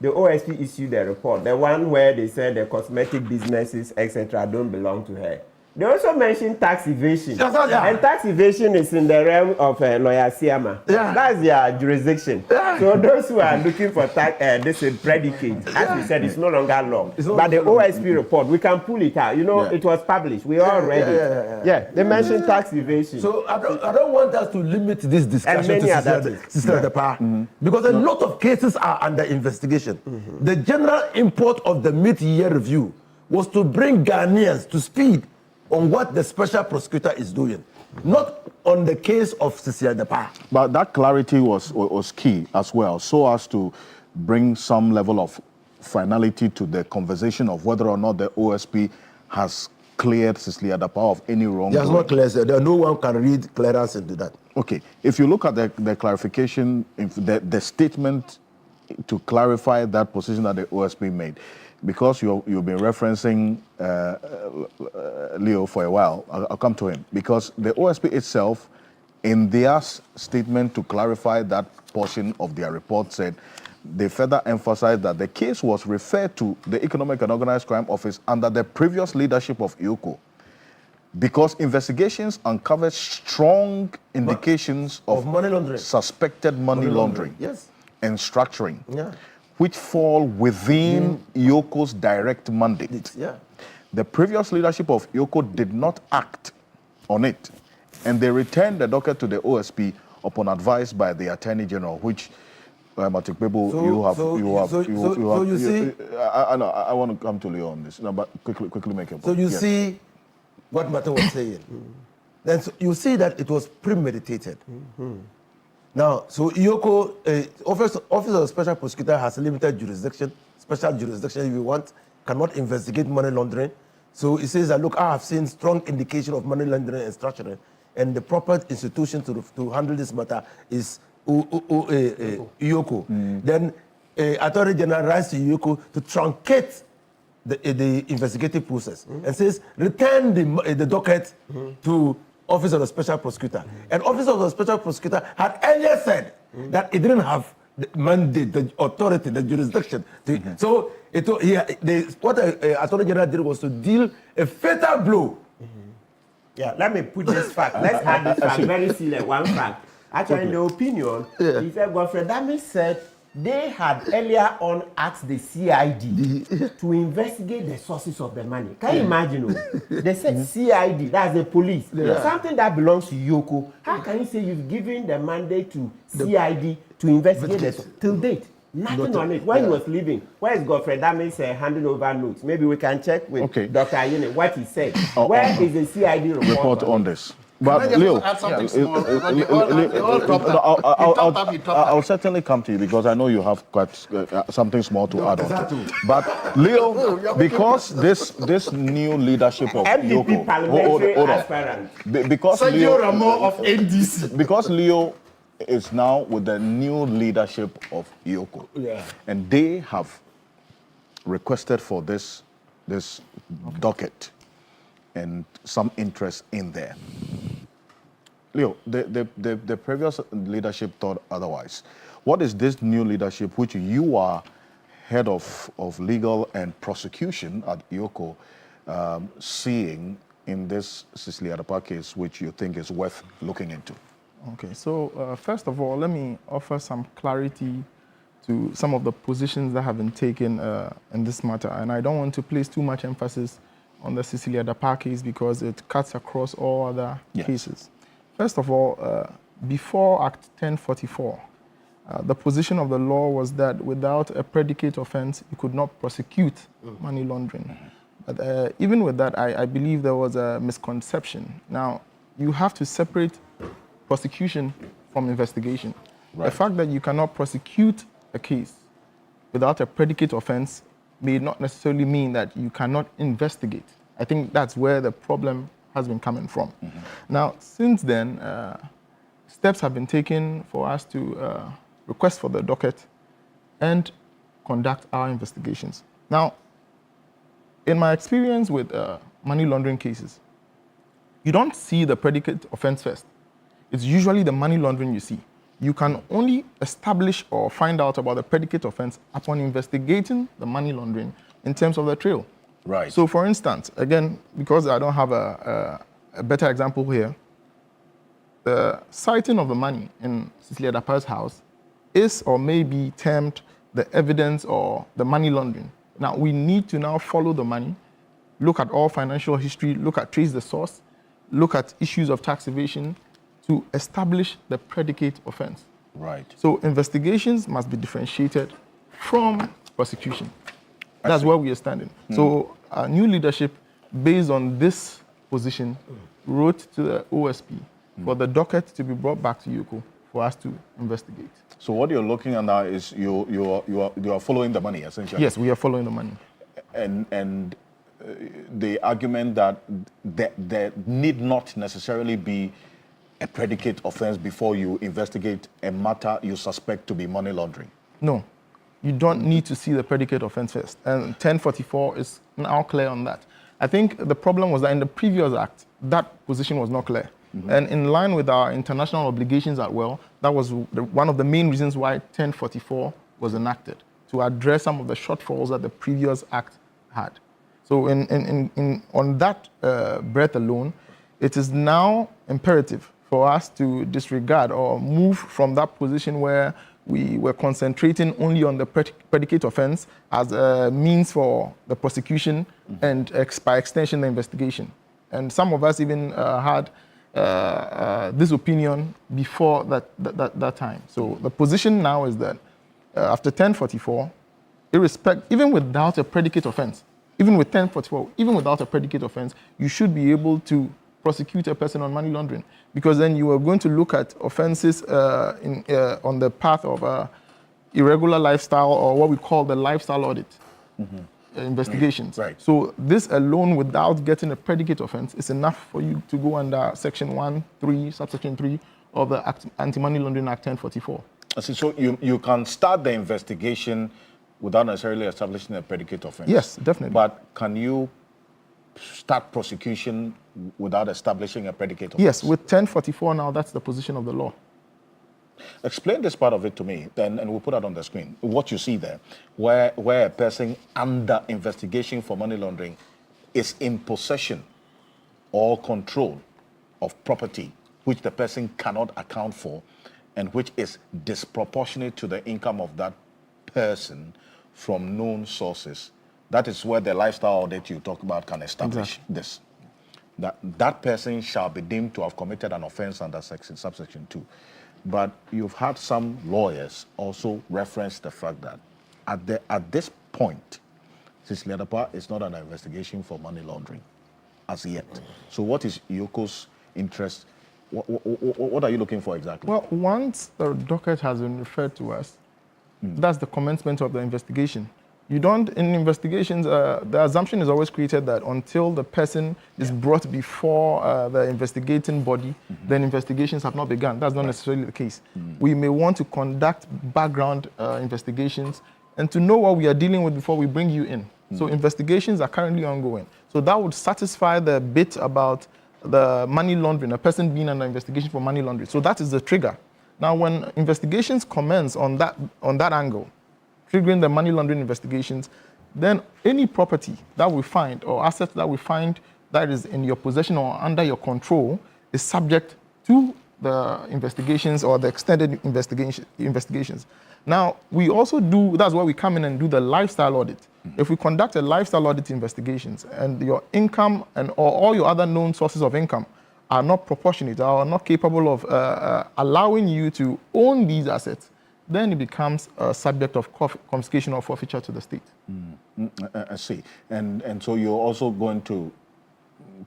the OSP issued the report, the one where they said the cosmetic businesses, etc., don't belong to her. They also mentioned tax evasion. And tax evasion is in the realm of lawyer Siama. That's their jurisdiction. So those who are looking for tax, this is predicate, as we said, it's no longer law. But the OSP report, we can pull it out. You know, it was published. We all read it. Yeah, they mentioned tax evasion. So I don't want us to limit this discussion to Sicilia Dapa, because a lot of cases are under investigation. The general import of the mid-year review was to bring Ghanaians to speed on what the special prosecutor is doing, not on the case of Sicilia Dapa. But that clarity was key as well, so as to bring some level of finality to the conversation of whether or not the OSP has cleared Sicilia Dapa of any wrongdoing. There's no clearance. No one can read clearance into that. Okay, if you look at the clarification, the statement to clarify that position that the OSP made, because you've been referencing Leo for a while, I'll come to him. Because the OSP itself, in their statement to clarify that portion of their report, said they further emphasized that the case was referred to the Economic and Organized Crime Office under the previous leadership of IOCO, because investigations uncovered strong indications of money laundering, suspected money laundering, and structuring, which fall within IOCO's direct mandate. The previous leadership of IOCO did not act on it, and they returned the docket to the OSP upon advice by the Attorney General, which Matik Bebo, you see, I want to come to Leo on this, but quickly make a point. So you see what Martin was saying. Then you see that it was premeditated. Now, so IOCO, Office of the Special Prosecutor has limited jurisdiction, special jurisdiction if you want, cannot investigate money laundering. So it says that, look, I have seen strong indication of money laundering and structuring, and the proper institution to handle this matter is IOCO. Then Attorney General writes to IOCO to truncate the investigative process and says, return the docket to Office of the Special Prosecutor. And Office of the Special Prosecutor had earlier said that it didn't have the mandate, the authority, the jurisdiction. So what the Attorney General did was to deal a fatal blow. Yeah, let me put this fact. Let's add this fact, very serious, one fact. Actually, in the opinion, he said, Godfrey Dami said they had earlier on asked the CID to investigate the sources of the money. Can you imagine? They said CID, that's the police. Something that belongs to IOCO. How can you say you've given the mandate to CID to investigate this till date? Nothing on it. When he was leaving, where is Godfrey Dami's handing over notes? Maybe we can check with Dr. Ayene what he said. Where is the CID report on this? But Leo, I'll certainly come to you because I know you have quite something small to add on to. But Leo, because this new leadership of MPP parliamentary aspirant, because Sergio Ramo of NDC, because Leo is now with the new leadership of IOCO, and they have requested for this docket and some interest in there. Leo, the previous leadership thought otherwise. What is this new leadership, which you are head of legal and prosecution at IOCO, seeing in this Sicilia Dapa case, which you think is worth looking into? Okay, so first of all, let me offer some clarity to some of the positions that have been taken in this matter. And I don't want to place too much emphasis on the Sicilia Dapa case because it cuts across all other cases. First of all, before Act 1044, the position of the law was that without a predicate offense, you could not prosecute money laundering. But even with that, I believe there was a misconception. Now, you have to separate prosecution from investigation. The fact that you cannot prosecute a case without a predicate offense may not necessarily mean that you cannot investigate. I think that's where the problem has been coming from. Now, since then, steps have been taken for us to request for the docket, and conduct our investigations. Now, in my experience with money laundering cases, you don't see the predicate offense first. It's usually the money laundering you see. You can only establish or find out about the predicate offense upon investigating the money laundering in terms of the trail. Right. So, for instance, again, because I don't have a better example here, the sighting of the money in Sicilia Dapa's house is or may be termed the evidence or the money laundering. Now, we need to now follow the money, look at all financial history, trace the source, look at issues of tax evasion to establish the predicate offense. Right. So investigations must be differentiated from prosecution. That's where we are standing. So our new leadership, based on this position, wrote to the OSP for the docket to be brought back to Yoko for us to investigate. So what you're looking at now is you are following the money, essentially. Yes, we are following the money. And the argument that there need not necessarily be a predicate offense before you investigate a matter you suspect to be money laundering. No, you don't need to see the predicate offense first. And 1044 is now clear on that. I think the problem was that in the previous act, that position was not clear. And in line with our international obligations as well, that was one of the main reasons why 1044 was enacted, to address some of the shortfalls that the previous act had. So on that breadth alone, it is now imperative for us to disregard or move from that position where we were concentrating only on the predicate offense as a means for the prosecution and by extension the investigation. And some of us even had this opinion before that time. So the position now is that after 1044, even without a predicate offense, even with 1044, even without a predicate offense, you should be able to prosecute a person on money laundering, because then you are going to look at offenses on the path of irregular lifestyle, or what we call the lifestyle audit investigations. Right. So this alone, without getting a predicate offense, is enough for you to go under Section 1(3), subsection 3 of the Anti-Money Laundering Act 1044. So you can start the investigation without necessarily establishing a predicate offense? Yes, definitely. But can you start prosecution without establishing a predicate offense? Yes, with 1044 now, that's the position of the law. Explain this part of it to me, then, and we'll put that on the screen. What you see there, where a person under investigation for money laundering is in possession or control of property which the person cannot account for and which is disproportionate to the income of that person from known sources. That is where the lifestyle audit you talk about can establish this. That person shall be deemed to have committed an offense under subsection 2. But you've had some lawyers also reference the fact that at this point, Sicilia Dapa is not under investigation for money laundering as yet. So what is Yoko's interest? What are you looking for exactly? Well, once the docket has been referred to us, that's the commencement of the investigation. You don't, in investigations, the assumption is always created that until the person is brought before the investigating body, then investigations have not begun. That's not necessarily the case. We may want to conduct background investigations and to know what we are dealing with before we bring you in. So investigations are currently ongoing. So that would satisfy the bit about the money laundering, a person being under investigation for money laundering. So that is the trigger. Now, when investigations commence on that angle, triggering the money laundering investigations, then any property that we find or assets that we find that is in your possession or under your control is subject to the investigations or the extended investigations. Now, we also do, that's where we come in and do the lifestyle audit. If we conduct a lifestyle audit investigations and your income or all your other known sources of income are not proportionate or are not capable of allowing you to own these assets, then it becomes a subject of confiscation or forfeiture to the state. I see. And so you're also going to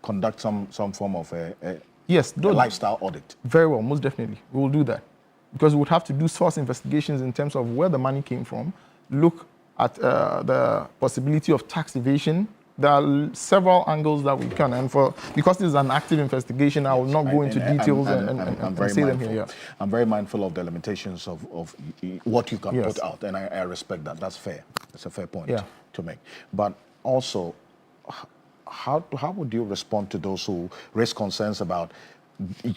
conduct some form of a lifestyle audit? Very well, most definitely. We will do that. Because we would have to do source investigations in terms of where the money came from, look at the possibility of tax evasion there are several angles that we can, and because this is an active investigation, I will not go into details and say them here. Yeah. I'm very mindful of the limitations of what you can put out, and I respect that. That's fair. It's a fair point to make. But also, how would you respond to those who raise concerns about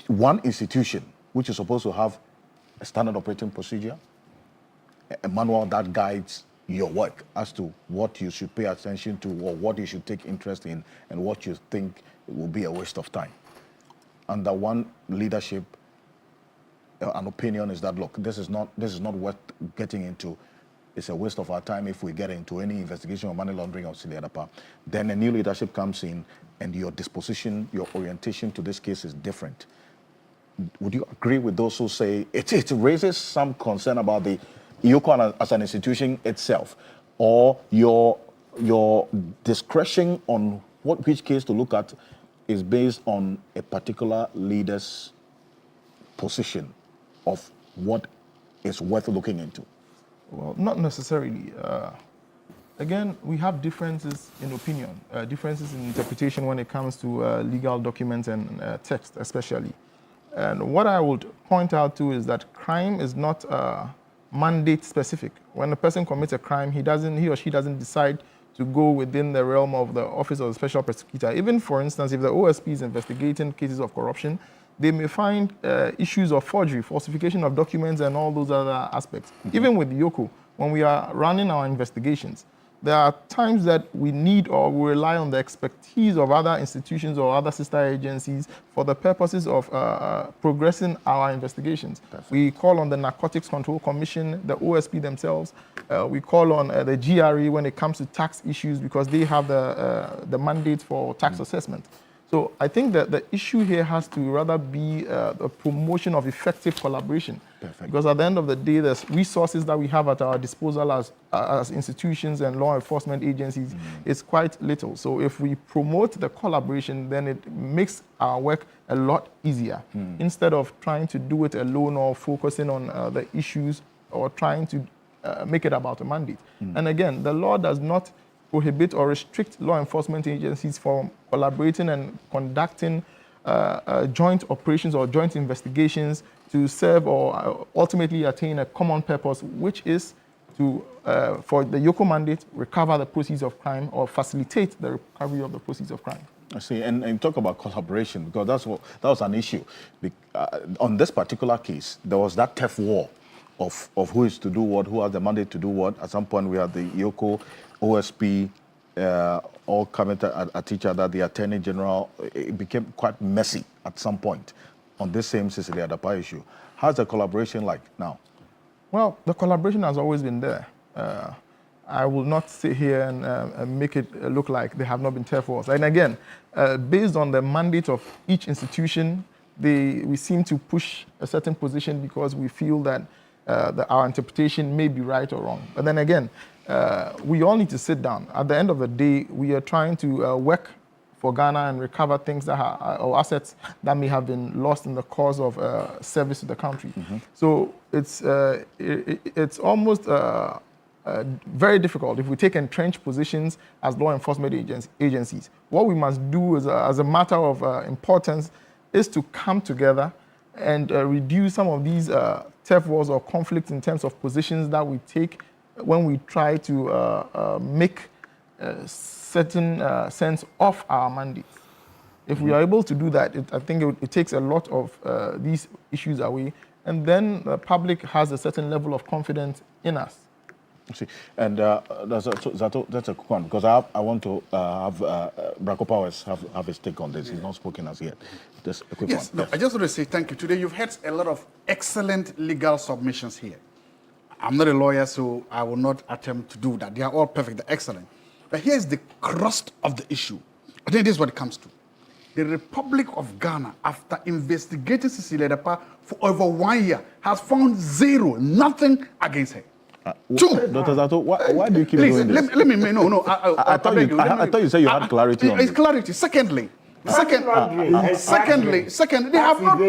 one institution which is supposed to have a standard operating procedure, a manual that guides your work as to what you should pay attention to or what you should take interest in and what you think will be a waste of time? Under one leadership, an opinion is that, look, this is not worth getting into. It's a waste of our time if we get into any investigation of money laundering or Sicilia Dapa. Then a new leadership comes in and your disposition, your orientation to this case is different. Would you agree with those who say it raises some concern about the IOCO as an institution itself, or your discretion on which case to look at is based on a particular leader's position of what is worth looking into? Well, not necessarily. Again, we have differences in opinion, differences in interpretation when it comes to legal documents and text, especially. And what I would point out to is that crime is not mandate specific. When a person commits a crime, he or she doesn't decide to go within the realm of the Office of the Special Prosecutor. Even, for instance, if the OSP is investigating cases of corruption, they may find issues of forgery, falsification of documents, and all those other aspects. Even with IOCO, when we are running our investigations, there are times that we need or we rely on the expertise of other institutions or other sister agencies for the purposes of progressing our investigations. Perfect. We call on the Narcotics Control Commission, the OSP themselves. We call on the GRE when it comes to tax issues because they have the mandate for tax assessment. So I think that the issue here has to rather be a promotion of effective collaboration. Perfect. Because at the end of the day, the resources that we have at our disposal as institutions and law enforcement agencies is quite little. So if we promote the collaboration, then it makes our work a lot easier. Instead of trying to do it alone or focusing on the issues or trying to make it about a mandate. And again, the law does not prohibit or restrict law enforcement agencies from collaborating and conducting joint operations or joint investigations to serve or ultimately attain a common purpose, which is to, for the IOCO mandate, recover the proceeds of crime or facilitate the recovery of the proceeds of crime. I see, and talk about collaboration, because that was an issue. On this particular case, there was that tough war of who is to do what, who has the mandate to do what. At some point, we had the IOCO, OSP, all coming at each other, the Attorney General. It became quite messy at some point on this same Sicilia Dapa issue. How's the collaboration like now? Well, the collaboration has always been there. I will not sit here and make it look like they have not been tough wars. And again, based on the mandate of each institution, we seem to push a certain position because we feel that our interpretation may be right or wrong. But then again, we all need to sit down. At the end of the day, we are trying to work for Ghana and recover things that or assets that may have been lost in the course of service to the country. So it's almost very difficult if we take entrenched positions as law enforcement agencies. What we must do is, as a matter of importance is to come together and reduce some of these turf wars or conflicts in terms of positions that we take when we try to make certain sense of our mandate. If we are able to do that, I think it takes a lot of these issues away, and then the public has a certain level of confidence in us. See, and that's a quick one, because I want to have Bracco Powers have his take on this. He's not spoken as yet. Just a quick one. No, I just want to say thank you. Today you've had a lot of excellent legal submissions here. I'm not a lawyer, so I will not attempt to do that. They are all perfect, they're excellent. But here's the crust of the issue. I think this is what it comes to. The Republic of Ghana, after investigating Sicilia Dapa for over 1 year, has found nothing against her. Dr. Zato, why do you keep doing this? Let me, no. I thought you said you had clarity on it's this. clarity. Secondly, Secondly, they have not.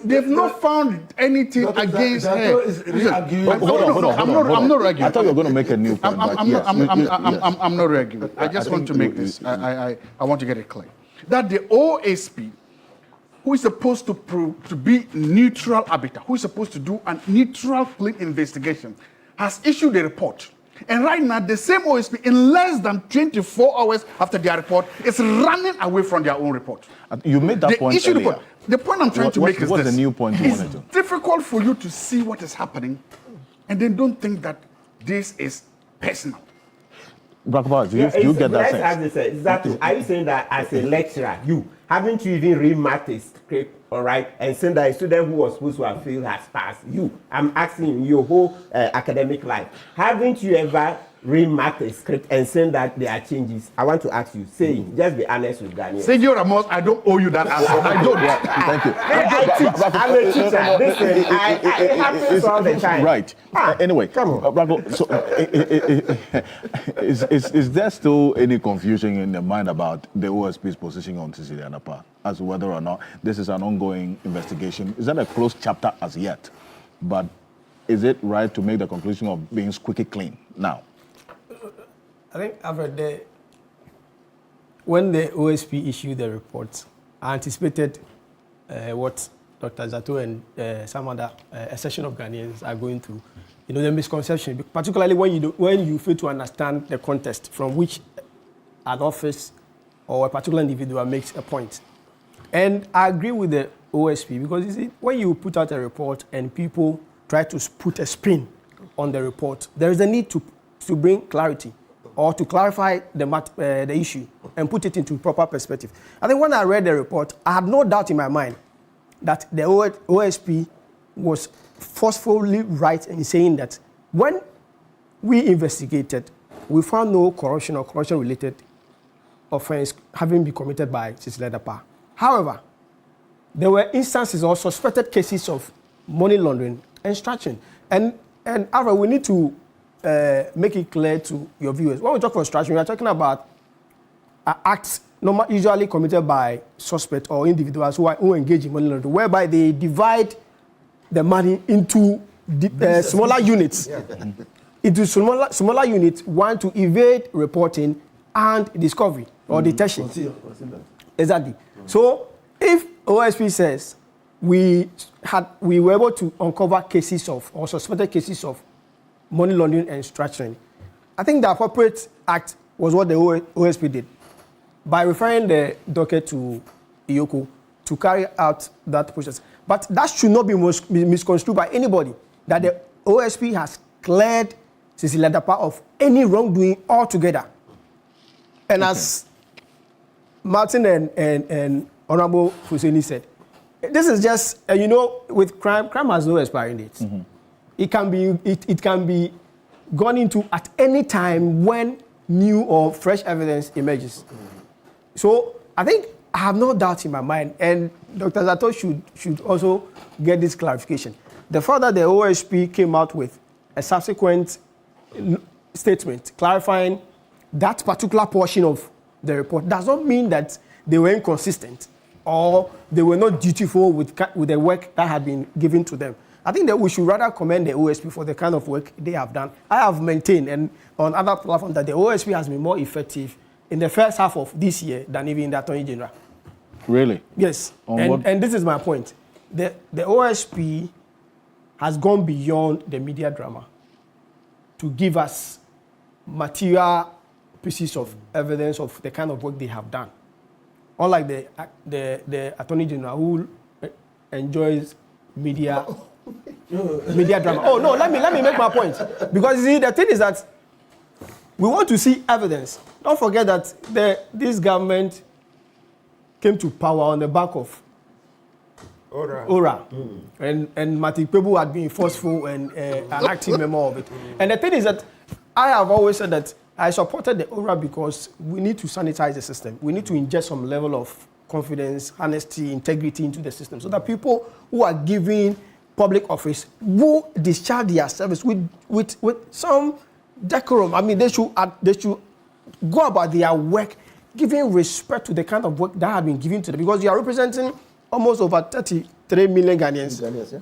They've not found anything against her. Hold on. I'm not arguing. I thought you were going to make a new point. I'm not arguing. I just want to make this. I want to get it clear that the OSP, who is supposed to be neutral arbiter, who is supposed to do a neutral, clean investigation, has issued a report. And right now, the same OSP, in less than 24 hours after their report, is running away from their own report. You made that point earlier. The point I'm trying to make is what's this. The new point you wanted to? It's difficult for you to see what is happening and then don't think that this is personal. Brakaba, do you get that sense? Exactly. Are you saying that as a lecturer, haven't you even read math script, all right, and saying that a student who was supposed to have failed has passed? I'm asking you, your whole academic life, haven't you ever read math script and saying that there are changes? I want to ask you, just be honest with Daniel. Senor Ramos, I don't owe you that answer. I don't. Thank you. I'm a teacher. Listen, it happens all the time. Right. Anyway, come on. Braco, so, is there still any confusion in the mind about the OSP's position on Sicilia Dapa as to whether or not this is an ongoing investigation? Is that a closed chapter as yet? But is it right to make the conclusion of being squeaky clean now? I think, Alfred, when the OSP issued the report, I anticipated what Dr. Zato and some other a section of Ghanaians are going through. The misconception, particularly when you fail to understand the context from which an office or a particular individual makes a point. And I agree with the OSP because you see, when you put out a report and people try to put a spin on the report, there is a need to bring clarity or to clarify the issue and put it into proper perspective. I think when I read the report, I had no doubt in my mind that the OSP was forcefully right in saying that when we investigated, we found no corruption or corruption-related offense having been committed by Sicilia Dapa. However, there were instances or suspected cases of money laundering and extraction. And Alfred, we need to make it clear to your viewers. When we talk about extraction, we are talking about acts usually committed by suspects or individuals who engage in money laundering, whereby they divide the money into smaller units. Into smaller units, one to evade reporting and discovery or detection. Exactly. So if OSP says we were able to uncover cases of or suspected cases of money laundering and extraction, I think the appropriate act was what the OSP did by referring the docket to Iyoko to carry out that process. But that should not be misconstrued by anybody, that the OSP has cleared Sicilia Dapa of any wrongdoing altogether. And as Martin and Honorable Husseini said, this is just, with crime has no expiring date. Mm-hmm. It can be gone into at any time when new or fresh evidence emerges. So I think I have no doubt in my mind, and Dr. Zato should also get this clarification. The fact that the OSP came out with a subsequent statement clarifying that particular portion of the report does not mean that they were inconsistent or they were not dutiful with the work that had been given to them. I think that we should rather commend the OSP for the kind of work they have done. I have maintained, and on other platforms, that the OSP has been more effective in the first half of this year than even the Attorney General. Really? Yes. And this is my point. The OSP has gone beyond the media drama to give us material pieces of evidence of the kind of work they have done. Unlike the Attorney General, who enjoys media drama. Oh no, let me make my point. Because you see, the thing is that we want to see evidence. Don't forget that this government came to power on the back of Ora. And Martin Pebu had been forceful and an active member of it. And the thing is that I have always said that I supported the Ora because we need to sanitize the system. We need to inject some level of confidence, honesty, integrity into the system so that people who are giving public office will discharge their service with some decorum. I mean, they should go about their work giving respect to the kind of work that has been given to them, because you are representing almost over 33 million Ghanaians. Yeah.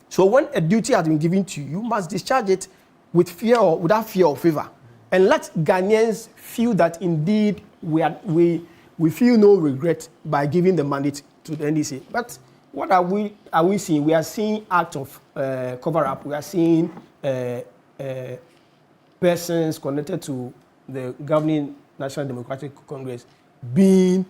So when a duty has been given to you, you must discharge it with fear or without fear or favor, and let Ghanaians feel that indeed we feel no regret by giving the mandate to the NDC. But what are we seeing? We are seeing acts of cover-up. We are seeing persons connected to the governing National Democratic Congress being,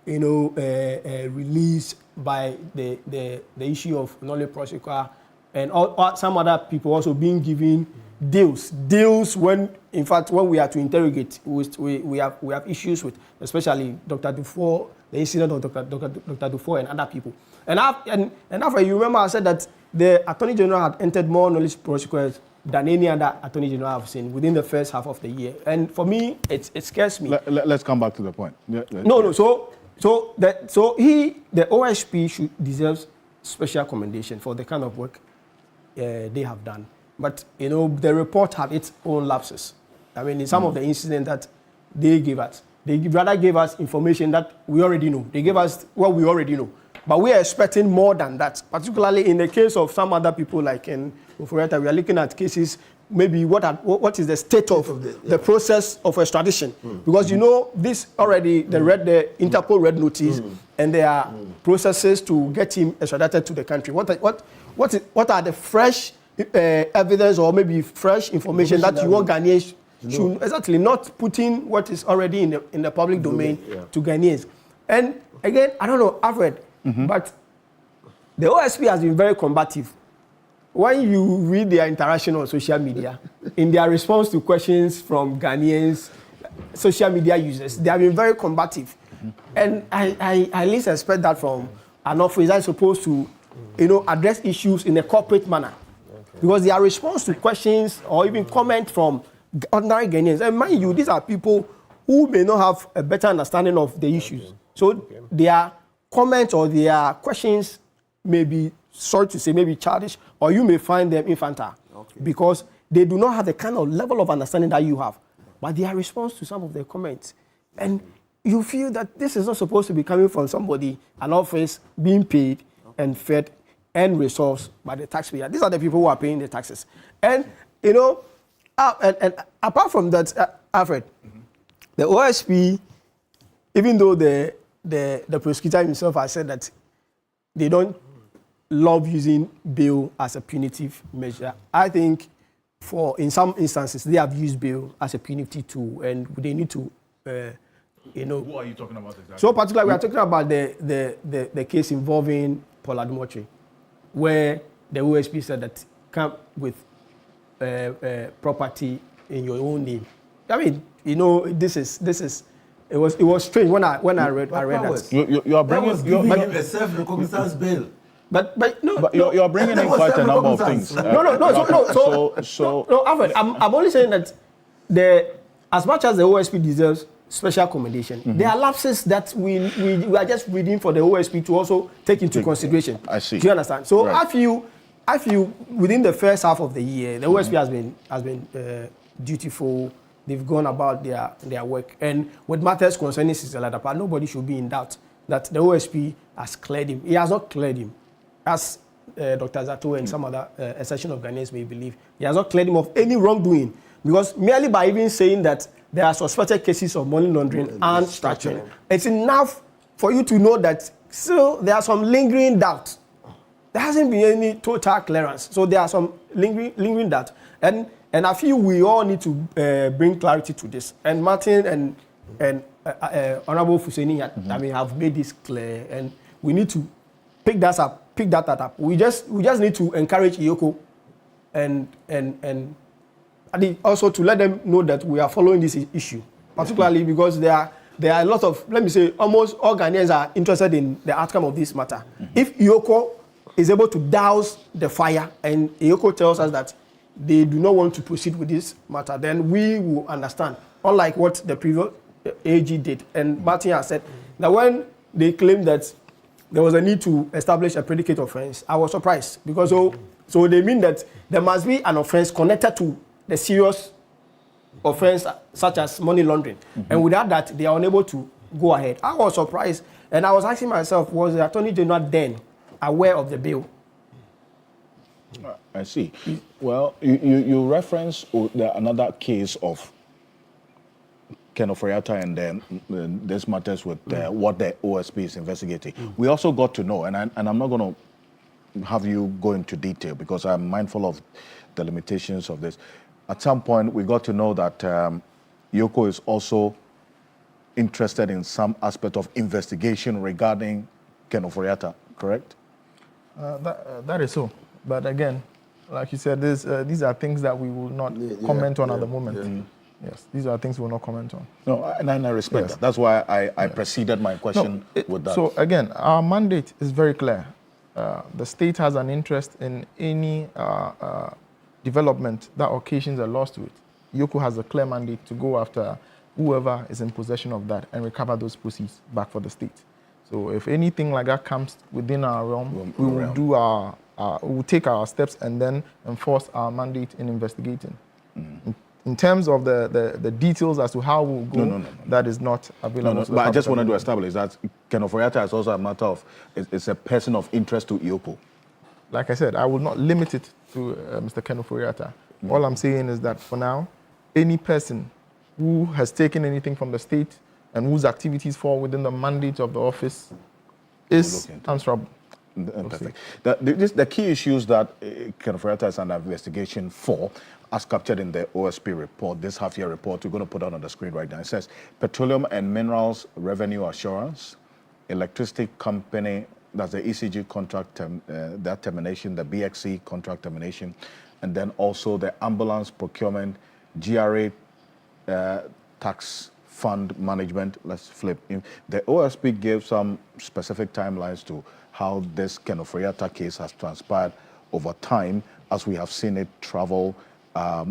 released by the issue of Nolly Prosequa, and some other people also being given deals when, in fact, when we are to interrogate, we have issues with, especially Dr. Dufour, the incident of Dr. Dufour and other people. And after, you remember I said that the Attorney General had entered more knowledge prosecutions than any other Attorney General I've seen within the first half of the year. And for me, it scares me. Let's come back to the point. So the OSP deserves special commendation for the kind of work they have done. But, the report had its own lapses. I mean, in some of the incidents that they gave us, they rather gave us information that we already know. They gave us what we already know. But we are expecting more than that, particularly in the case of some other people like in Ofori-Atta. We are looking at cases, maybe what is the state of the process of extradition. Because, this already, the Interpol read notice, and there are processes to get him extradited to the country. What are the fresh evidence or maybe fresh information that you want Ghanaians should exactly not putting what is already in the public domain to Ghanaians? And again, I don't know, Alfred, but the OSP has been very combative. When you read their interaction on social media, in their response to questions from Ghanaians, social media users, they have been very combative. And I at least expect that from an office that is supposed to, address issues in a corporate manner. Because their response to questions or even comment from ordinary Ghanaians, and mind you, these are people who may not have a better understanding of the issues. So their comments or their questions may be, sorry to say, maybe childish, or you may find them infantile. Because they do not have the kind of level of understanding that you have. But their response to some of their comments, and you feel that this is not supposed to be coming from somebody, an office being paid and fed and resourced by the taxpayer. These are the people who are paying the taxes. And, and apart from that, Alfred, the OSP, even though the prosecutor himself has said that they don't love using bail as a punitive measure, I think in some instances, they have used bail as a punitive tool, and they need to, Who are you talking about exactly? So particularly, we are talking about the case involving Paul Adumotre, where the OSP said that come with property in your own name. I mean, this is. It was strange when I read that. You are bringing a self-recognizance bill. But you are bringing in quite a number of things. No, Alfred, I'm only saying that as much as the OSP deserves special commendation, there are lapses that we are just reading for the OSP to also take into consideration. I see. Do you understand? So I feel within the first half of the year, the OSP has been dutiful. They've gone about their work, and with matters concerning Sicilia Dapa, nobody should be in doubt that the OSP has cleared him. He has not cleared him, as Dr. Zato and some other section of Ghanaians may believe. He has not cleared him of any wrongdoing, because merely by even saying that there are suspected cases of money laundering and structuring, it's enough for you to know that still there are some lingering doubts. There hasn't been any total clearance, so there are some lingering doubts, and I feel we all need to bring clarity to this. And Martin and Honorable Fuseni have made this clear, and we need to pick that up. We just need to encourage Iyoko and also to let them know that we are following this issue, particularly because there are a lot of, let me say, almost all Ghanaians are interested in the outcome of this matter. If Iyoko is able to douse the fire, and Iyoko tells us that they do not want to proceed with this matter, then we will understand. Unlike what the previous AG did, and Martin has said that when they claimed that there was a need to establish a predicate offense, I was surprised, because so they mean that there must be an offense connected to the serious offense such as money laundering, and without that they are unable to go ahead. I was surprised, and I was asking myself, was the Attorney General then aware of the bill? I see. Well, you reference another case of Ken Ofori-Atta and then this matters with what the OSP is investigating. We also got to know, and I'm not going to have you go into detail because I'm mindful of the limitations of this. At some point, we got to know that Yoko is also interested in some aspect of investigation regarding Ken Ofori-Atta, correct? That is so. But again, like you said, these are things that we will not comment on at the moment. Yes, these are things we will not comment on. No, and I respect that. That's why I preceded my question with that. So again, our mandate is very clear. The state has an interest in any development that occasions a loss to it. Yoko has a clear mandate to go after whoever is in possession of that and recover those proceeds back for the state. So if anything like that comes within our realm, we will do we will take our steps and then enforce our mandate in investigating. In terms of the details as to how we'll go, that is not available. But I just wanted to establish that Ken Ofori-Atta is also a matter of, it's a person of interest to Yoko. Like I said, I will not limit it to Mr. Ken Ofori-Atta. All I'm saying is that for now, any person who has taken anything from the state and whose activities fall within the mandate of the office is answerable. Perfect. The key issues that Ken Ofori-Atta is under investigation for, as captured in the OSP report, this half-year report, we're going to put out on the screen right now. It says Petroleum and Minerals Revenue Assurance, Electricity Company, that's the ECG contract, that termination, the BXC contract termination, and then also the Ambulance Procurement, GRA Tax Fund Management. Let's flip. The OSP gave some specific timelines to how this Ken Ofori-Atta case has transpired over time, as we have seen it travel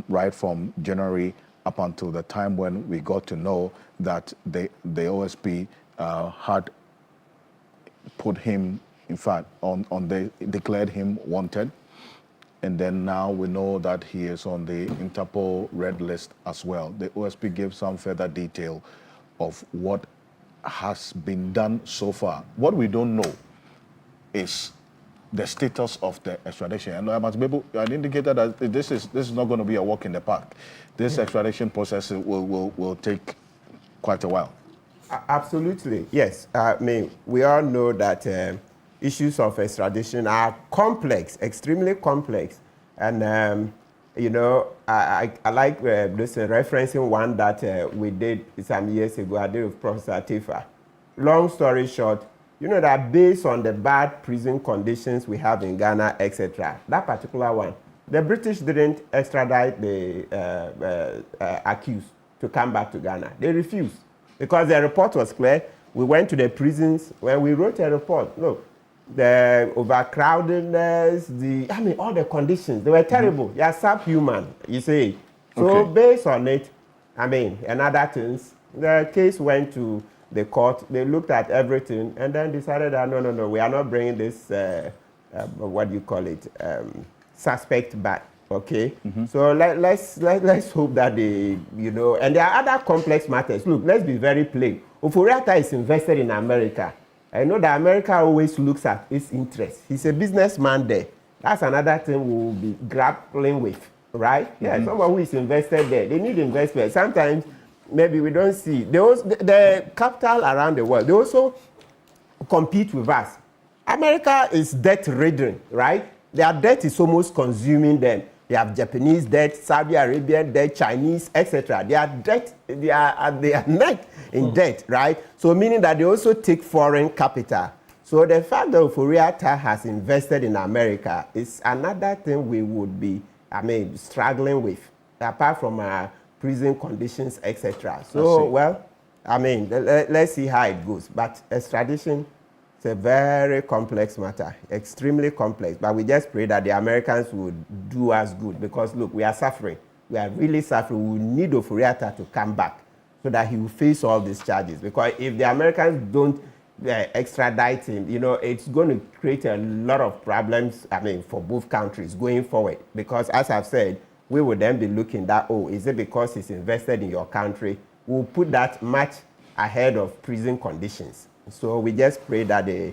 right from January up until the time when we got to know that the OSP had put him, in fact, declared him wanted. And then now we know that he is on the Interpol red list as well. The OSP gave some further detail of what has been done so far. What we don't know is the status of the extradition. And I must be able, I indicated that this is not going to be a walk in the park. This extradition process will take quite a while. Absolutely, yes. I mean, we all know that issues of extradition are complex, extremely complex. And, you know, I like this referencing one that we did some years ago. I did with Professor Atifa. Long story short, you know that based on the bad prison conditions we have in Ghana, etc., that particular one, the British didn't extradite the accused to come back to Ghana. They refused because the report was clear. We went to the prisons when we wrote a report. Look, the overcrowdedness, all the conditions, they were terrible. They are subhuman, you see. So based on it, and other things, the case went to the court. They looked at everything and then decided that no, we are not bringing this, what do you call it, suspect back. Okay, so let's hope that they, you know, and there are other complex matters. Look, let's be very plain. Ofori-Atta is invested in America. I know that America always looks at its interests. He's a businessman there. That's another thing we'll be grappling with, right? Yeah, someone who is invested there. They need investment. Sometimes maybe we don't see. The capital around the world, they also compete with us. America is debt-ridden, right? Their debt is almost consuming them. They have Japanese debt, Saudi Arabian debt, Chinese, etc. They are neck in debt, right? So meaning that they also take foreign capital. So the fact that Ofori-Atta has invested in America is another thing we would be, struggling with, apart from prison conditions, etc. So, well, let's see how it goes. But extradition, it's a very complex matter, extremely complex. But we just pray that the Americans would do us good because, look, we are suffering. We are really suffering. We need Ofori-Atta to come back so that he will face all these charges. Because if the Americans don't extradite him, you know, it's going to create a lot of problems, for both countries going forward. Because as I've said, we will then be looking that, is it because he's invested in your country? We'll put that much ahead of prison conditions. So we just pray that the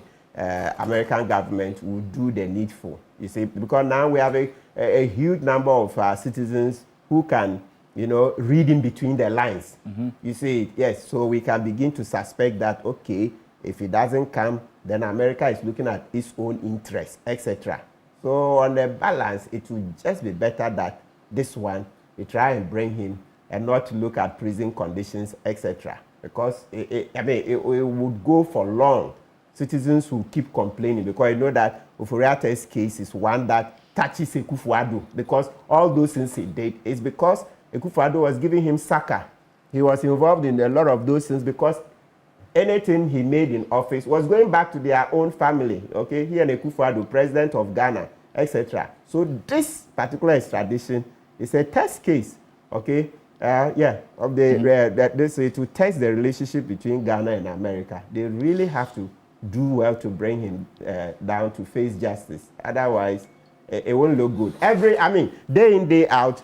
American government will do the needful. You see, because now we have a huge number of citizens who can, read in between the lines. You see, yes, so we can begin to suspect that, okay, if it doesn't come, then America is looking at its own interests, etc. So on the balance, it will just be better that this one, we try and bring him and not look at prison conditions, etc. Because, it would go for long. Citizens will keep complaining because you know that Ofori-Atta's case is one that touches Akufo-Addo, because all those things he did is because Akufo-Addo was giving him succor. He was involved in a lot of those things because anything he made in office was going back to their own family. Okay, he and Akufo-Addo, president of Ghana, etc. So this particular extradition is a test case. Okay, of the to test the relationship between Ghana and America. They really have to do well to bring him down to face justice. Otherwise, it won't look good. Day in, day out,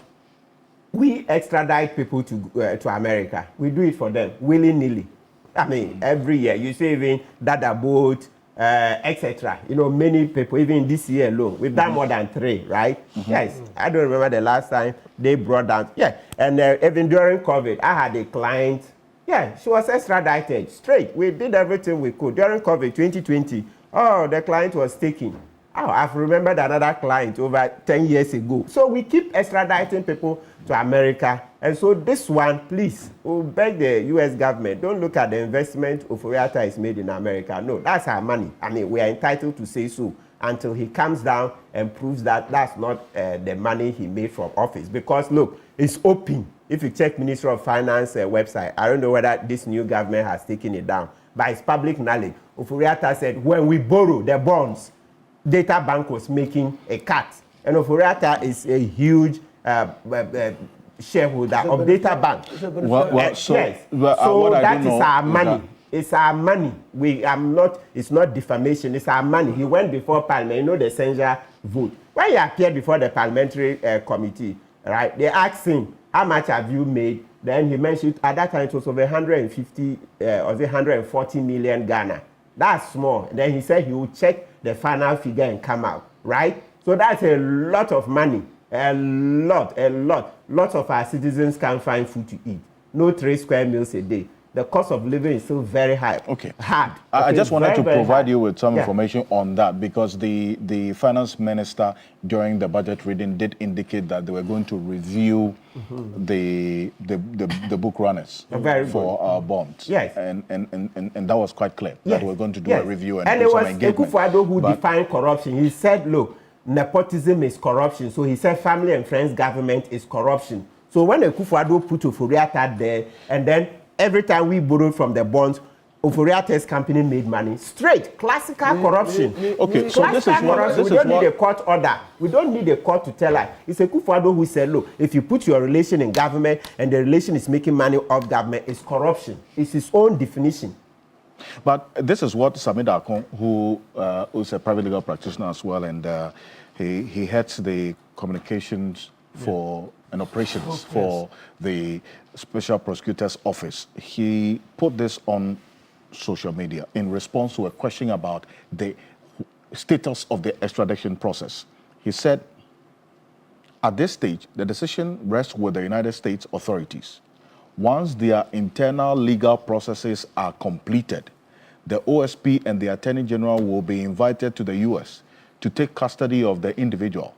we extradite people to America. We do it for them willy-nilly. Every year. You see even Dada Boat, etc. Many people, even this year alone, we've done more than 3, right? Yes, I don't remember the last time they brought down. Yeah, and even during COVID, I had a client. Yeah, she was extradited straight. We did everything we could. During COVID 2020, the client was taken. I've remembered another client over 10 years ago. So we keep extraditing people to America. And so this one, please, we'll beg the U.S. government, don't look at the investment Ofori-Atta is made in America. No, that's our money. We are entitled to say so until he comes down and proves that that's not the money he made from office. Because, look, it's open. If you check Ministry of Finance website, I don't know whether this new government has taken it down, but it's public knowledge. Ofori-Atta said, when we borrow the bonds, Data Bank was making a cut. And Ofori-Atta is a huge shareholder of Data Bank. So that is our money. It's our money. It's not defamation, it's our money. He went before Parliament, the censure vote. When he appeared before the parliamentary committee, right, they asked him, how much have you made? Then he mentioned, at that time it was over 150 or 140 million Ghana. That's small. Then he said he will check the final figure and come out, right? So that's a lot of money. A lot. Lots of our citizens can't find food to eat. No 3 square meals a day. The cost of living is still very high. Hard. I just wanted to provide you with some information on that, because the finance minister during the budget reading did indicate that they were going to review the book runners for our bonds. Yes. And that was quite clear that we're going to do a review and it some was engagement. Akufo-Addo who defined corruption. He said, look, nepotism is corruption. So he said family and friends government is corruption. So when Akufo-Addo put Ofori-Atta there, and then every time we borrowed from the bonds, Ofori-Atta's company made money. Straight, classical corruption. Okay, so this is what... We don't need a court order. We don't need a court to tell us. It's Akufo-Addo who said, look, if you put your relation in government and the relation is making money off government, it's corruption. It's his own definition. But this is what Samir Dakon, who is a private legal practitioner as well, and he heads the communications for and operations for the Special Prosecutor's Office. He put this on social media in response to a question about the status of the extradition process. He said, at this stage, the decision rests with the United States authorities. Once their internal legal processes are completed, the OSP and the Attorney General will be invited to the U.S. to take custody of the individual,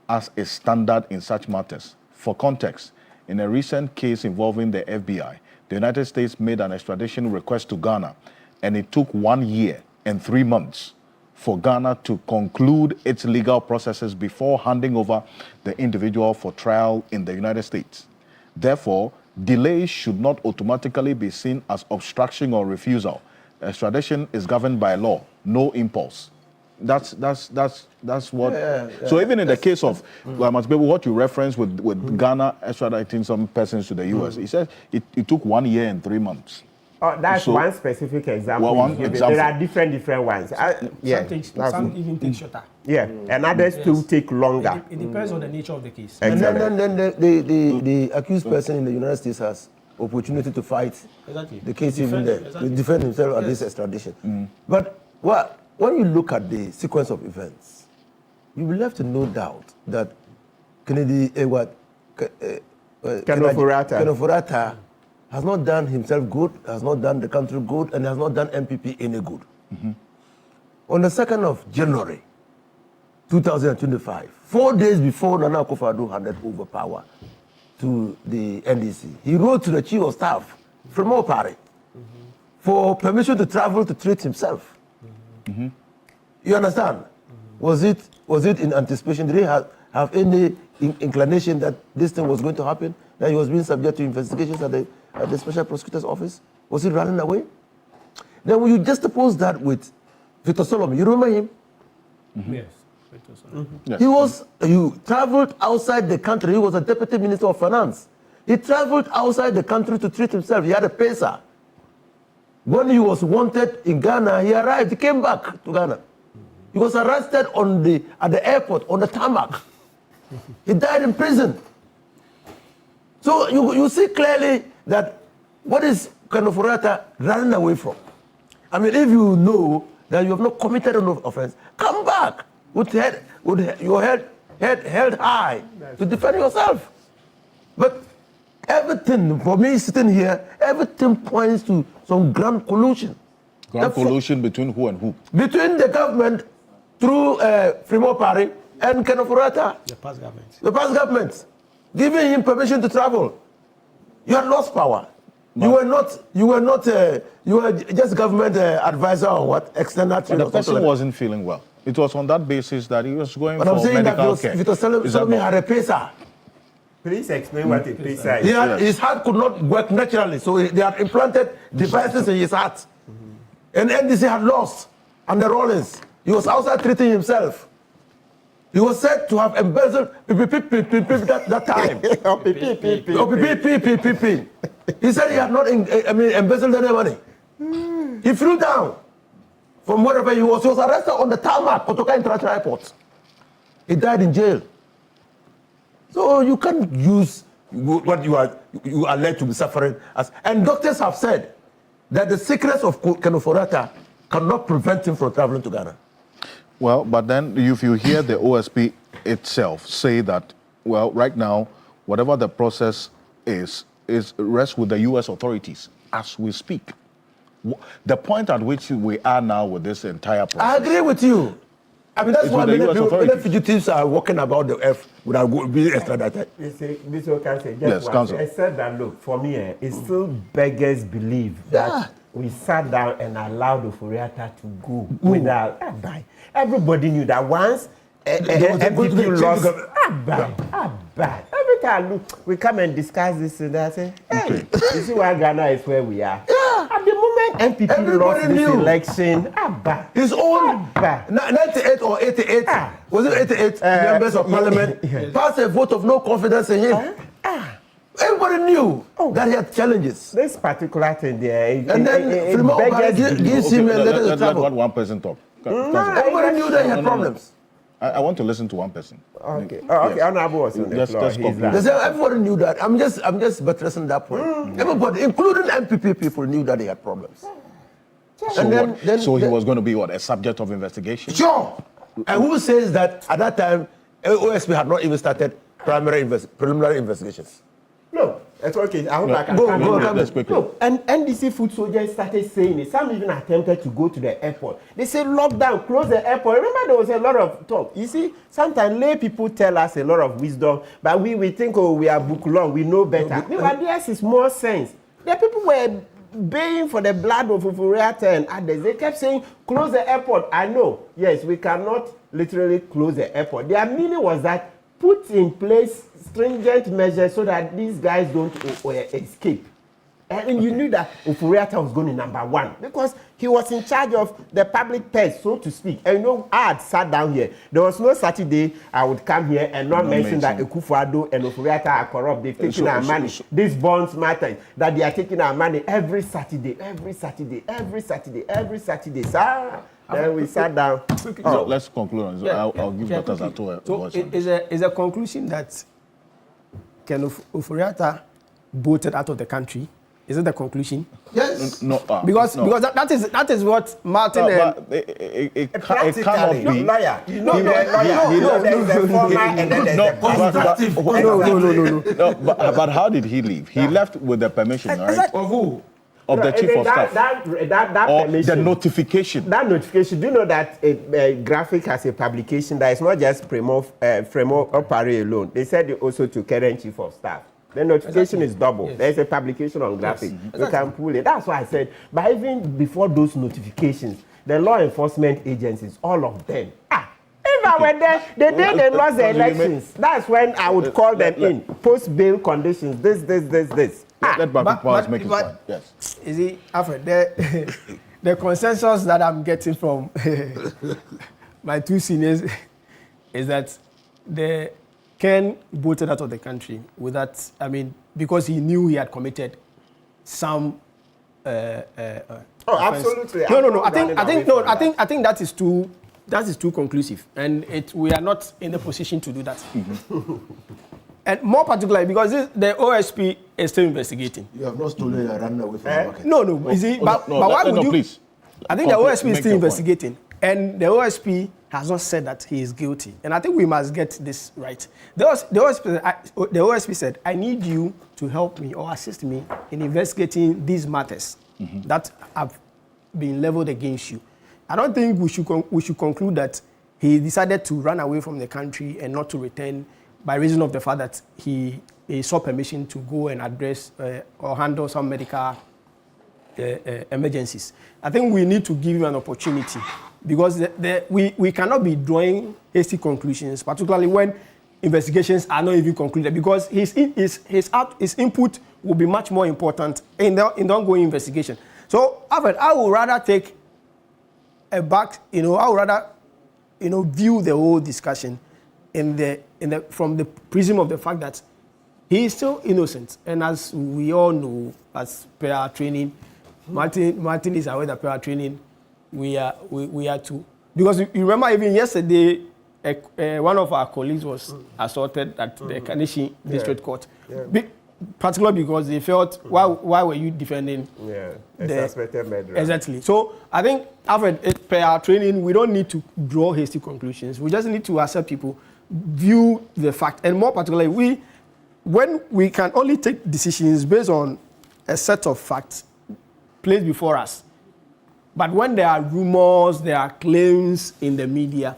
as is standard in such matters. For context, in a recent case involving the FBI, the United States made an extradition request to Ghana, and it took 1 year and 3 months for Ghana to conclude its legal processes before handing over the individual for trial in the United States. Therefore, delays should not automatically be seen as obstruction or refusal. Extradition is governed by law, no impulse. That's what. So even in the case of what you referenced with Ghana extraditing some persons to the U.S., he said it took 1 year and 3 months. That's one specific example. There are different ones. Some even take shorter. And others still take longer. It depends on the nature of the case. And then the accused person in the United States has opportunity to fight the case even there, exactly. to defend himself against extradition. But when you look at the sequence of events, you will left in no doubt that Kennedy Ofori-Atta has not done himself good, has not done the country good, and has not done MPP any good. On the 2nd of January, 2025, 4 days before Nana Akufo-Addo handed over power to the NDC, he wrote to the chief of staff from Ofori for permission to travel to treat himself. You understand? Was it in anticipation? Did he have any inclination that this thing was going to happen? That he was being subject to investigations at the Special Prosecutor's Office? Was he running away? Then when you juxtapose that with Victor Solomon, you remember him? Yes. Yes. He traveled outside the country. He was a deputy minister of finance. He traveled outside the country to treat himself. He had a PESA. When he was wanted in Ghana, he arrived. He came back to Ghana. He was arrested at the airport on the tarmac. He died in prison. So you see clearly that what is Ofori-Atta running away from? I mean, if you know that you have not committed an offense, come back with your head held high to defend yourself. But everything, for me sitting here, everything points to some grand collusion. Grand collusion between who and who? Between the government through Ofori and Ofori-Atta. The past government. The past government. Giving him permission to travel. You had lost power. You were just government advisor or what? External. But the person wasn't feeling well. It was on that basis that he was going for medical care. Victor Solomon had a PESA. Please explain what a PESA is. His heart could not work naturally, so they had implanted devices in his heart. And NDC had lost under Rawlings. He was outside treating himself. He was said to have embezzled that time. He said he had not embezzled any money. He flew down from wherever he was. He was arrested on the tarmac, Kotoka International Airport. He died in jail. So you can't use what you are led to be suffering as. And doctors have said that the sickness of Ofori-Atta cannot prevent him from traveling to Ghana. Well, but then if you hear the OSP itself say that, well, right now, whatever the process is rests with the U.S. authorities as we speak. The point at which we are now with this entire process. I agree with you. I mean, that's why many fugitives are walking about the earth without being extradited. You see, Mr. Ocansey, yes, Counsel. I said that, look, for me, it still beggars belief that we sat down and allowed Ofori-Atta to go without buy. Everybody knew that once MPP lost, bad. Every time, look, we come and discuss this and I say, hey, you see why Ghana is where we are. At the moment MPP lost this election, his own 98 or 88, was it 88 members of parliament passed a vote of no confidence in him. Everybody knew that he had challenges. This particular thing there, and then gives him a letter to travel. Let one person talk. Everybody knew that he had problems. I want to listen to one person. Okay. Okay. Honorable was on the floor. Everybody knew that. I'm just buttressing that point. Everybody, including MPP people, knew that he had problems. So he was going to be what, a subject of investigation? Sure. And who says that at that time OSP had not even started preliminary investigations? No, it's okay. I hope I can go. And NDC foot soldiers started saying it. Some even attempted to go to the airport. They said lockdown, close the airport. Remember, there was a lot of talk. You see, sometimes lay people tell us a lot of wisdom, but we think, we are book long, we know better. But theirs is more sense. The people were baying for the blood of Ofori-Atta and others. They kept saying, close the airport. I know, yes, we cannot literally close the airport. Their meaning was that put in place stringent measures so that these guys don't escape. And you knew that Ofori-Atta was going to #1 because he was in charge of the public purse, so to speak. And I had sat down here. There was no Saturday I would come here and not mention that Akufo-Addo and Ofori-Atta are corrupt. They've taken our money. These bonds matter. That they are taking our money every Saturday. Sir. Then we sat down. So let's conclude. I'll give Dr. Zato a So it's a conclusion that Ofori-Atta voted out of the country. Is it the conclusion? Yes. No, because that is what Martin it cannot be. Lawyer, you know, there's a former and then there's a positive. No, but how did he leave? He left with the permission, right? Of who? Of the chief of staff. That or permission. the notification. That notification. Do you know that a graphic has a publication that is not just Fremo or Pari alone? They said it also to current chief of staff. The notification is double. Yes. There's a publication on graphic. Yes. You can pull it. That's why I said, but even before those notifications, the law enforcement agencies, all of them. If I were there, the day they lost the elections, that's when I would call them in. Post bail conditions, this. Let Bappi Powers make his point. Yes. You see, Alfred, the consensus that I'm getting from my two seniors is that Ken voted out of the country with that. I mean, because he knew he had committed some. Absolutely. No. I think that is too conclusive, and we are not in the position to do that. And more particularly because the OSP is still investigating. You have not stolen and run away from the market. No. You see, but why would you? Please. I think the OSP is still investigating, and the OSP has not said that he is guilty. And I think we must get this right. The OSP said, I need you to help me or assist me in investigating these matters that have been leveled against you. I don't think we should conclude that he decided to run away from the country and not to return by reason of the fact that he sought permission to go and address or handle some medical emergencies. I think we need to give him an opportunity because we cannot be drawing hasty conclusions, particularly when investigations are not even concluded, because his input will be much more important in the ongoing investigation. So, Alfred, I would rather take I would rather view the whole discussion from the prism of the fact that he is still innocent, and as we all know, as per our training, Martin is aware that per our training, we are too. Because you remember even yesterday, one of our colleagues was assaulted at the Kanishi District Court, particularly because they felt, why were you defending a suspected murderer? Exactly. So I think, Alfred, per our training, we don't need to draw hasty conclusions. We just need to accept people, view the fact, and more particularly, when we can only take decisions based on a set of facts placed before us. But when there are rumors, there are claims in the media,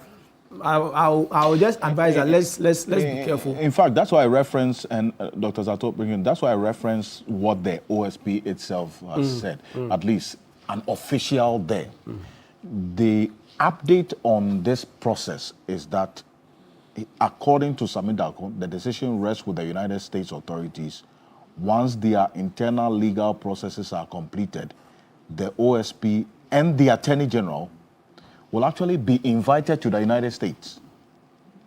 I'll just advise that let's be careful. In fact, that's why I reference, and Dr. Zato bringing, that's why I reference what the OSP itself has said, at least an official there. The update on this process is that, according to Samidako, the decision rests with the United States authorities. Once their internal legal processes are completed, the OSP and the Attorney General will actually be invited to the United States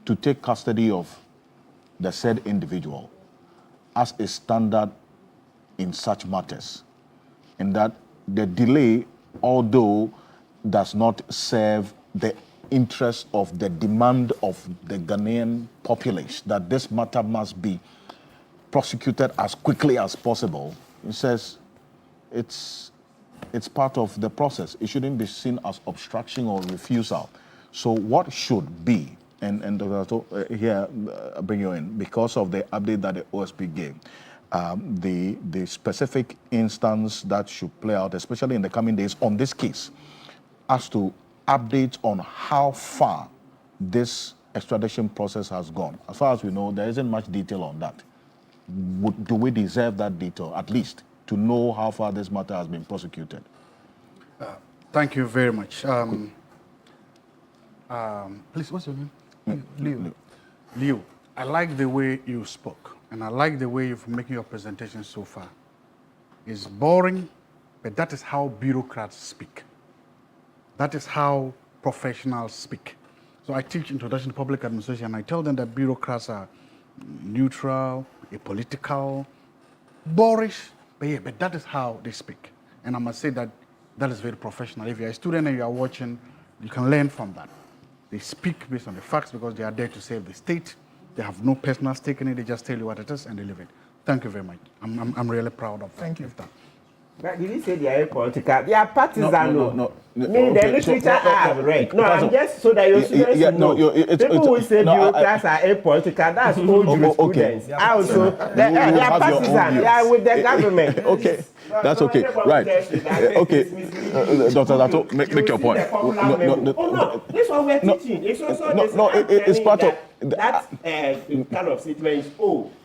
to take custody of the said individual, as is standard in such matters. And that the delay, although does not serve the interest of the demand of the Ghanaian populace, that this matter must be prosecuted as quickly as possible, it says it's part of the process. It shouldn't be seen as obstruction or refusal. So what should be, and Dr. here, bring you in, because of the update that the OSP gave, the specific instance that should play out, especially in the coming days on this case, as to updates on how far this extradition process has gone. As far as we know, there isn't much detail on that. Do we deserve that detail, at least, to know how far this matter has been prosecuted? Thank you very much. Please, what's your name? Leo. I like the way you spoke, and I like the way you've making your presentation so far. It's boring, but that is how bureaucrats speak. That is how professionals speak. So I teach Introduction to Public Administration, and I tell them that bureaucrats are neutral, apolitical, boorish, but that is how they speak. And I must say that is very professional. If you're a student and you are watching, you can learn from that. They speak based on the facts because they are there to save the state. They have no personal stake in it. They just tell you what it is and they leave it. Thank you very much. I'm really proud of Thank you. that. But did you say they are political? They are partisan. No. Me, the literature I have read. No, I'm just so that your students know. People who say bureaucrats are apolitical, that's old jurisprudence. I also, they are partisan. They are with the government. Okay, that's okay. Right. Okay, Dr. Zato, make your point. No, this one we're teaching. It's also it's part of that kind of statement.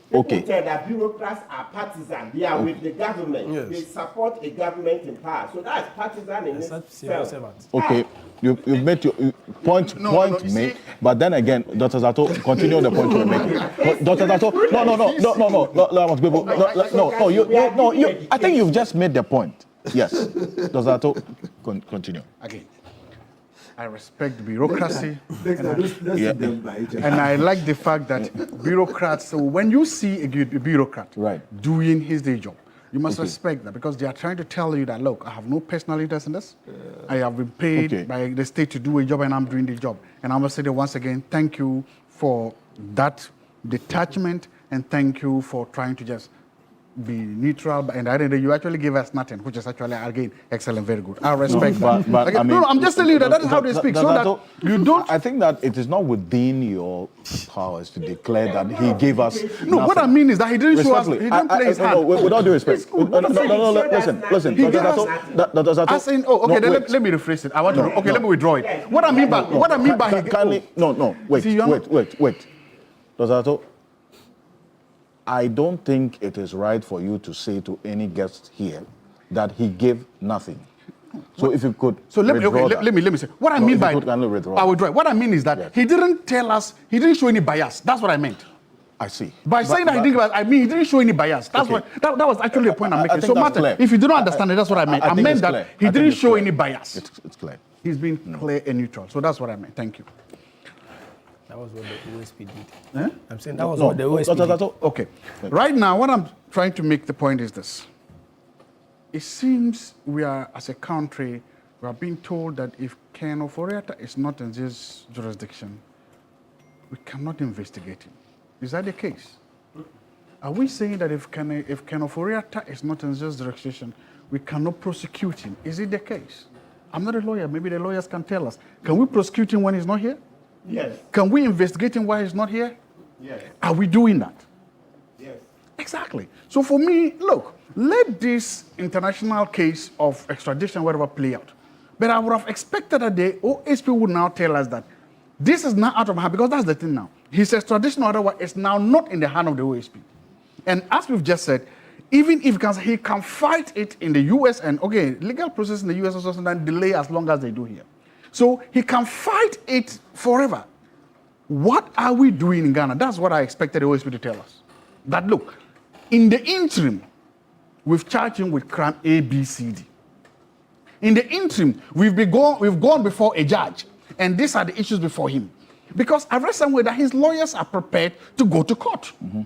People tell that bureaucrats are partisan. They are with the government. Yes. They support a government in power. So that's partisan in itself. Okay, you've made your point made, but then again, Dr. Zato, continue the point you're making. Dr. Zato, no, I think you've just made the point. Yes, Dr. Zato, continue. Again. I respect bureaucracy, and I like the fact that bureaucrats, so when you see a bureaucrat doing his day job, you must respect that, because they are trying to tell you that, look, I have no personal interest in this. I have been paid by the state to do a job, and I'm doing the job. And I must say that once again, thank you for that detachment, and thank you for trying to just be neutral, and I didn't. You actually gave us nothing, which is actually again excellent, very good. I respect that. But again, I mean, I'm just telling you that is how they speak, so that you don't. I think that it is not within your powers to declare that he gave us. No, nothing. what I mean is that he didn't show us. He didn't play his hand. No, without due respect. Listen. As in, let me rephrase it. I want to. Okay, let me withdraw it. What I mean by wait. Dr. I don't think it is right for you to say to any guest here that he gave nothing. So if you could, let me say what I mean by I withdraw. What I mean is that he didn't tell us, he didn't show any bias. That's what I meant. I see. By saying that he didn't, I mean he didn't show any bias. That's what that was actually the point I'm making. So Martin, if you do not understand it, that's what I meant. I meant that he didn't show any bias. It's clear. He's been clear and neutral. So that's what I meant. Thank you. That was what the OSP did. I'm saying that was what the OSP did. Okay. Right now, what I'm trying to make the point is this. It seems we are, as a country, we are being told that if Ken Ofori-Atta is not in this jurisdiction, we cannot investigate him. Is that the case? Are we saying that if Ken Ofori-Atta is not in this jurisdiction, we cannot prosecute him? Is it the case? I'm not a lawyer. Maybe the lawyers can tell us. Can we prosecute him when he's not here? Yes. Can we investigate him while he's not here? Yes. Are we doing that? Yes. Exactly. So for me, look, let this international case of extradition, whatever, play out. But I would have expected that the OSP would now tell us that this is not out of hand, because that's the thing now. His extradition order is now not in the hand of the OSP. And as we've just said, even if he can fight it in the US, and legal process in the US also sometimes delay as long as they do here. So he can fight it forever. What are we doing in Ghana? That's what I expected the OSP to tell us. That look, in the interim, we've charged him with crime A, B, C, D. In the interim, we've gone before a judge, and these are the issues before him. Because I read somewhere that his lawyers are prepared to go to court. Mm-hmm.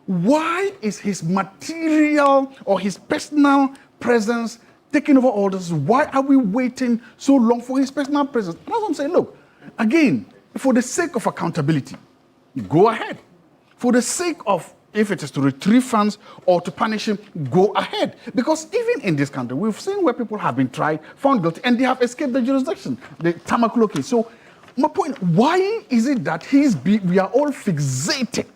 Why is his material or his personal presence taking over all this? Why are we waiting so long for his personal presence? And that's what I'm saying. Look, again, for the sake of accountability, go ahead. For the sake of, if it is to retrieve funds or to punish him, go ahead. Because even in this country, we've seen where people have been tried, found guilty, and they have escaped the jurisdiction, the Tamakulo case. So my point, why is it that we are all fixated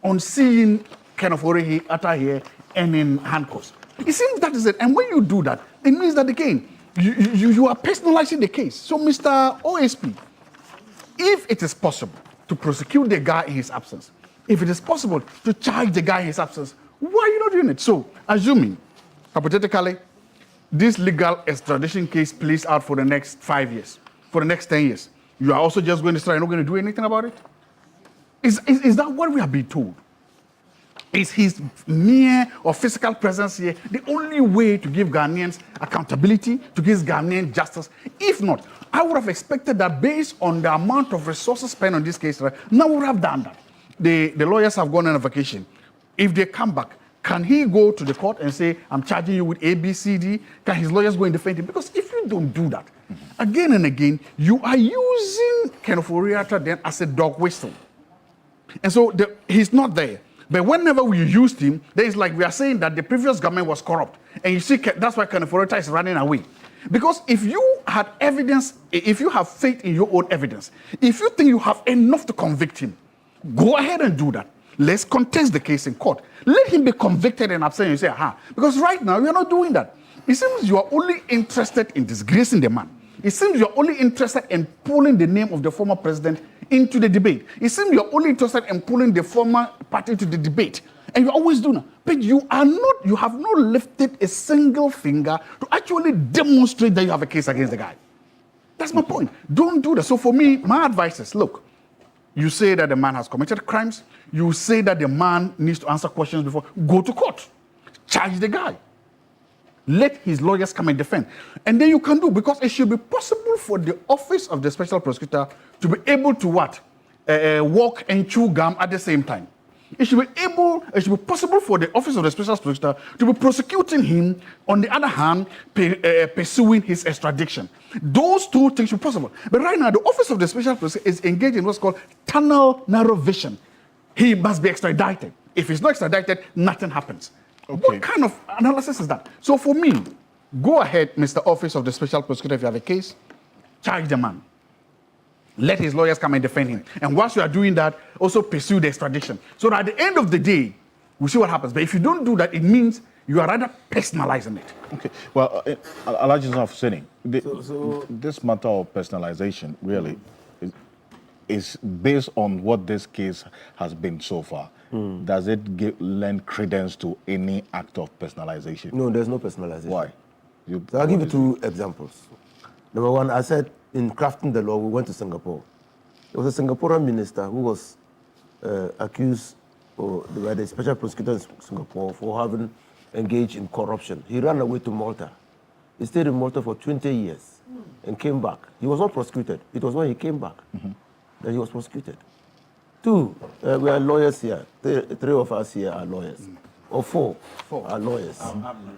on seeing Ken Ofori-Atta here and in handcuffs? It seems that is it. And when you do that, it means that, again, you are personalizing the case. So, Mr. OSP, if it is possible to prosecute the guy in his absence, if it is possible to charge the guy in his absence, why are you not doing it? So, assuming, hypothetically, this legal extradition case plays out for the next 5 years, for the next 10 years, you are also just going to try and not going to do anything about it? Is that what we have been told? Is his mere or physical presence here the only way to give Ghanaians accountability, to give Ghanaians justice? If not, I would have expected that based on the amount of resources spent on this case, now we would have done that. The lawyers have gone on a vacation. If they come back, can he go to the court and say, I'm charging you with A, B, C, D? Can his lawyers go and defend him? Because if you don't do that, again and again, you are using Ken Ofori-Atta then as a dog whistle. And so he's not there. But whenever we used him, then it's like we are saying that the previous government was corrupt. And you see, that's why Ofori-Atta is running away. Because if you had evidence, if you have faith in your own evidence, if you think you have enough to convict him, go ahead and do that. Let's contest the case in court. Let him be convicted and abstain. You say, aha. Because right now, you're not doing that. It seems you are only interested in disgracing the man. It seems you're only interested in pulling the name of the former president into the debate. It seems you're only interested in pulling the former party to the debate. And you always do that. But you have not lifted a single finger to actually demonstrate that you have a case against the guy. That's my point. Don't do that. So for me, my advice is, look, you say that the man has committed crimes. You say that the man needs to answer questions before. Go to court. Charge the guy. Let his lawyers come and defend. And then you can do, because it should be possible for the office of the special prosecutor to be able to what? Walk and chew gum at the same time. It should be possible for the office of the special prosecutor to be prosecuting him, on the other hand, pursuing his extradition. Those two things should be possible. But right now, the office of the special prosecutor is engaged in what's called tunnel narrow vision. He must be extradited. If he's not extradited, nothing happens. Okay. What kind of analysis is that? So for me, go ahead, Mr. Office of the Special Prosecutor, if you have a case, charge the man. Let his lawyers come and defend him. And once you are doing that, also pursue the extradition. So that at the end of the day, we'll see what happens. But if you don't do that, it means you are rather personalizing it. Okay. Well, Alhaji of saying this matter of personalization really is based on what this case has been so far. Does it lend credence to any act of personalization? No, there's no personalization. Why? So I'll give you two examples. Number one, I said in crafting the law, we went to Singapore. There was a Singaporean minister who was accused by the special prosecutor in Singapore for having engaged in corruption. He ran away to Malta. He stayed in Malta for 20 years and came back. He was not prosecuted. It was when he came back that he was prosecuted. Two, we are lawyers here. Three of us here are lawyers. Or four are lawyers.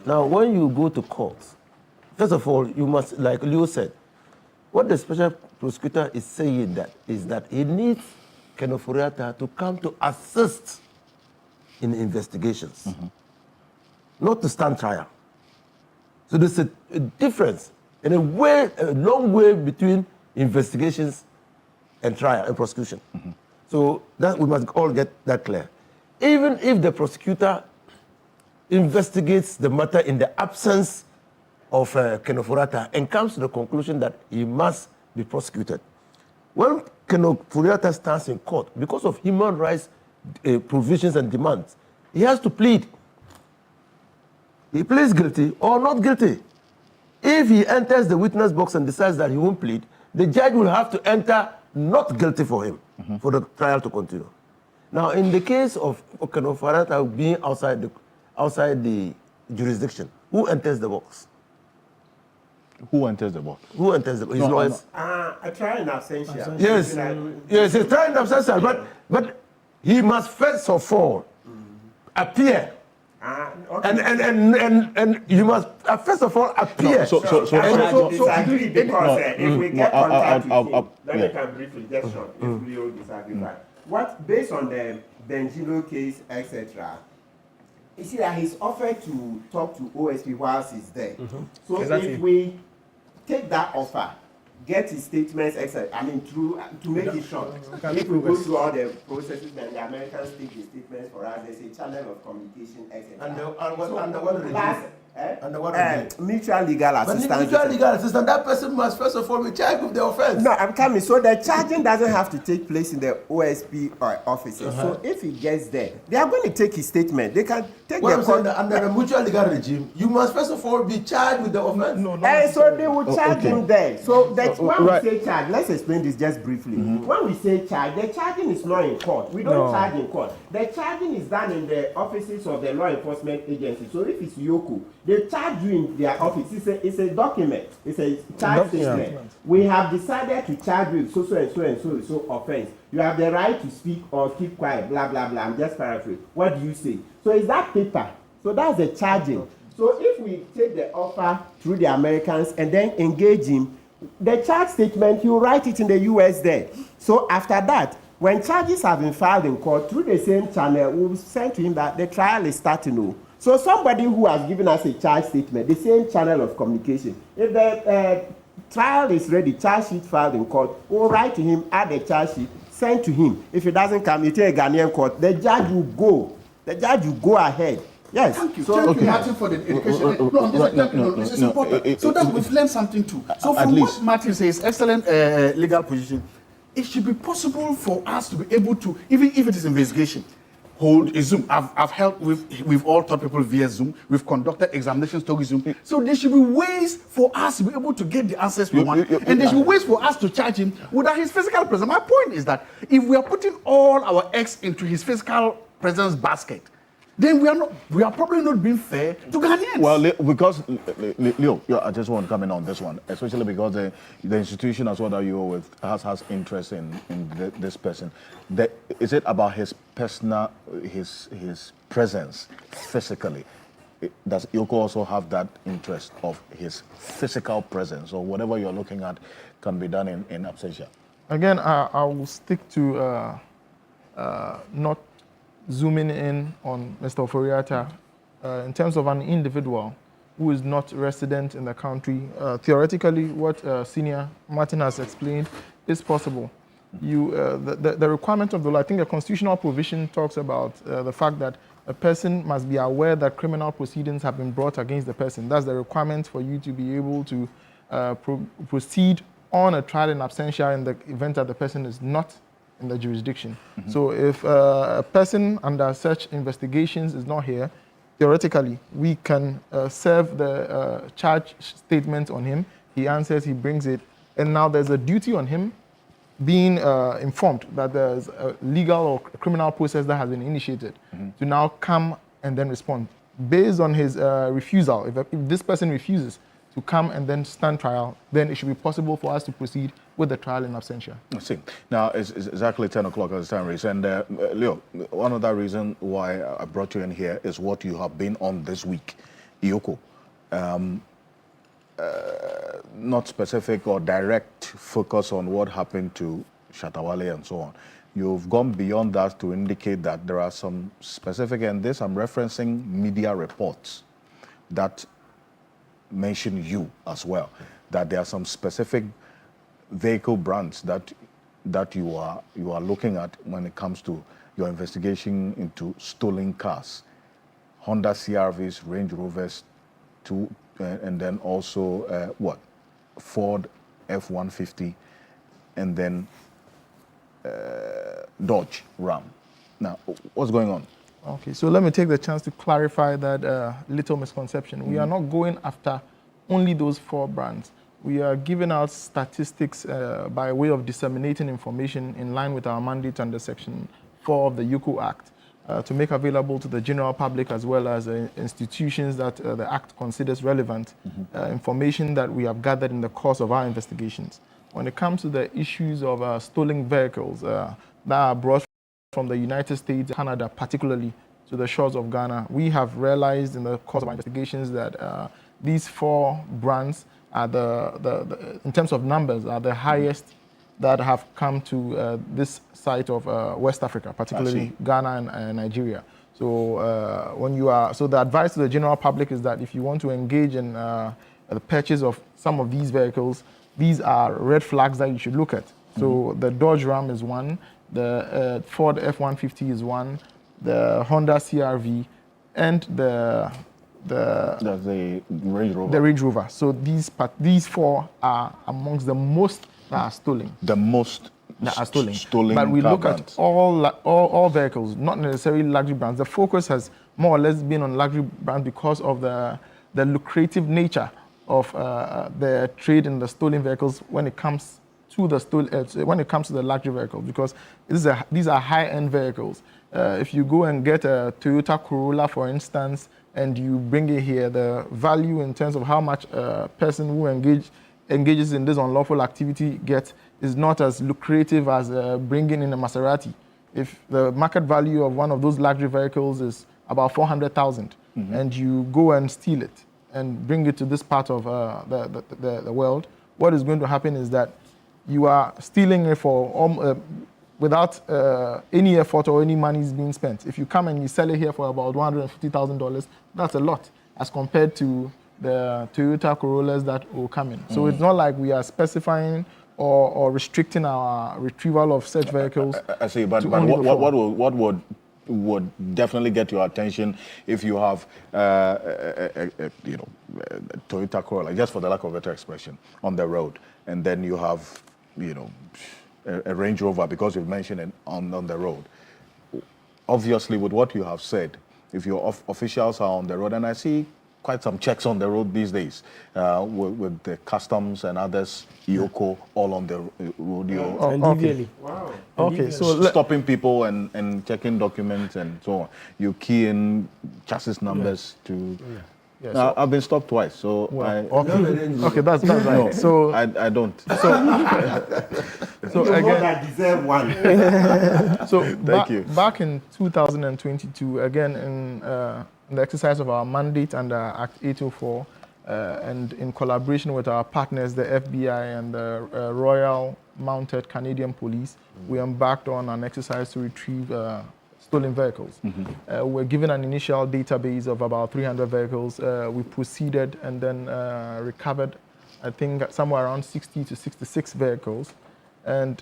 Now, when you go to court, first of all, you must, like Leo said, what the special prosecutor is saying is that he needs Ofori-Atta to come to assist in investigations, not to stand trial. So there's a difference, in a long way between investigations and trial and prosecution. So that we must all get that clear. Even if the prosecutor investigates the matter in the absence of Ofori-Atta and comes to the conclusion that he must be prosecuted, when Ofori-Atta stands in court, because of human rights provisions and demands, he has to plead. He pleads guilty or not guilty. If he enters the witness box and decides that he won't plead, the judge will have to enter not guilty for him for the trial to continue. Now, in the case of Ofori-Atta being outside the jurisdiction, who enters the box? Who enters the box? Who enters the box? His lawyers. A trial in absentia. Yes, yes, a trial in absentia, but he must first of all appear. And you must first of all appear. So disagree because if we get contact with him, then we can briefly just short if we all disagree. What, based on the Benjilo case, etc., you see that he's offered to talk to OSP whilst he's there. So if we take that offer, get his statements, etc., I mean, to make it short, if we go through all the processes, then the Americans take the statements for us, there's a channel of communication, etc. Mutual legal assistance. But mutual legal assistance, that person must first of all be charged with the offense. No, I'm coming. So the charging doesn't have to take place in the OSP offices. So if he gets there, they are going to take his statement. They can take the court. Under the mutual legal regime, you must first of all be charged with the offense. So they will charge him there. So that when we say charge, let's explain this just briefly. When we say charge, the charging is not in court. We don't charge in court. The charging is done in the offices of the law enforcement agency. So if it's Yoko, they charge you in their office. It's a document. It's a charge statement. We have decided to charge you so and so offense. You have the right to speak or keep quiet, blah, blah, blah. I'm just paraphrasing. What do you say? So is that paper? So that's the charging. So if we take the offer through the Americans and then engage him, the charge statement, you write it in the US there. So after that, When charges have been filed in court through the same channel, we'll send to him that the trial is starting. So somebody who has given us a charge statement, the same channel of communication, if the trial is ready, charge sheet filed in court, we'll write to him, add the charge sheet, send to him. If it doesn't come, you take a Ghanaian court, the judge will go. The judge will go ahead. Yes. Thank you. Thank you, Martin, for the education. It's important. So that we've learned something too. So from what Martin says, excellent legal position, it should be possible for us to be able to, even if it is investigation, hold a Zoom. I've helped we've all taught people via Zoom. We've conducted examinations through Zoom. So there should be ways for us to be able to get the answers we want. And there should be ways for us to charge him without his physical presence. My point is that if we are putting all our eggs into his physical presence basket, then we are probably not being fair to Ghanaians. Well, because, Leo, I just want to come in on this one, especially because the institution as well that you're with has interest in this person. Is it about his personal, his presence physically? Does Yoko also have that interest of his physical presence, or whatever you're looking at can be done in absentia? Again, I will stick to not zooming in on Mr. Ofori-Atta, in terms of an individual who is not resident in the country. Theoretically, what Senior Martin has explained is possible. The requirement of the law, I think the constitutional provision talks about the fact that a person must be aware that criminal proceedings have been brought against the person. That's the requirement for you to be able to proceed on a trial in absentia in the event that the person is not in the jurisdiction. So if a person under such investigations is not here, theoretically, we can serve the charge statement on him. He answers, he brings it, and now there's a duty on him being informed that there's a legal or criminal process that has been initiated to now come and then respond. Based on his refusal, if this person refuses to come and then stand trial, then it should be possible for us to proceed with the trial in absentia. I see. Now, it's exactly 10 o'clock at the time, Reese. And Leo, one other reason why I brought you in here is what you have been on this week, Yoko. Not specific or direct focus on what happened to Shatawale and so on. You've gone beyond that to indicate that there are some specific, and this I'm referencing media reports that mention you as well, that there are some specific vehicle brands that you are looking at when it comes to your investigation into stolen cars, Honda CRVs, Range Rovers, and then also Ford F-150, and then Dodge Ram. Now, what's going on? Okay, so let me take the chance to clarify that little misconception. We are not going after only those 4 brands. We are giving out statistics by way of disseminating information in line with our mandate under Section 4 of the YOCO Act to make available to the general public as well as institutions that the Act considers relevant information that we have gathered in the course of our investigations. When it comes to the issues of stolen vehicles that are brought from the United States, Canada, particularly to the shores of Ghana, we have realized in the course of our investigations that these 4 brands are in terms of numbers, are the highest that have come to this site of West Africa, particularly Ghana and Nigeria. So so the advice to the general public is that if you want to engage in the purchase of some of these vehicles, these are red flags that you should look at. So the Dodge Ram is one, the Ford F-150 is one, the Honda CRV, and the Range Rover. The Range Rover. So these 4 are amongst the most that are stolen. The most that are stolen. But we look at all vehicles, not necessarily luxury brands. The focus has more or less been on luxury brands because of the lucrative nature of the trade in the stolen vehicles when it comes to the luxury vehicles, because these are high-end vehicles. If you go and get a Toyota Corolla, for instance, and you bring it here, the value in terms of how much a person who engages in this unlawful activity gets is not as lucrative as bringing in a Maserati. If the market value of one of those luxury vehicles is about 400,000, and you go and steal it and bring it to this part of the world, what is going to happen is that you are stealing it for without any effort or any money is being spent. If you come and you sell it here for about $150,000, that's a lot as compared to the Toyota Corollas that will come in. So it's not like we are specifying or restricting our retrieval of such vehicles. I see, but what would definitely get your attention if you have Toyota Corolla, just for the lack of a better expression, on the road, and then you have a Range Rover, because you've mentioned it on the road. Obviously, with what you have said, if your officials are on the road, and I see quite some checks on the road these days, with the customs and others, Yoko, all on the road. Okay. Wow. Okay, so stopping people and checking documents and so on. You key in chassis numbers to. Yeah, so I've been stopped twice, so okay, that's right. No, so I don't. So again, I deserve one. So Thank you. Back in 2022, again in the exercise of our mandate under Act 804, and in collaboration with our partners, the FBI and the Royal Mounted Canadian Police, we embarked on an exercise to retrieve stolen vehicles. We're given an initial database of about 300 vehicles. We proceeded and then recovered, I think, somewhere around 60 to 66 vehicles. And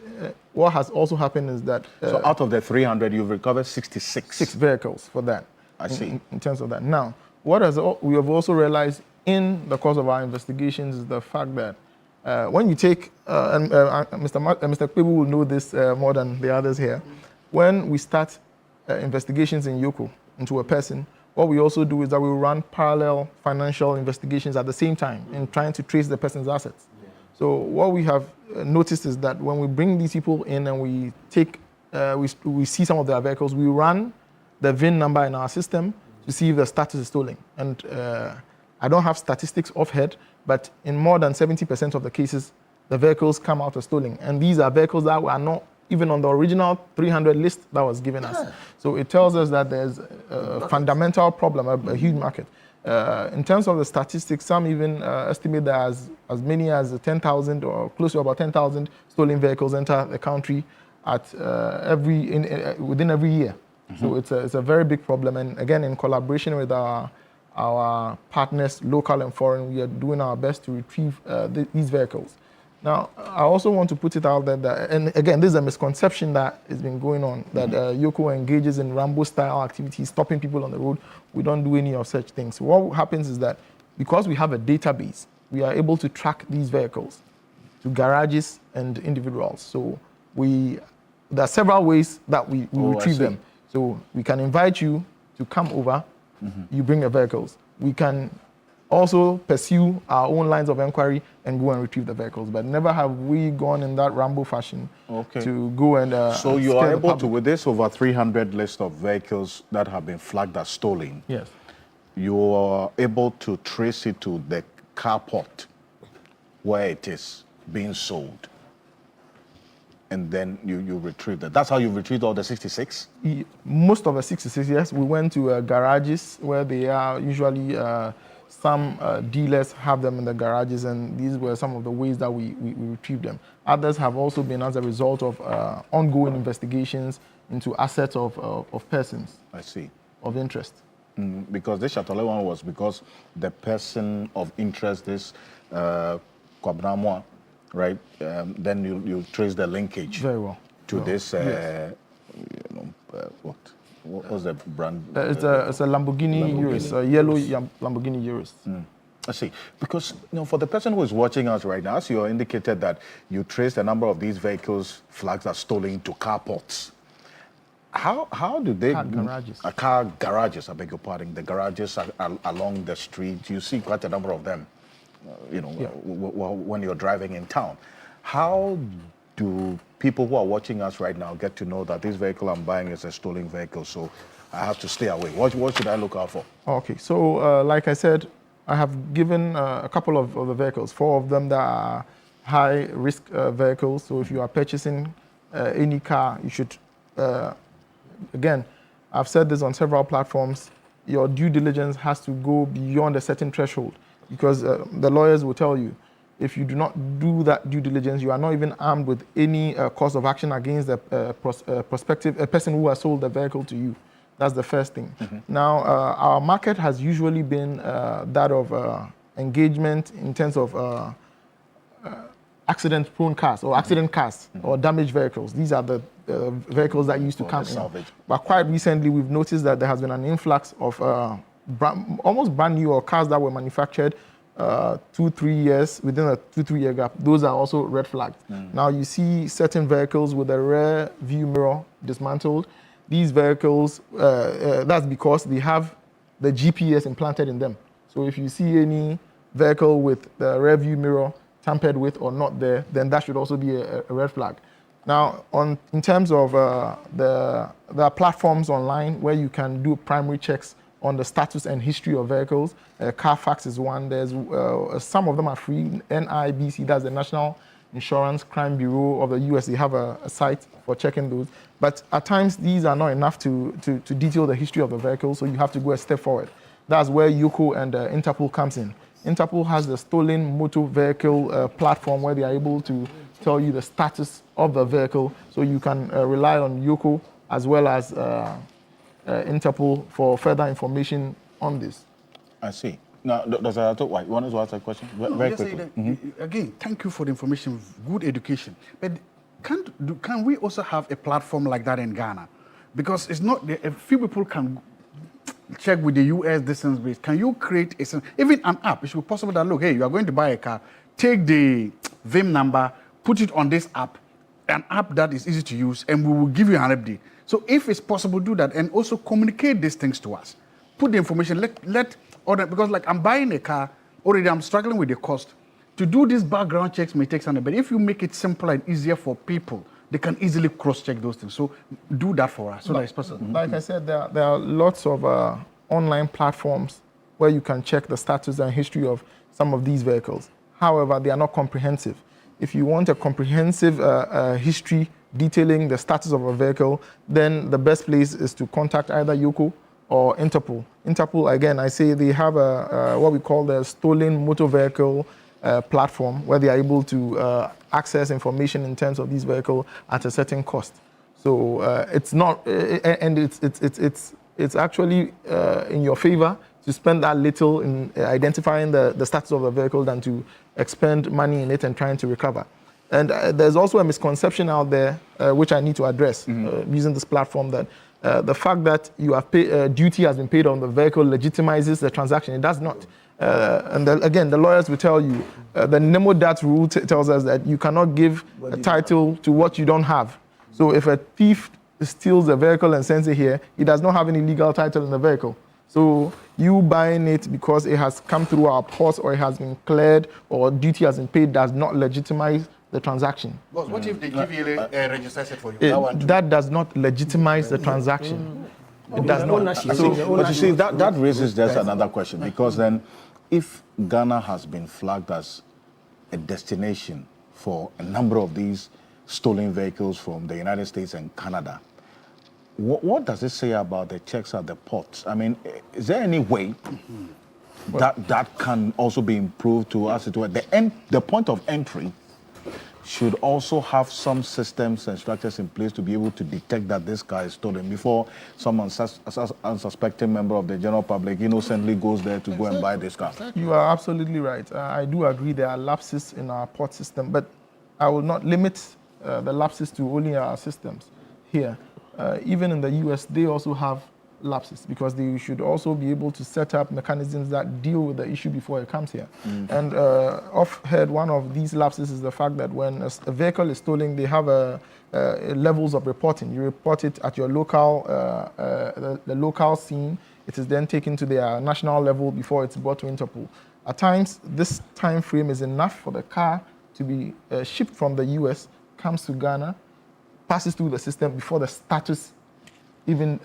what has also happened is that... so out of the 300, you've recovered 66? 6 vehicles for that. I see. In terms of that. Now, we have also realized in the course of our investigations is the fact that when you take, and Mr. Kwebu will know this more than the others here, when we start investigations in Yoko into a person, what we also do is that we run parallel financial investigations at the same time in trying to trace the person's assets. So what we have noticed is that when we bring these people in and we take, we see some of their vehicles, we run the VIN number in our system to see if the status is stolen. And I don't have statistics off head, but in more than 70% of the cases, the vehicles come out as stolen. And these are vehicles that were not even on the original 300 list that was given us. So it tells us that there's a fundamental problem, a huge market. In terms of the statistics, some even estimate that as many as 10,000 or close to about 10,000 stolen vehicles enter the country at within every year. So it's a very big problem. And again, in collaboration with our partners, local and foreign, we are doing our best to retrieve these vehicles. Now, I also want to put it out there that, and again, this is a misconception that has been going on, that Yoko engages in Rambo-style activities, stopping people on the road. We don't do any of such things. So what happens is that because we have a database, we are able to track these vehicles to garages and individuals. So there are several ways that we retrieve them. So we can invite you to come over, you bring your vehicles. We can also pursue our own lines of inquiry and go and retrieve the vehicles. But never have we gone in that Rambo fashion to go and so you are able to, with this over 300 list of vehicles that have been flagged as stolen, yes, you are able to trace it to the carport where it is being sold. And then you retrieve that. That's how you retrieved all the 66? Most of the 66, yes. We went to garages where they are usually... some dealers have them in the garages, and these were some of the ways that we retrieved them. Others have also been as a result of ongoing investigations into assets of persons. I see. Of interest. Because this Châtelet one was because the person of interest is Kwabnamwa, right? Then you trace the linkage. Very well. To this, yes. What was the brand? It's a Lamborghini Urus, a yellow Lamborghini Urus. I see. Because for the person who is watching us right now, as you indicated that you traced a number of these vehicles flags are stolen to carports. How do they... Car garages, I beg your pardon. The garages are along the street. You see quite a number of them, when you're driving in town. How do people who are watching us right now get to know that this vehicle I'm buying is a stolen vehicle, so I have to stay away? What should I look out for? Okay, so like I said, I have given a couple of the vehicles, 4 of them that are high-risk vehicles. So if you are purchasing any car, you should, again, I've said this on several platforms, your due diligence has to go beyond a certain threshold, because the lawyers will tell you, If you do not do that due diligence, you are not even armed with any cause of action against the prospective person who has sold the vehicle to you. That's the first thing. Now, our market has usually been that of engagement in terms of accident-prone cars or accident cars or damaged vehicles. These are the vehicles that used to come in. But quite recently, we've noticed that there has been an influx of almost brand new or cars that were manufactured 2-3 years, within a 2-3 year gap. Those are also red flagged. Now you see certain vehicles with a rear view mirror dismantled. These vehicles, that's because they have the GPS implanted in them. So if you see any vehicle with the rear view mirror tampered with or not there, then that should also be a red flag. Now, in terms of there are platforms online where you can do primary checks on the status and history of vehicles. Carfax is one. There's some of them are free. NIBC, that's the National Insurance Crime Bureau of the US. They have a site for checking those. But at times, these are not enough to detail the history of the vehicle, so you have to go a step forward. That's where YOCO and Interpol comes in. Interpol has the stolen motor vehicle platform where they are able to tell you the status of the vehicle, so you can rely on YOCO as well as Interpol for further information on this. I see. Now, Dr. Ato, you wanted to ask a question? Very quickly. Again, thank you for the information, good education. But can we also have a platform like that in Ghana? Because it's not, a few people can check with the US distance base. Can you create even an app? It should be possible that, look, hey, you are going to buy a car, take the VIN number, put it on this app, an app that is easy to use, and we will give you an update. So if it's possible, do that, and also communicate these things to us. Put the information, let other, because like I'm buying a car, already I'm struggling with the cost. To do these background checks may take something, but if you make it simpler and easier for people, they can easily cross-check those things. So do that for us, so that it's possible. Like I said, there are lots of online platforms where you can check the status and history of some of these vehicles. However, they are not comprehensive. If you want a comprehensive history detailing the status of a vehicle, then the best place is to contact either YOCO or Interpol. Interpol, again, I say they have what we call the stolen motor vehicle platform where they are able to access information in terms of these vehicles at a certain cost. So it's not, and it's actually in your favor to spend that little in identifying the status of the vehicle than to expend money in it and trying to recover. And there's also a misconception out there, which I need to address using this platform, that the fact that you have duty has been paid on the vehicle legitimizes the transaction. It does not. Again, the lawyers will tell you, the Nemo Dat rule tells us that you cannot give a title to what you don't have. So if a thief steals a vehicle and sends it here, he does not have any legal title in the vehicle. So you buying it because it has come through our ports or it has been cleared or duty has been paid does not legitimize the transaction. But what if they give you a registered for you? That does not legitimize the transaction. It does not. So, but you see, that raises just another question, because then if Ghana has been flagged as a destination for a number of these stolen vehicles from the United States and Canada, what does it say about the checks at the ports? I mean, is there any way that can also be improved to us? The point of entry should also have some systems and structures in place to be able to detect that this car is stolen before some unsuspecting member of the general public innocently goes there to go and buy this car. You are absolutely right. I do agree there are lapses in our port system, but I will not limit the lapses to only our systems here. Even in the US, they also have lapses because they should also be able to set up mechanisms that deal with the issue before it comes here. And off-head, one of these lapses is the fact that when a vehicle is stolen, they have levels of reporting. You report it at your local, the local scene. It is then taken to their national level before it's brought to Interpol. At times, this time frame is enough for the car to be shipped from the US, comes to Ghana, passes through the system before the status even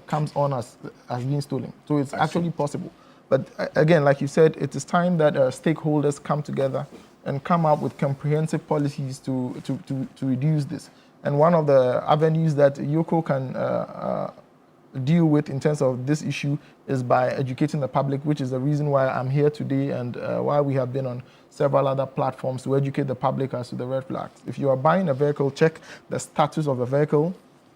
comes on as being stolen. So it's actually possible. But again, like you said, it is time that stakeholders come together and come up with comprehensive policies to reduce this. And one of the avenues that YOCO can deal with in terms of this issue is by educating the public, which is the reason why I'm here today and why we have been on several other platforms to educate the public as to the red flags. If you are buying a vehicle, check the status of the vehicle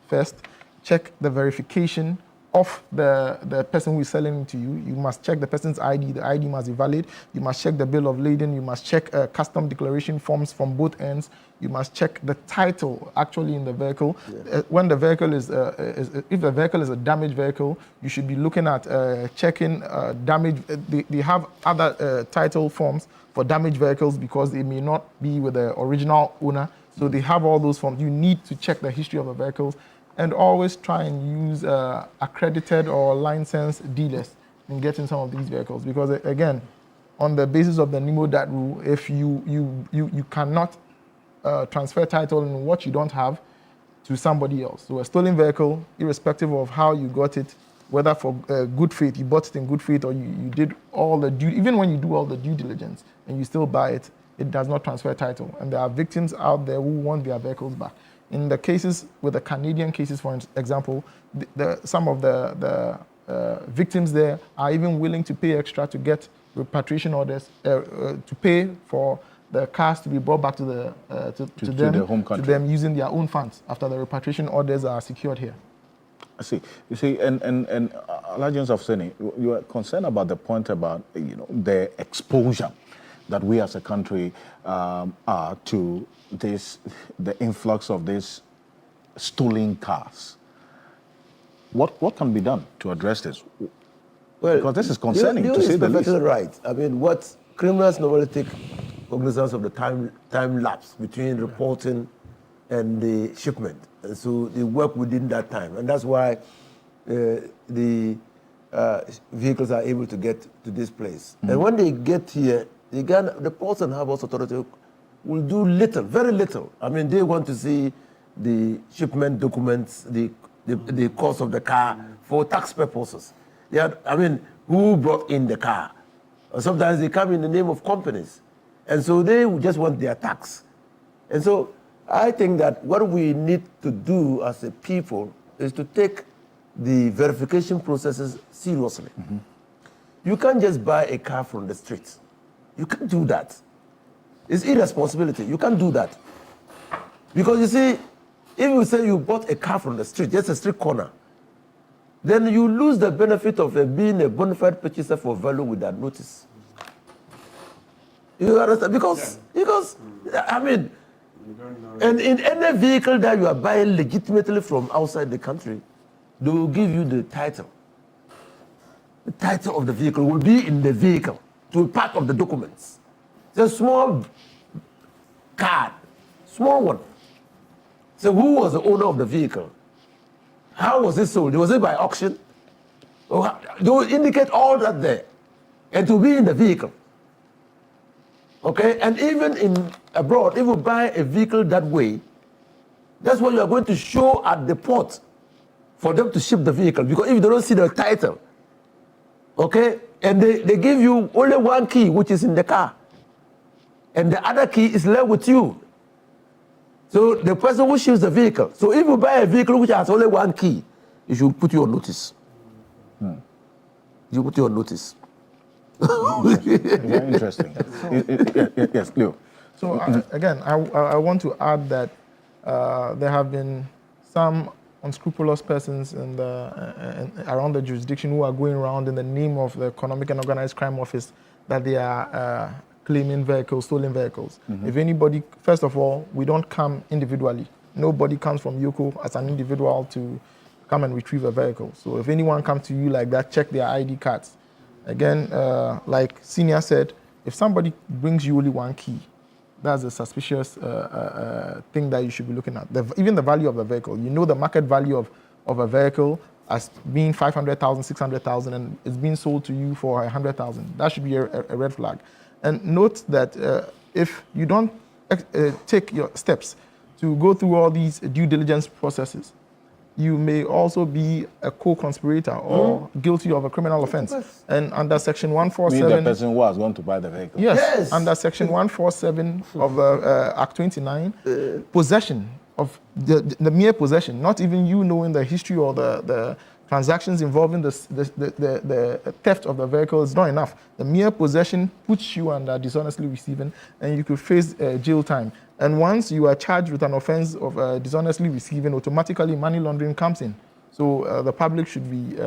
first, check the verification of the person who is selling it to you. You must check the person's ID. The ID must be valid. You must check the bill of lading. You must check custom declaration forms from both ends. You must check the title actually in the vehicle. When the vehicle is if the vehicle is a damaged vehicle, you should be looking at checking damage. They have other title forms for damaged vehicles because they may not be with the original owner. So they have all those forms. You need to check the history of the vehicles. And always try and use accredited or licensed dealers in getting some of these vehicles. Because again, on the basis of the NIMO-DAT rule, if you cannot transfer title in what you don't have to somebody else. So a stolen vehicle, irrespective of how you got it, whether for good faith, you bought it in good faith, or you did all the due, even when you do all the due diligence and you still buy it, it does not transfer title. And there are victims out there who want their vehicles back. In the cases, with the Canadian cases, for example, some of the victims there are even willing to pay extra to get repatriation orders, to pay for the cars to be brought back to their home country, to them using their own funds after the repatriation orders are secured here. I see. You see, and Alliance of Seni, you are concerned about the point about the exposure that we as a country are to the influx of these stolen cars. What can be done to address this? Well, because this is concerning, to say the least. Right. I mean, what criminals normally take cognizance of the time lapse between reporting and the shipment, and so they work within that time, and that's why the vehicles are able to get to this place. And when they get here, the Ports and Harbours Authority will do little, very little. I mean, they want to see the shipment documents, the cost of the car for tax purposes. Who brought in the car? Or sometimes they come in the name of companies. And so they just want their tax. And so I think that what we need to do as a people is to take the verification processes seriously. You can't just buy a car from the streets. You can't do that. It's irresponsibility. You can't do that. Because you see, if you say you bought a car from the street, just a street corner, then you lose the benefit of being a bona fide purchaser for value without notice. You understand? Because and in any vehicle that you are buying legitimately from outside the country, they will give you the title. The title of the vehicle will be in the vehicle, to be part of the documents. It's a small card, small one. So who was the owner of the vehicle? How was it sold? Was it by auction? They will indicate all that there. And to be in the vehicle. Okay? And even in abroad, if you buy a vehicle that way, that's what you are going to show at the port for them to ship the vehicle. Because if you don't see the title, okay, and they give you only one key, which is in the car, and the other key is left with you. So the person who ships the vehicle. So if you buy a vehicle which has only one key, you should put you on notice. You put you on notice. Very interesting. Yes, Leo. So again, I want to add that there have been some unscrupulous persons around the jurisdiction who are going around in the name of the Economic and Organized Crime Office that they are claiming vehicles, stolen vehicles. If anybody, first of all, we don't come individually. Nobody comes from Yoko as an individual to come and retrieve a vehicle. So if anyone comes to you like that, check their ID cards. Again, like Senior said, if somebody brings you only one key, that's a suspicious thing that you should be looking at. Even the value of the vehicle. You know the market value of a vehicle as being 500,000, 600,000, and it's being sold to you for 100,000. That should be a red flag. And note that if you don't take your steps to go through all these due diligence processes, you may also be a co-conspirator or guilty of a criminal offense. And under Section 147... Mean the person who was going to buy the vehicle. Yes. Under Section 147 of Act 29, possession of the mere possession, not even you knowing the history or the transactions involving the theft of the vehicle is not enough. The mere possession puts you under dishonestly receiving, and you could face jail time. And once you are charged with an offense of dishonestly receiving, automatically money laundering comes in. So the public should be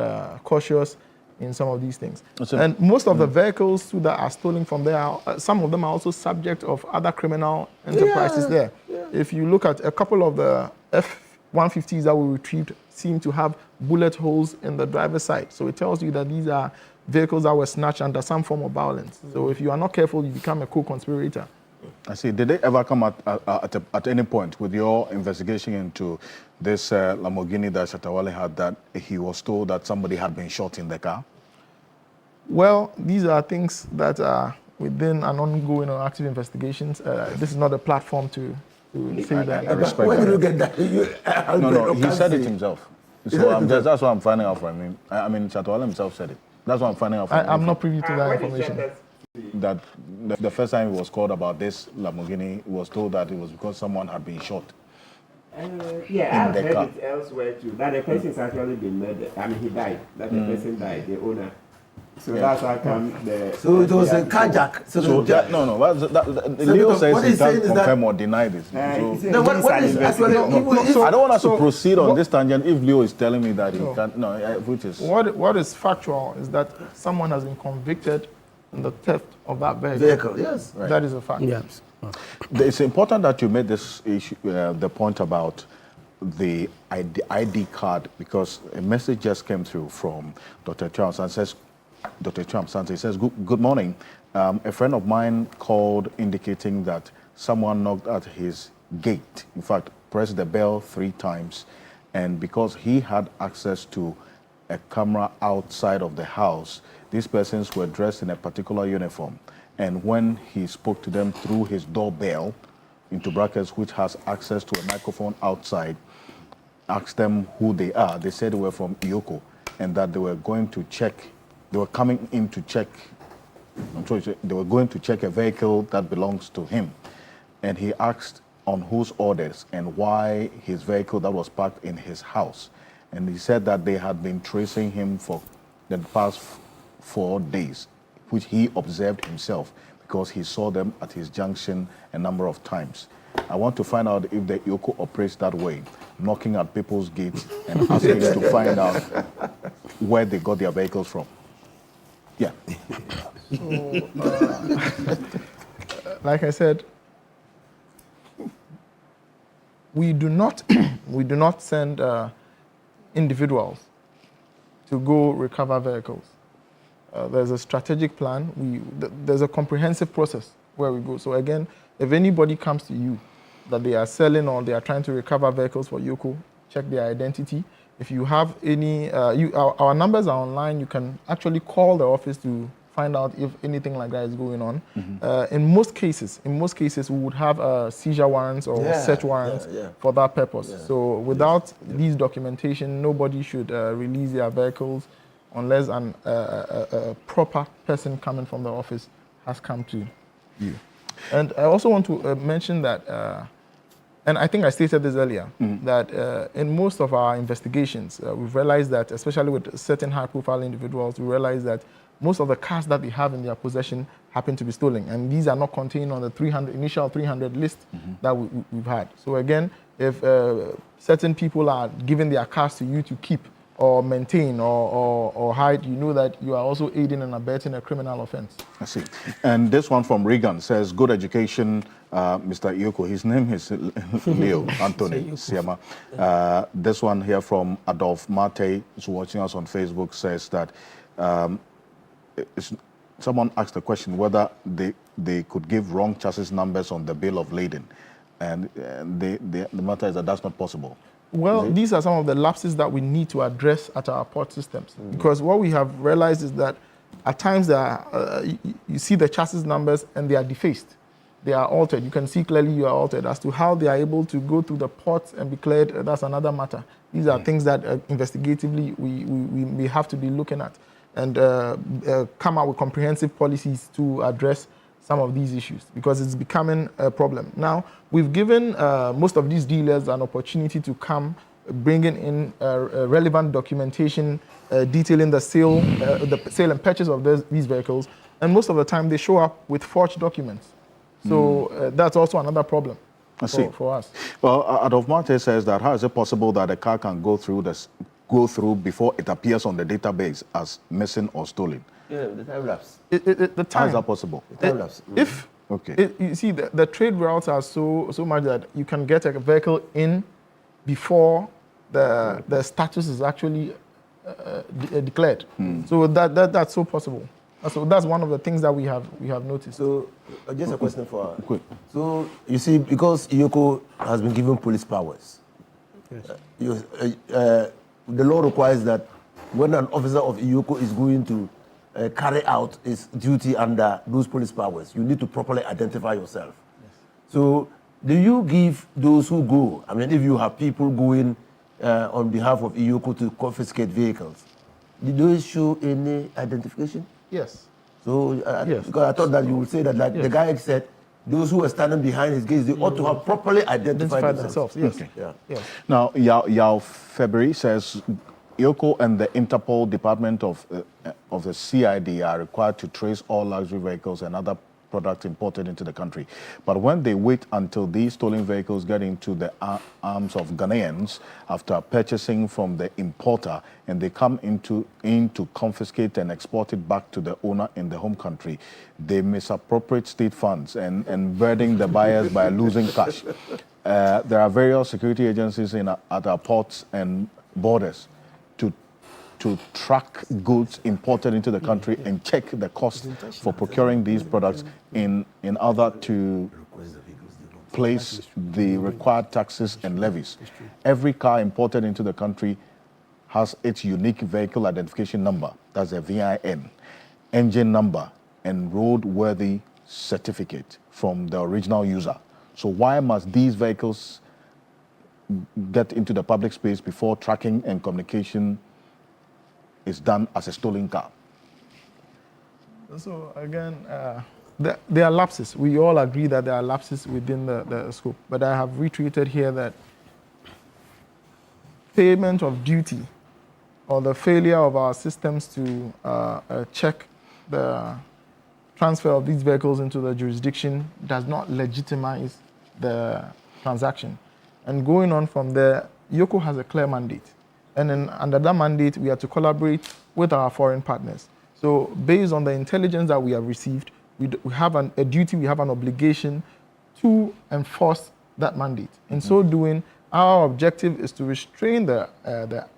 cautious in some of these things. And most of the vehicles too that are stolen from there, some of them are also subject of other criminal enterprises there. If you look at a couple of the F-150s that we retrieved, seem to have bullet holes in the driver's side. So it tells you that these are vehicles that were snatched under some form of violence. So if you are not careful, you become a co-conspirator. I see. Did they ever come at any point with your investigation into this Lamborghini that Shatawale had, that he was told that somebody had been shot in the car? Well, these are things that are within an ongoing or active investigations. This is not a platform to say that. I respect Where that. did you get that? No, he said it himself. So that's what I'm finding out from him. I mean, Shatawale himself said it. That's what I'm finding out from him. I'm not privy to that information. That the first time he was called about this Lamborghini, he was told that it was because someone had been shot. Yeah, I've heard it elsewhere too. That the person's actually been murdered. I mean, he died. That the person died, the owner. So that's how come the... So it was a carjack. Leo says he can't confirm or deny this. What is actually... I don't want us to proceed on this tangent if Leo is telling me that he can't... No, which is... What is factual is that someone has been convicted in the theft of that vehicle. Yes. Right. That is a fact. Yes. It's important that you made this issue, the point about the ID card, because a message just came through from Dr. Trump and says, he says, good morning. A friend of mine called indicating that someone knocked at his gate. In fact, pressed the bell 3 times. And because he had access to a camera outside of the house, these persons were dressed in a particular uniform. And when he spoke to them through his doorbell, into brackets, which has access to a microphone outside, asked them who they are. They said they were from Iyoko, and that they were going to check, they were coming in to check, they were going to check a vehicle that belongs to him. And he asked on whose orders and why his vehicle that was parked in his house. And he said that they had been tracing him for the past 4 days, which he observed himself because he saw them at his junction a number of times. I want to find out if the Iyoko operates that way, knocking at people's gates and asking to find out where they got their vehicles from. Yeah. So, like I said, we do not send individuals to go recover vehicles. There's a strategic plan. There's a comprehensive process where we go. So again, if anybody comes to you that they are selling or they are trying to recover vehicles for Iyoko, check their identity. If you have any, our numbers are online. You can actually call the office to find out if anything like that is going on. Mm-hmm. In most cases, we would have seizure warrants or search warrants for that purpose. Yeah. So without these documentation, nobody should release their vehicles unless a proper person coming from the office has come to you. And I also want to mention that, and I think I stated this earlier, that in most of our investigations, we've realized that, especially with certain high-profile individuals, we realize that most of the cars that they have in their possession happen to be stolen. And these are not contained on the initial 300 list that we've had. So again, if certain people are giving their cars to you to keep or maintain or hide, you know that you are also aiding and abetting a criminal offense. I see. And this one from Regan says, good education, Mr. Iyoko. His name is Leo Anthony Siama. This one here from Adolf Mate, who's watching us on Facebook, says that someone asked the question whether they could give wrong chassis numbers on the bill of lading. And the matter is that that's not possible. Well, these are some of the lapses that we need to address at our port systems. Because what we have realized is that at times you see the chassis numbers and they are defaced. They are altered. You can see clearly you are altered. As to how they are able to go through the ports and be cleared, that's another matter. These are things that investigatively we have to be looking at and come out with comprehensive policies to address some of these issues, because it's becoming a problem. Now, we've given most of these dealers an opportunity to come bringing in relevant documentation detailing the sale and purchase of these vehicles, and most of the time they show up with forged documents. So that's also another problem for us. Well, Adolf Marte says that how is it possible that a car can go through before it appears on the database as missing or stolen? Yeah, the time lapse. The time. How is that possible? The time lapse. If you see, the trade routes are so much that you can get a vehicle in before the status is actually declared. So that's so possible. So that's one of the things that we have noticed. So just a question for her. So you see, because IOCO has been given police powers, yes. The law requires that when an officer of IOCO is going to carry out his duty under those police powers, you need to properly identify yourself. Yes. So do you give those who go, I mean, if you have people going on behalf of IOCO to confiscate vehicles, do those show any identification? Yes. So yes. Because I thought that you would say that, like the guy said, those who are standing behind his gates, they ought to have properly identified themselves. Yes. Okay. Yeah. Yes. Now, Yao February says IOCO and the Interpol Department of the CID are required to trace all luxury vehicles and other products imported into the country. But when they wait until these stolen vehicles get into the arms of Ghanaians after purchasing from the importer and they come in to confiscate and export it back to the owner in the home country, they misappropriate state funds and burden the buyers by losing cash. There are various security agencies at our ports and borders to track goods imported into the country and check the cost for procuring these products in order to place the required taxes and levies. Every car imported into the country has its unique vehicle identification number, that's a VIN, engine number, and roadworthy certificate from the original user. So why must these vehicles get into the public space before tracking and communication is done as a stolen car? So again, there are lapses. We all agree that there are lapses within the scope. But I have reiterated here that payment of duty or the failure of our systems to check the transfer of these vehicles into the jurisdiction does not legitimize the transaction. And going on from there, IOCO has a clear mandate. And then under that mandate, we are to collaborate with our foreign partners. So based on the intelligence that we have received, we have a duty, we have an obligation to enforce that mandate. In so doing, our objective is to restrain the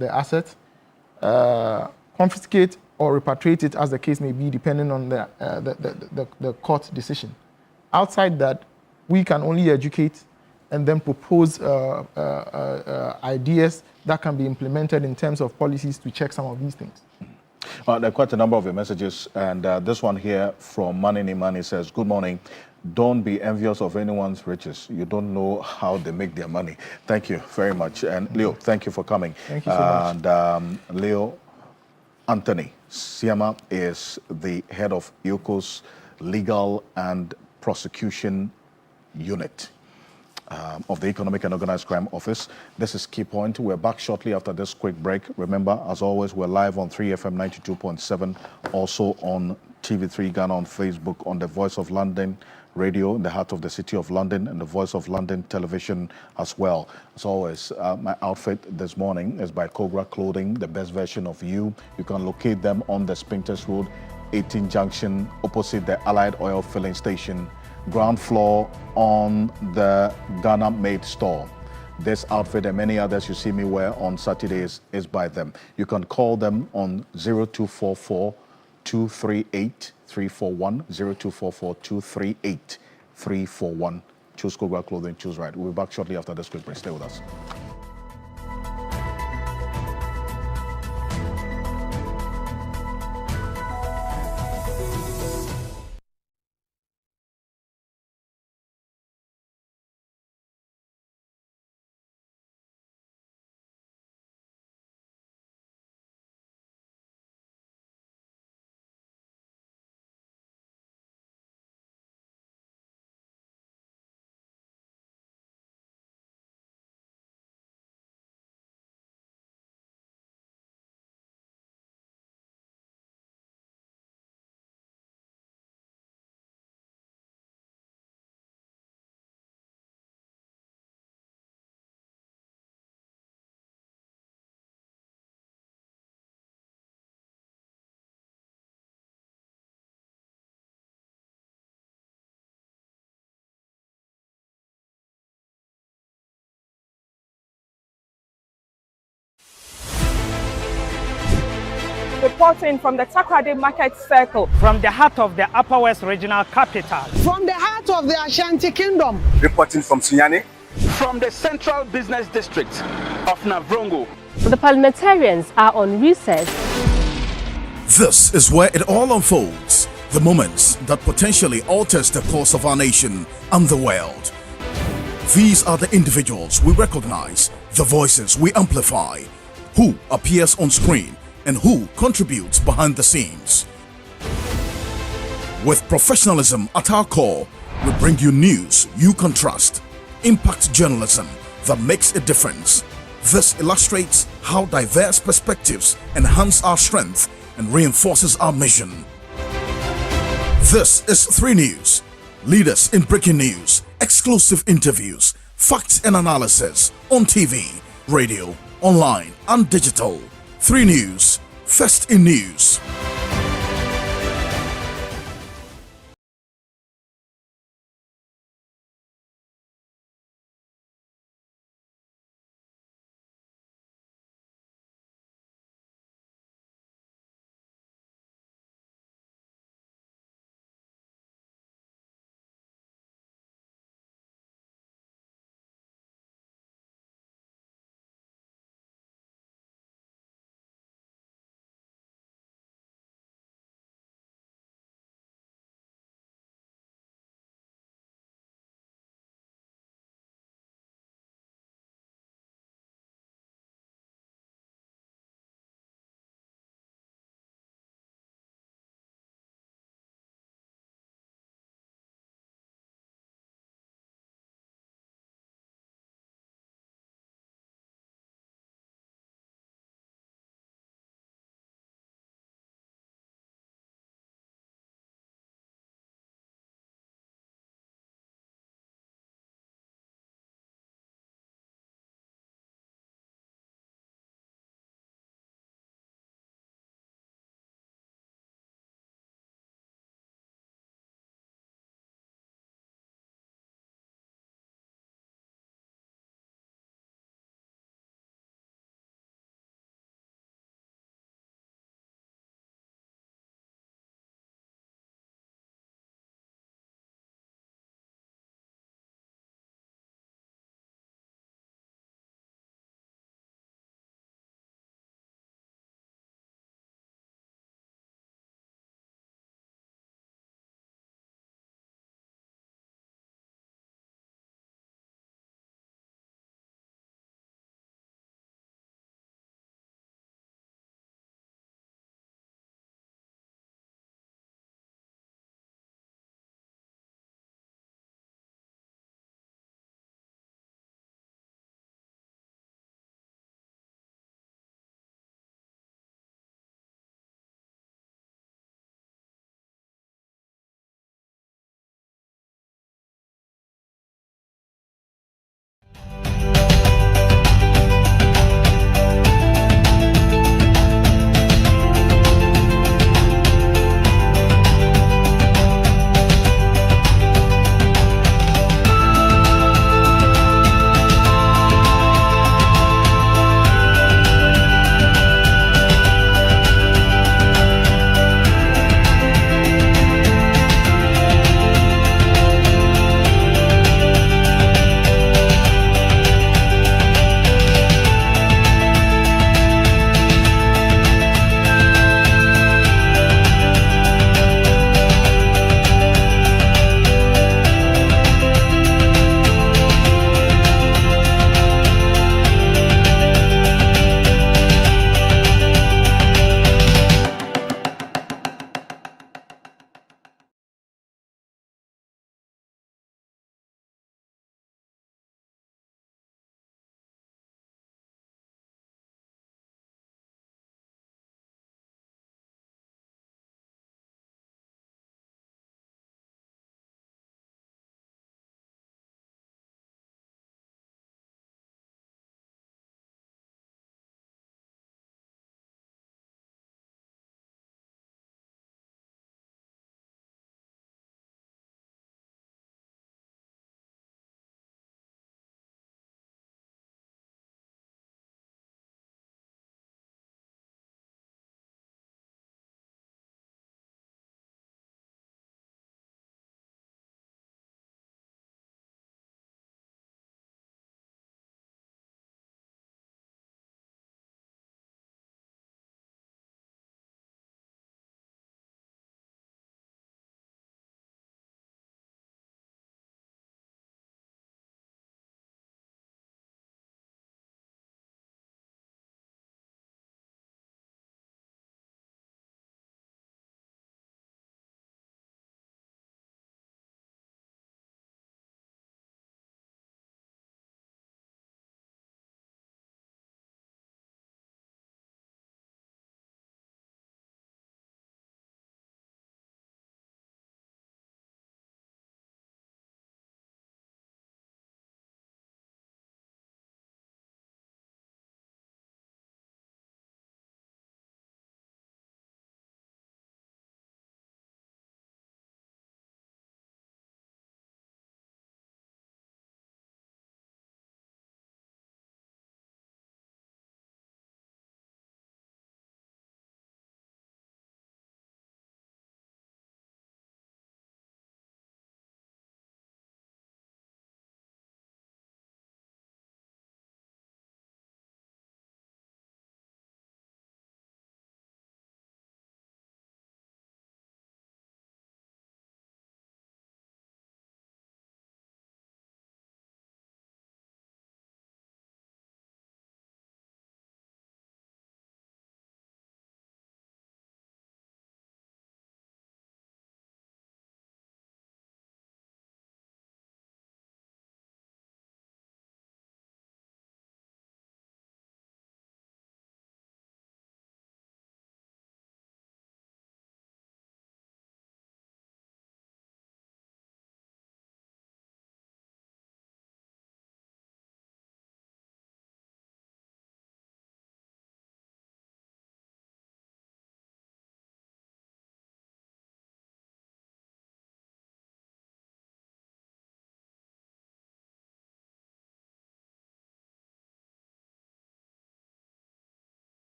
asset, confiscate or repatriate it as the case may be, depending on the court decision. Outside that, we can only educate and then propose ideas that can be implemented in terms of policies to check some of these things. There are quite a number of your messages, and this one here from Manini Mani says, good morning. Don't be envious of anyone's riches. You don't know how they make their money. Thank you very much. And Leo, thank you for coming. Thank you so much. And Leo Anthony Siama is the head of IOCO's Legal and Prosecution Unit of the Economic and Organized Crime Office. This is Key Point. We're back shortly after this quick break. Remember, as always, we're live on 3FM 92.7, also on TV3 Ghana, on Facebook, on the Voice of London Radio in the heart of the City of London, and the Voice of London Television as well. As always, my outfit this morning is by Cobra Clothing, the best version of you. You can locate them on the Spintex Road, 18 Junction, opposite the Allied Oil Filling Station, ground floor on the Ghana Made store. This outfit and many others you see me wear on Saturdays is by them. You can call them on 0244 238 341, 0244 238 341. Choose Cobra Clothing, choose right. We'll be back shortly after this quick break. Stay with us. reporting from the Takoradi Market Circle. From the heart of the Upper West Regional Capital. From the heart of the Ashanti Kingdom. Reporting from Sunyani. From the Central Business District of Navrongo. The parliamentarians are on recess. This is where it all unfolds. The moments that potentially alters the course of our nation and the world. These are the individuals we recognize, the voices we amplify, who appears on screen and who contributes behind the scenes. With professionalism at our core, we bring you news you can trust. Impact journalism that makes a difference. This illustrates how diverse perspectives enhance our strength and reinforces our mission. This is 3 News. Leaders in breaking news, exclusive interviews, facts and analysis on TV, radio, online and digital. 3 News, first in news.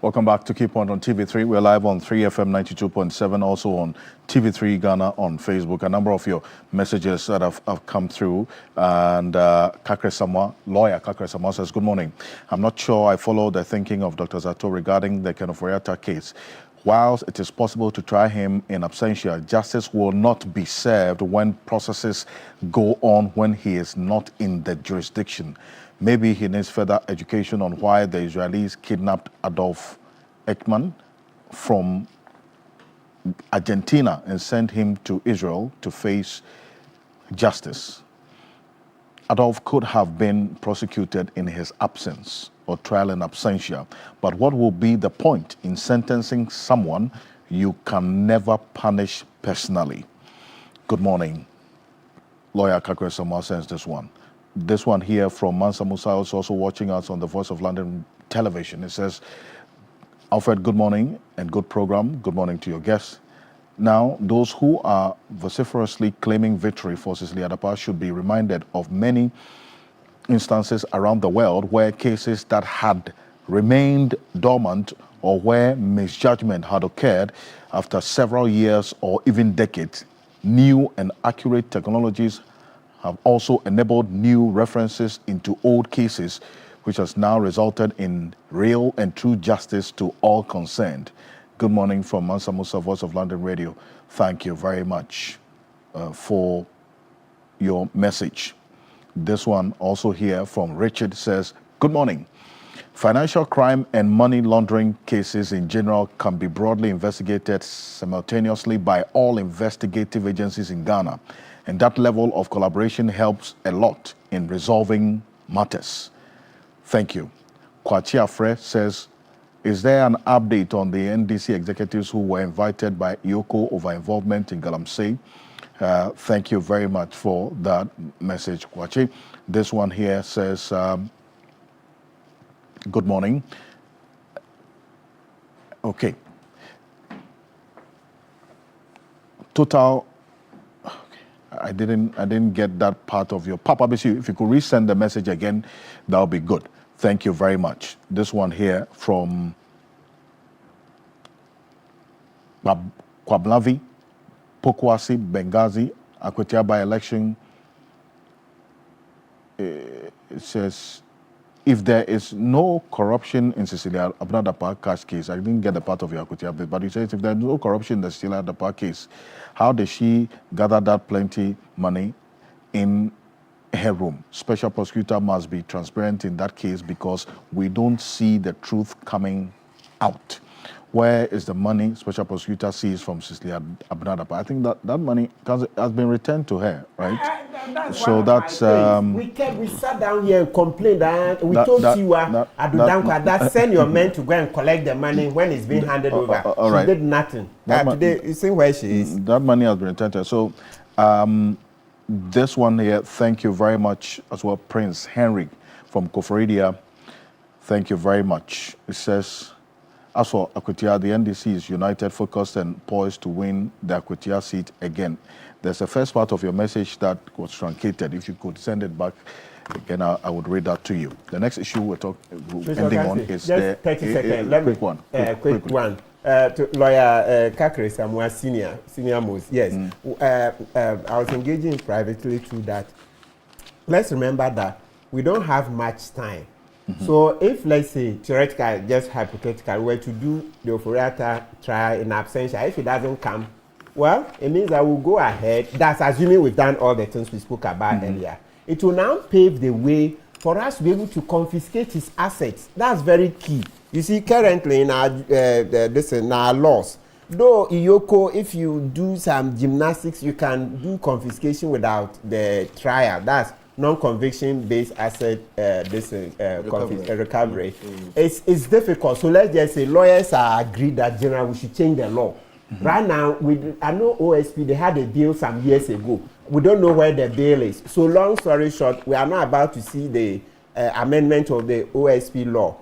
Welcome back to Keep On TV3. We're live on 3FM 92.7, also on TV3 Ghana on Facebook. A number of your messages that have come through. And Kakre Samoa, lawyer Kakre Samoa says, good morning. I'm not sure I follow the thinking of Dr. Zato regarding the Ofori-Atta case. Whilst it is possible to try him in absentia, justice will not be served when processes go on when he is not in the jurisdiction. Maybe he needs further education on why the Israelis kidnapped Adolf Eichmann from Argentina and sent him to Israel to face justice. Adolf could have been prosecuted in his absence or trial in absentia, but what will be the point in sentencing someone you can never punish personally? Good morning. Lawyer Kakre Samoa sends this one. This one here from Mansa Musa is also watching us on the Voice of London television. It says, Alfred, good morning and good program. Good morning to your guests. Now, those who are vociferously claiming victory for Sicilia Dapa should be reminded of many instances around the world where cases that had remained dormant or where misjudgment had occurred after several years or even decades. New and accurate technologies have also enabled new references into old cases, which has now resulted in real and true justice to all concerned. Good morning from Mansa Musa, Voice of London Radio. Thank you very much for your message. This one also here from Richard says, good morning. Financial crime and money laundering cases in general can be broadly investigated simultaneously by all investigative agencies in Ghana. And that level of collaboration helps a lot in resolving matters. Thank you. Akwatia says, is there an update on the NDC executives who were invited by Yoko over involvement in Galamsey? Thank you very much for that message, Kwachi. This one here says, good morning. Okay. Total, I didn't get that part of your Papa Bisi. If you could resend the message again, that would be good. Thank you very much. This one here from Kwablavi, Pokwasi, Benghazi, Akwatia by-election. It says, if there is no corruption in Sicilia Dapa cash case, I didn't get the part of your Akwatia bit, but it says if there is no corruption in the Sicilia Dapa case, how does she gather that plenty money in her room? Special prosecutor must be transparent in that case because we don't see the truth coming out. Where is the money special prosecutor sees from Sicilia Dapa? I think that money has been returned to her, right? So that's we sat down here and complained that we told you that send your men to go and collect the money when it's being handed over. She did nothing. Today, you see where she is. That money has been returned to her. So this one here, thank you very much as well, Prince Henry from Ofori-Atta. Thank you very much. It says, as for Akwatia, the NDC is united, focused, and poised to win the Akwatia seat again. There's a first part of your message that was truncated. If you could send it back again, I would read that to you. The next issue we're ending on is the 30 seconds. Quick one. Quick one. To lawyer Kakre Samoa senior most. Yes. I was engaging privately through that. Let's remember that we don't have much time. So if, let's say, theoretically, just hypothetically, we're to do the Ofori-Atta trial in absentia, if it doesn't come, well, it means that we'll go ahead. That's assuming we've done all the things we spoke about earlier. It will now pave the way for us to be able to confiscate his assets. That's very key. You see, currently in our laws, though Iyoko, if you do some gymnastics, you can do confiscation without the trial. That's non-conviction based asset recovery. It's difficult. So let's just say lawyers are agreed that generally we should change the law. Right now, I know OSP, they had a bill some years ago. We don't know where the bill is. So long story short, we are not about to see the amendment of the OSP law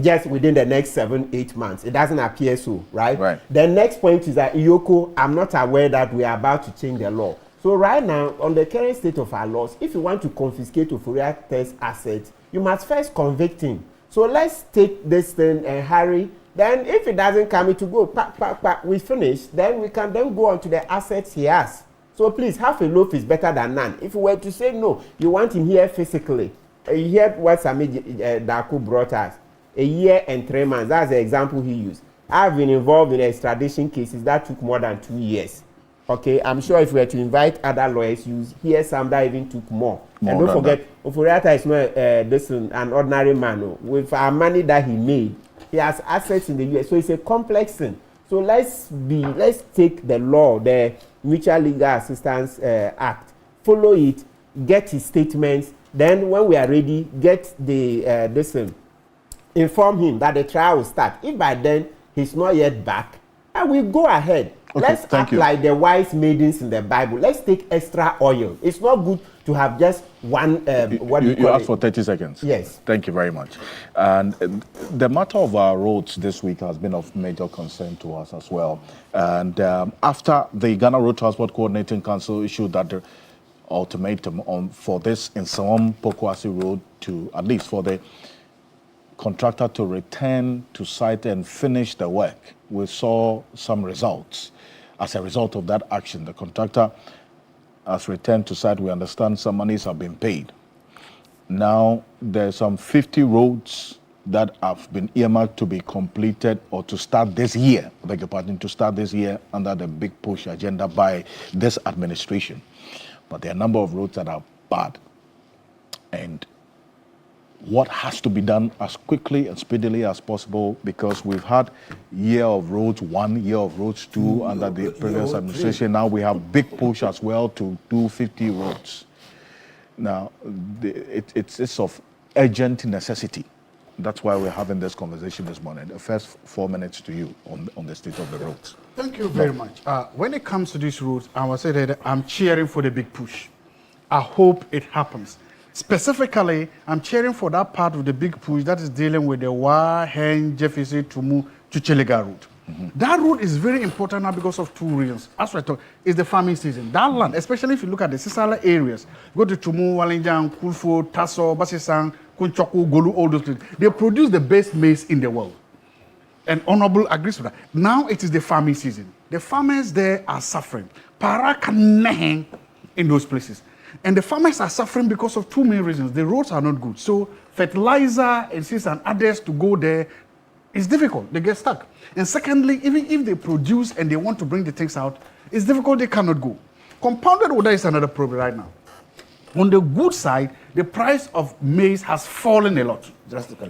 just within the next 7-8 months. It doesn't appear so, right? The next point is that Iyoko, I'm not aware that we are about to change the law. So right now, on the current state of our laws, if you want to confiscate Ofori-Atta's assets, you must first convict him. So let's take this thing and hurry Then if it doesn't come, it will go, we finish, then we can then go on to the assets he has. So please, half a loaf is better than none. If we were to say no, you want him here physically, you heard what Sami Daku brought us, a year and 3 months, that's the example he used. I've been involved in extradition cases that took more than 2 years. Okay, I'm sure if we were to invite other lawyers, you hear some that even took more. And don't forget, Ofori-Atta is not an ordinary man. With our money that he made, he has assets in the US, so it's a complex thing. So let's take the law, the Mutual Legal Assistance Act, follow it, get his statements. Then when we are ready, get the inform him that the trial will start. If by then he's not yet back, and we go ahead. Okay, let's act like the wise maidens in the Bible. Let's take extra oil. It's not good to have just one. You asked for 30 seconds. Yes. Thank you very much. And the matter of our roads this week has been of major concern to us as well. And after the Ghana Road Transport Coordinating Council issued that ultimatum for this Nsawam Pokuase Road to, at least for the contractor to return to site and finish the work, we saw some results. As a result of that action, the contractor has returned to site. We understand some monies have been paid. Now, there's some 50 roads that have been earmarked to be completed or to start this year, I beg your pardon, to start this year under the big push agenda by this administration. But there are a number of roads that are bad. And what has to be done as quickly and speedily as possible, because we've had year of roads 1, year of roads 2 under the previous administration. Now we have big push as well to do 50 roads. Now, it's of urgent necessity. That's why we're having this conversation this morning. The first 4 minutes to you on the state of the roads. Thank you very much. When it comes to these roads, I will say that I'm cheering for the big push. I hope it happens. Specifically, I'm cheering for that part of the big push that is dealing with the Wahen Jeffisy Tumu Chuchelega road. That road is very important now because of 2 reasons. As I talk, it's the farming season. That land, especially if you look at the Sicily areas, go to Tumu, Walenjan, Kulfo, Tasso, Basisang, Kunchoku, Golu, all those places. They produce the best maize in the world. And Honorable agrees with that. Now it is the farming season. The farmers there are suffering. Para kanehen in those places. And the farmers are suffering because of 2 main reasons. The roads are not good. So fertilizer and seeds and others to go there is difficult. They get stuck. And secondly, even if they produce and they want to bring the things out, it's difficult. They cannot go. Compounded with that is another problem right now. On the good side, the price of maize has fallen a lot.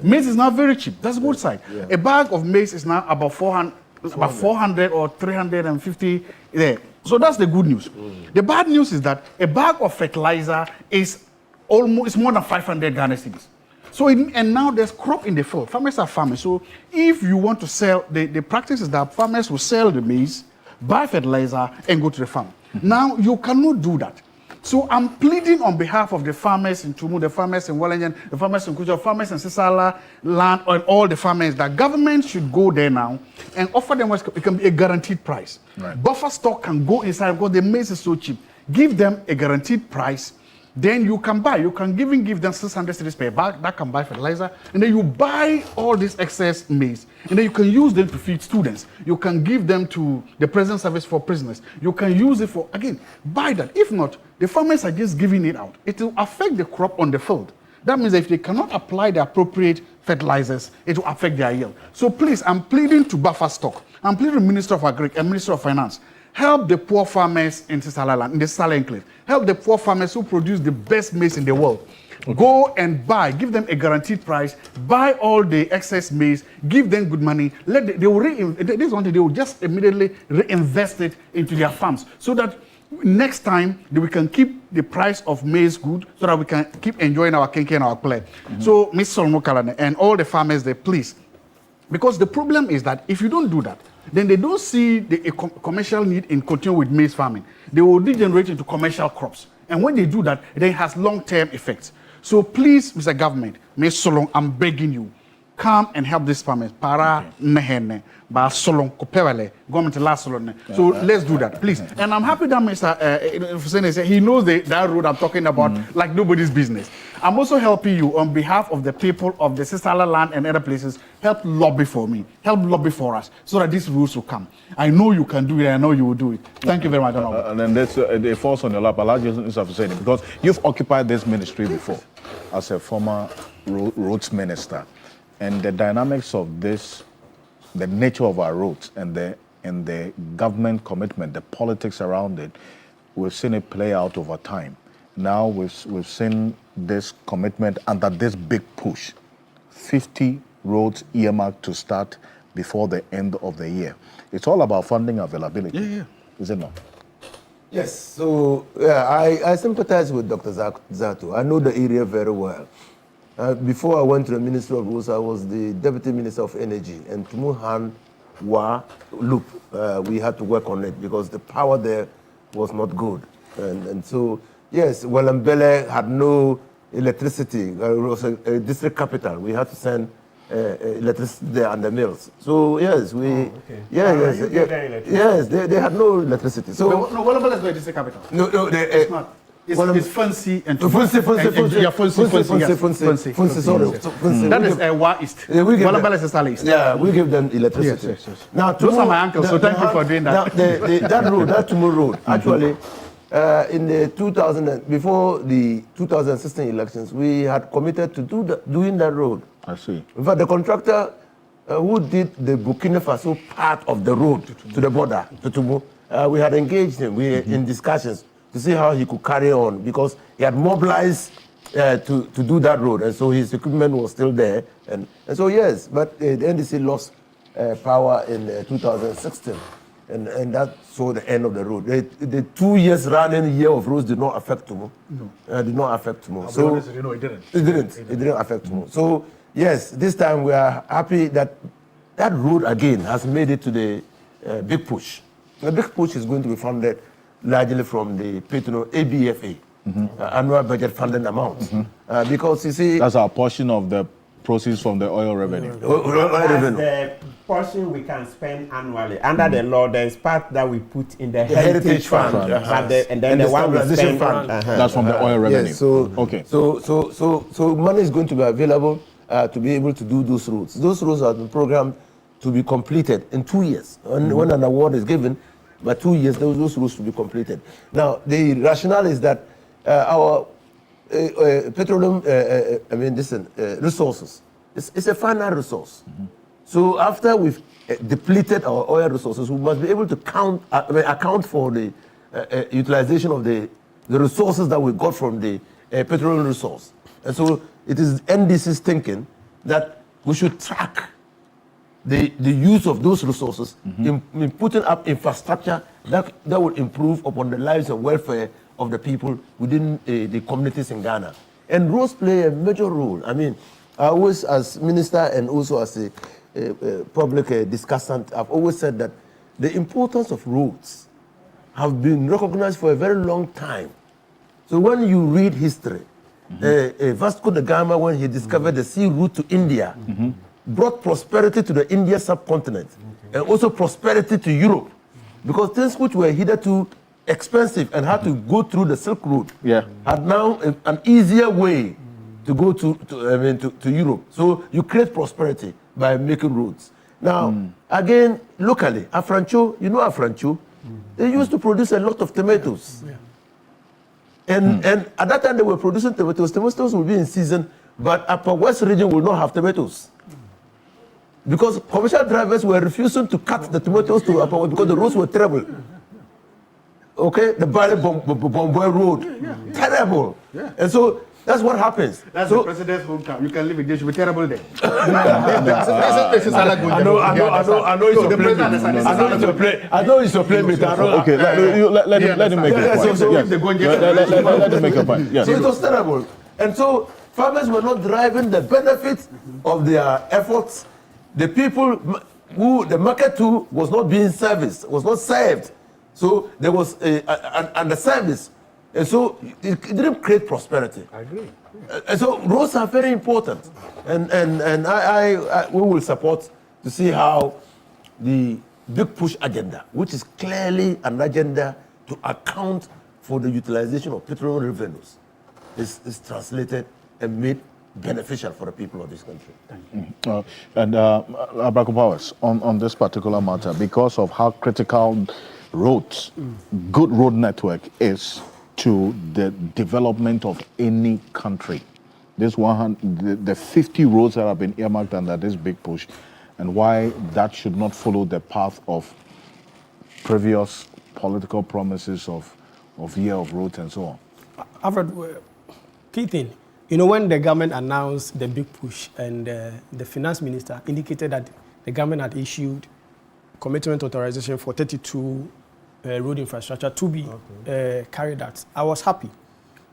Maize is now very cheap. That's the good side. Yeah. A bag of maize is now about 400 or 350 there. So that's the good news. The bad news is that a bag of fertilizer is more than 500 Ghana cedis. So and now there's crop in the field. Farmers are farming. So if you want to sell, the practice is that farmers will sell the maize, buy fertilizer, and go to the farm. Now you cannot do that. So I'm pleading on behalf of the farmers in Tumu, the farmers in Walenjan, the farmers in Kujo, farmers in Sisala land, and all the farmers that government should go there now and offer them what it can be a guaranteed price. Right. Buffer stock can go inside because the maize is so cheap. Give them a guaranteed price. Then you can buy. You can give them 600 cedis per bag. That can buy fertilizer. And then you buy all this excess maize. And then you can use them to feed students. You can give them to the prison service for prisoners. You can use it for, again, buy that. If not, the farmers are just giving it out. It will affect the crop on the field. That means that if they cannot apply the appropriate fertilizers, it will affect their yield. So please, I'm pleading to buffer stock. I'm pleading to the Minister of Agriculture and Minister of Finance. Help the poor farmers in Sisala land, in the Sisala enclave. Help the poor farmers who produce the best maize in the world. Okay. Go and buy, give them a guaranteed price, buy all the excess maize, give them good money. They will just immediately reinvest it into their farms so that next time we can keep the price of maize good so that we can keep enjoying our kenke and our play. So, Ms. Solmokalane and all the farmers there, please. Because the problem is that if you don't do that, then they don't see the commercial need in continuing with maize farming. They will degenerate into commercial crops. And when they do that, it has long-term effects. So please, Mr. Government, Ms. Solon, I'm begging you, come and help these farmers. Para nehene, ba solon kopewele, government last solon. So let's do that, please. And I'm happy that Mr. Fusene said he knows that road I'm talking about like nobody's business. I'm also helping you on behalf of the people of the Sicily land and other places. Help lobby for me, help lobby for us, so that these rules will come. I know you can do it. I know you will do it. Thank you very much. And then that's it falls on your lap. Allow you to say it because you've occupied this ministry before as a former roads minister, and the dynamics of this, the nature of our roads, and the government commitment, the politics around it, we've seen it play out over time. Now we've seen this commitment under this big push, 50 roads earmarked to start before the end of the year. It's all about funding availability. Yeah. Is it not? Yes. So I sympathize with Dr. Zato. I know the area very well. Before I went to the Ministry of Roads, I was the Deputy Minister of Energy, and Tumuhan Wa Loop, we had to work on it because the power there was not good. And so, yes, Wellambele had no electricity. It was a district capital. We had to send electricity there and the mills. So, yes, yes, they had no electricity. So, no, Wellambele is not a district capital. No, it's not. It's fancy and fancy. That is Wa East. Wellambele is Sicily East. Yeah, we give them electricity. Yes. Now, those are my uncles, so thank you for doing that. That road, that Tumu road, actually, in the before the 2016 elections, we had committed to doing that road. I see. In fact, the contractor who did the Burkina Faso part of the road to the border, to Tumu, we had engaged him. We were in discussions to see how he could carry on because he had mobilized to do that road, and so his equipment was still there. And so, yes, but the NDC lost power in 2016. And that saw the end of the road. The 2 years running year of roads did not affect Tumu. No. Did not affect Tumu. So it didn't. It didn't affect Tumu. So yes, this time we are happy that that road again has made it to the big push. The big push is going to be funded largely from the ABFA, annual budget funding amount. Because you see, that's our portion of the proceeds from the oil revenue. The portion we can spend annually under the law. There is part that we put in the heritage fund, and then the one we spend that's from the oil revenue. Yes, so okay. So money is going to be available to be able to do those roads. Those roads have been programmed to be completed in 2 years. When an award is given, by 2 years, those roads to be completed. Now, the rationale is that our petroleum, resources, it's a finite resource. So after we've depleted our oil resources, we must be able to account for the utilization of the resources that we got from the petroleum resource. And so it is NDC's thinking that we should track the use of those resources in putting up infrastructure that will improve upon the lives and welfare of the people within the communities in Ghana. And roads play a major role. I mean, I always, as minister and also as a public discussant, I've always said that the importance of roads have been recognized for a very long time. So when you read history, Vasco da Gama, when he discovered the sea route to India, brought prosperity to the Indian subcontinent and also prosperity to Europe, because things which were hitherto expensive and had to go through the Silk Road had now an easier way to go to Europe. So you create prosperity by making roads. Now, again, locally, Afrancho, you know Afrancho, they used to produce a lot of tomatoes. And at that time they were producing tomatoes. Tomatoes will be in season, but Upper West region will not have tomatoes. Because commercial drivers were refusing to cut the tomatoes to Upper West because the roads were terrible. Okay, the Bali Bomboy Road, terrible. And so that's what happens. That's the president's hometown. You can live in this, you'll be terrible there. I know it's a play, but okay, let him make a point. Let him make a point. So it was terrible. And so farmers were not deriving the benefits of their efforts. The people who the market to was not being serviced, was not served. So there was and the service And so it didn't create prosperity. I agree. And so roads are very important. And we will support to see how the big push agenda, which is clearly an agenda to account for the utilization of petroleum revenues, is translated and made beneficial for the people of this country. And Abraku Powers, on this particular matter, because of how critical roads, good road network is to the development of any country. This the 50 roads that have been earmarked under this big push, and why that should not follow the path of previous political promises of year of roads and so on. Alfred, key thing, when the government announced the big push and the finance minister indicated that the government had issued commitment authorization for 32 road infrastructure to be carried out, I was happy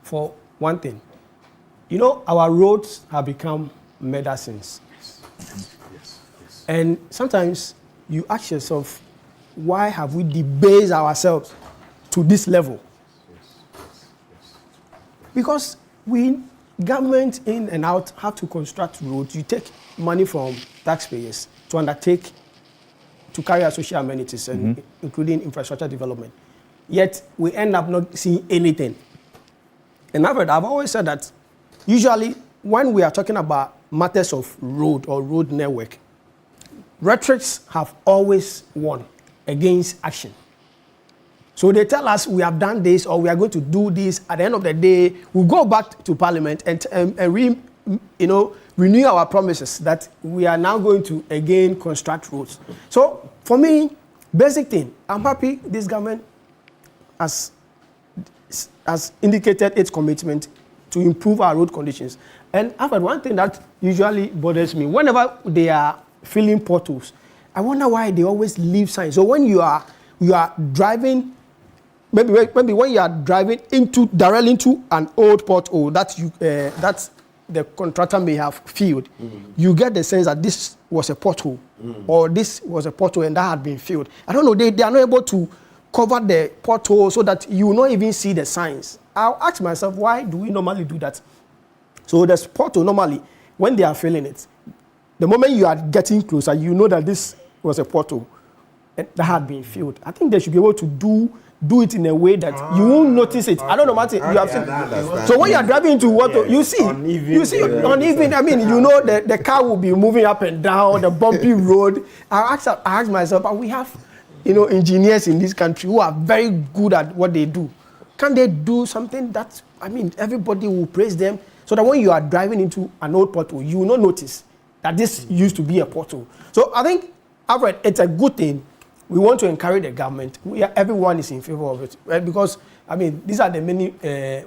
for one thing. Our roads have become medicines. Yes. And sometimes you ask yourself, why have we debased ourselves to this level? Because government in and out have to construct roads. You take money from taxpayers to undertake to carry out social amenities, and including infrastructure development. Yet we end up not seeing anything. And I've always said that usually when we are talking about matters of road or road network, rhetorics have always won against action. So they tell us we have done this or we are going to do this. At the end of the day, we'll go back to Parliament and renew our promises that we are now going to again construct roads. So for me, basic thing, I'm happy this government has indicated its commitment to improve our road conditions. And I've had one thing that usually bothers me. Whenever they are filling potholes, I wonder why they always leave signs. So when you are driving, maybe when you are driving directly into an old pothole that the contractor may have filled, you get the sense that this was a pothole or this was a pothole and that had been filled. I don't know, they are not able to cover the pothole so that you will not even see the signs. I'll ask myself, why do we normally do that? So the pothole normally, when they are filling it, the moment you are getting closer, you know that this was a pothole that had been filled. I think they should be able to do it in a way that you won't notice it. I don't know, Martin. You have seen. So when you are driving into water, you see uneven. I mean, the car will be moving up and down the bumpy road. I ask myself, but we have, engineers in this country who are very good at what they do. Can they do something that, everybody will praise them, so that when you are driving into an old pothole, you will not notice that this used to be a pothole. So I think, Alfred, it's a good thing. We want to encourage the government. Everyone is in favor of it, right? Because these are the many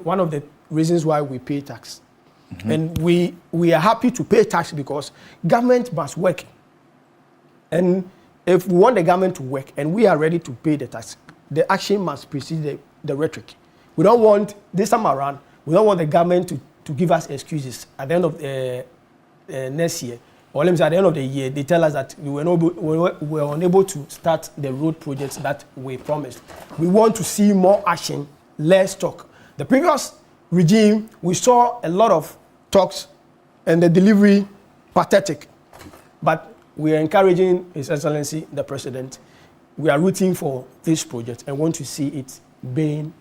one of the reasons why we pay tax, and we are happy to pay tax because government must work. And if we want the government to work, and we are ready to pay the tax, the action must precede the rhetoric. We don't want this time around. We don't want the government to give us excuses at the end of next year. Or let me say, at the end of the year, they tell us that we were unable to start the road projects that we promised. We want to see more action, less talk. The previous regime, we saw a lot of talks and the delivery pathetic. But we are encouraging His Excellency, the President. We are rooting for this project and want to see it being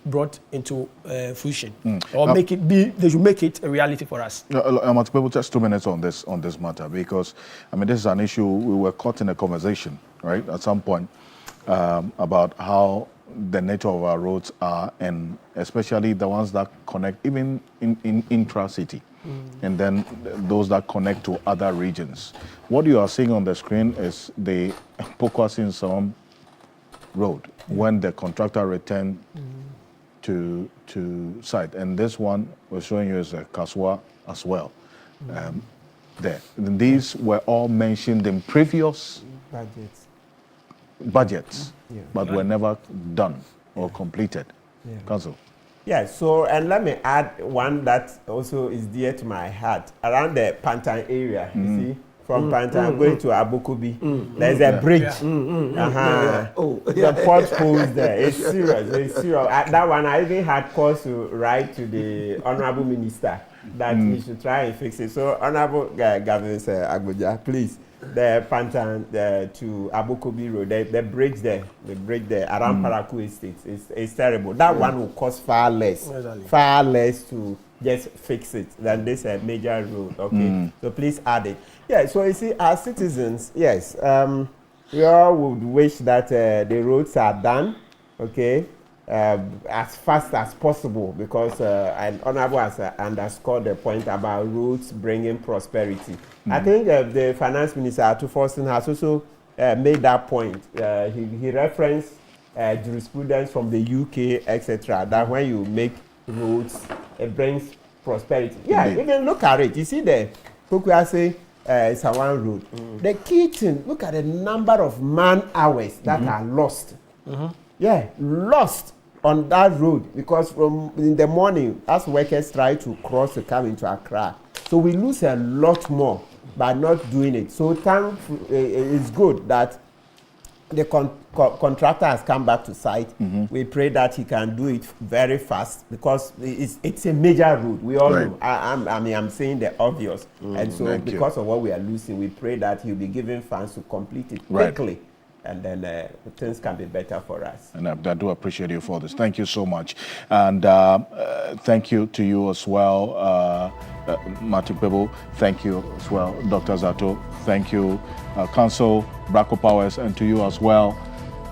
brought into fruition, or they should make it a reality for us. I want to just 2 minutes on this matter, because this is an issue. We were caught in a conversation, right, at some point about how the nature of our roads are, and especially the ones that connect even in intra-city, and then those that connect to other regions. What you are seeing on the screen is the Pokwasi Nsawam road when the contractor returned to site, and this one we're showing you is a Kaswa as well. There, and these were all mentioned in previous budgets, but were never done or completed. Council. Yeah, so, and let me add one that also is dear to my heart, around the Pantan area, you see, from Pantan going to Abokobi. There's a bridge. The potholes there. It's serious. It's serious. That one, I even had cause to write to the Honorable Minister that he should try and fix it. So, Honorable Governor Agboja, please, the Pantan to Abokobi Road, the bridge there around Paraku Estates is terrible. That one will cost far less to just fix it than this major road. Okay, so please add it. Yeah, so you see, as citizens, yes, we all would wish that the roads are done, okay, as fast as possible, because and Honorable has underscored the point about roads bringing prosperity. I think the Finance Minister, Atu Forson, has also made that point. He referenced jurisprudence from the UK, etc., that when you make roads, it brings prosperity. Yeah, even look at it. You see the Akwatia Sawan Road. The key thing, look at the number of man hours that are lost. Yeah, lost on that road, because from in the morning, as workers try to cross to come into Accra, so we lose a lot more by not doing it. So it's good that the contractor has come back to site. We pray that he can do it very fast, because it's a major road. We all know. I'm saying the obvious. And so because of what we are losing, we pray that he'll be given funds to complete it quickly. And then things can be better for us. And I do appreciate you for this. Thank you so much. And thank you to you as well, Matipebo. Thank you as well, Dr. Zato. Thank you, Council Bracco Powers, and to you as well,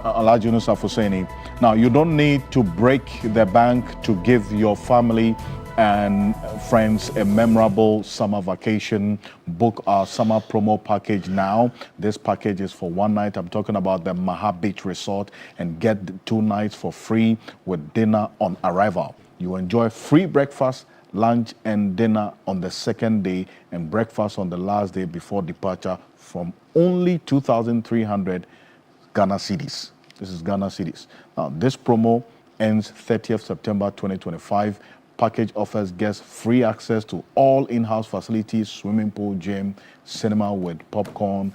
Alhaji Yunus Afuseni. Now, you don't need to break the bank to give your family and friends a memorable summer vacation. Book our summer promo package now. This package is for one night. I'm talking about the Maha Beach Resort, and get 2 nights for free with dinner on arrival. You enjoy free breakfast, lunch and dinner on the second day, and breakfast on the last day before departure from only 2,300 Ghana cedis. This is Ghana cedis. Now, this promo ends 30th September 2025. Package offers guests free access to all in-house facilities, swimming pool, gym, cinema with popcorn,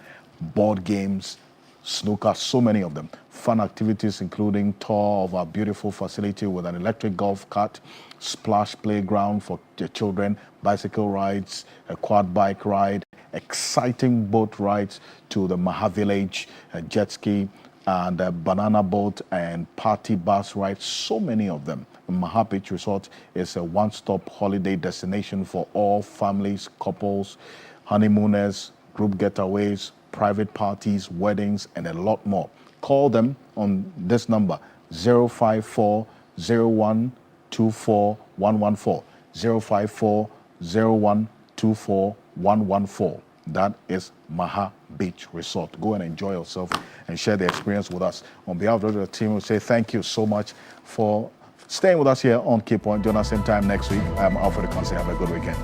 board games, snooker, so many of them. Fun activities including tour of our beautiful facility with an electric golf cart, splash playground for the children, bicycle rides, a quad bike ride, exciting boat rides to the Maha Village, a jet ski, and a banana boat and party bus rides, so many of them. Maha Beach Resort is a one-stop holiday destination for all families, couples, honeymooners, group getaways, private parties, weddings, and a lot more. Call them on this number, 054-0124-114, 054-0124-114. That is Maha Beach Resort. Go and enjoy yourself and share the experience with us. On behalf of the team, we say thank you so much for staying with us here on Key Point. Join us same time next week. I'm Alfred Ocansey. Have a good weekend.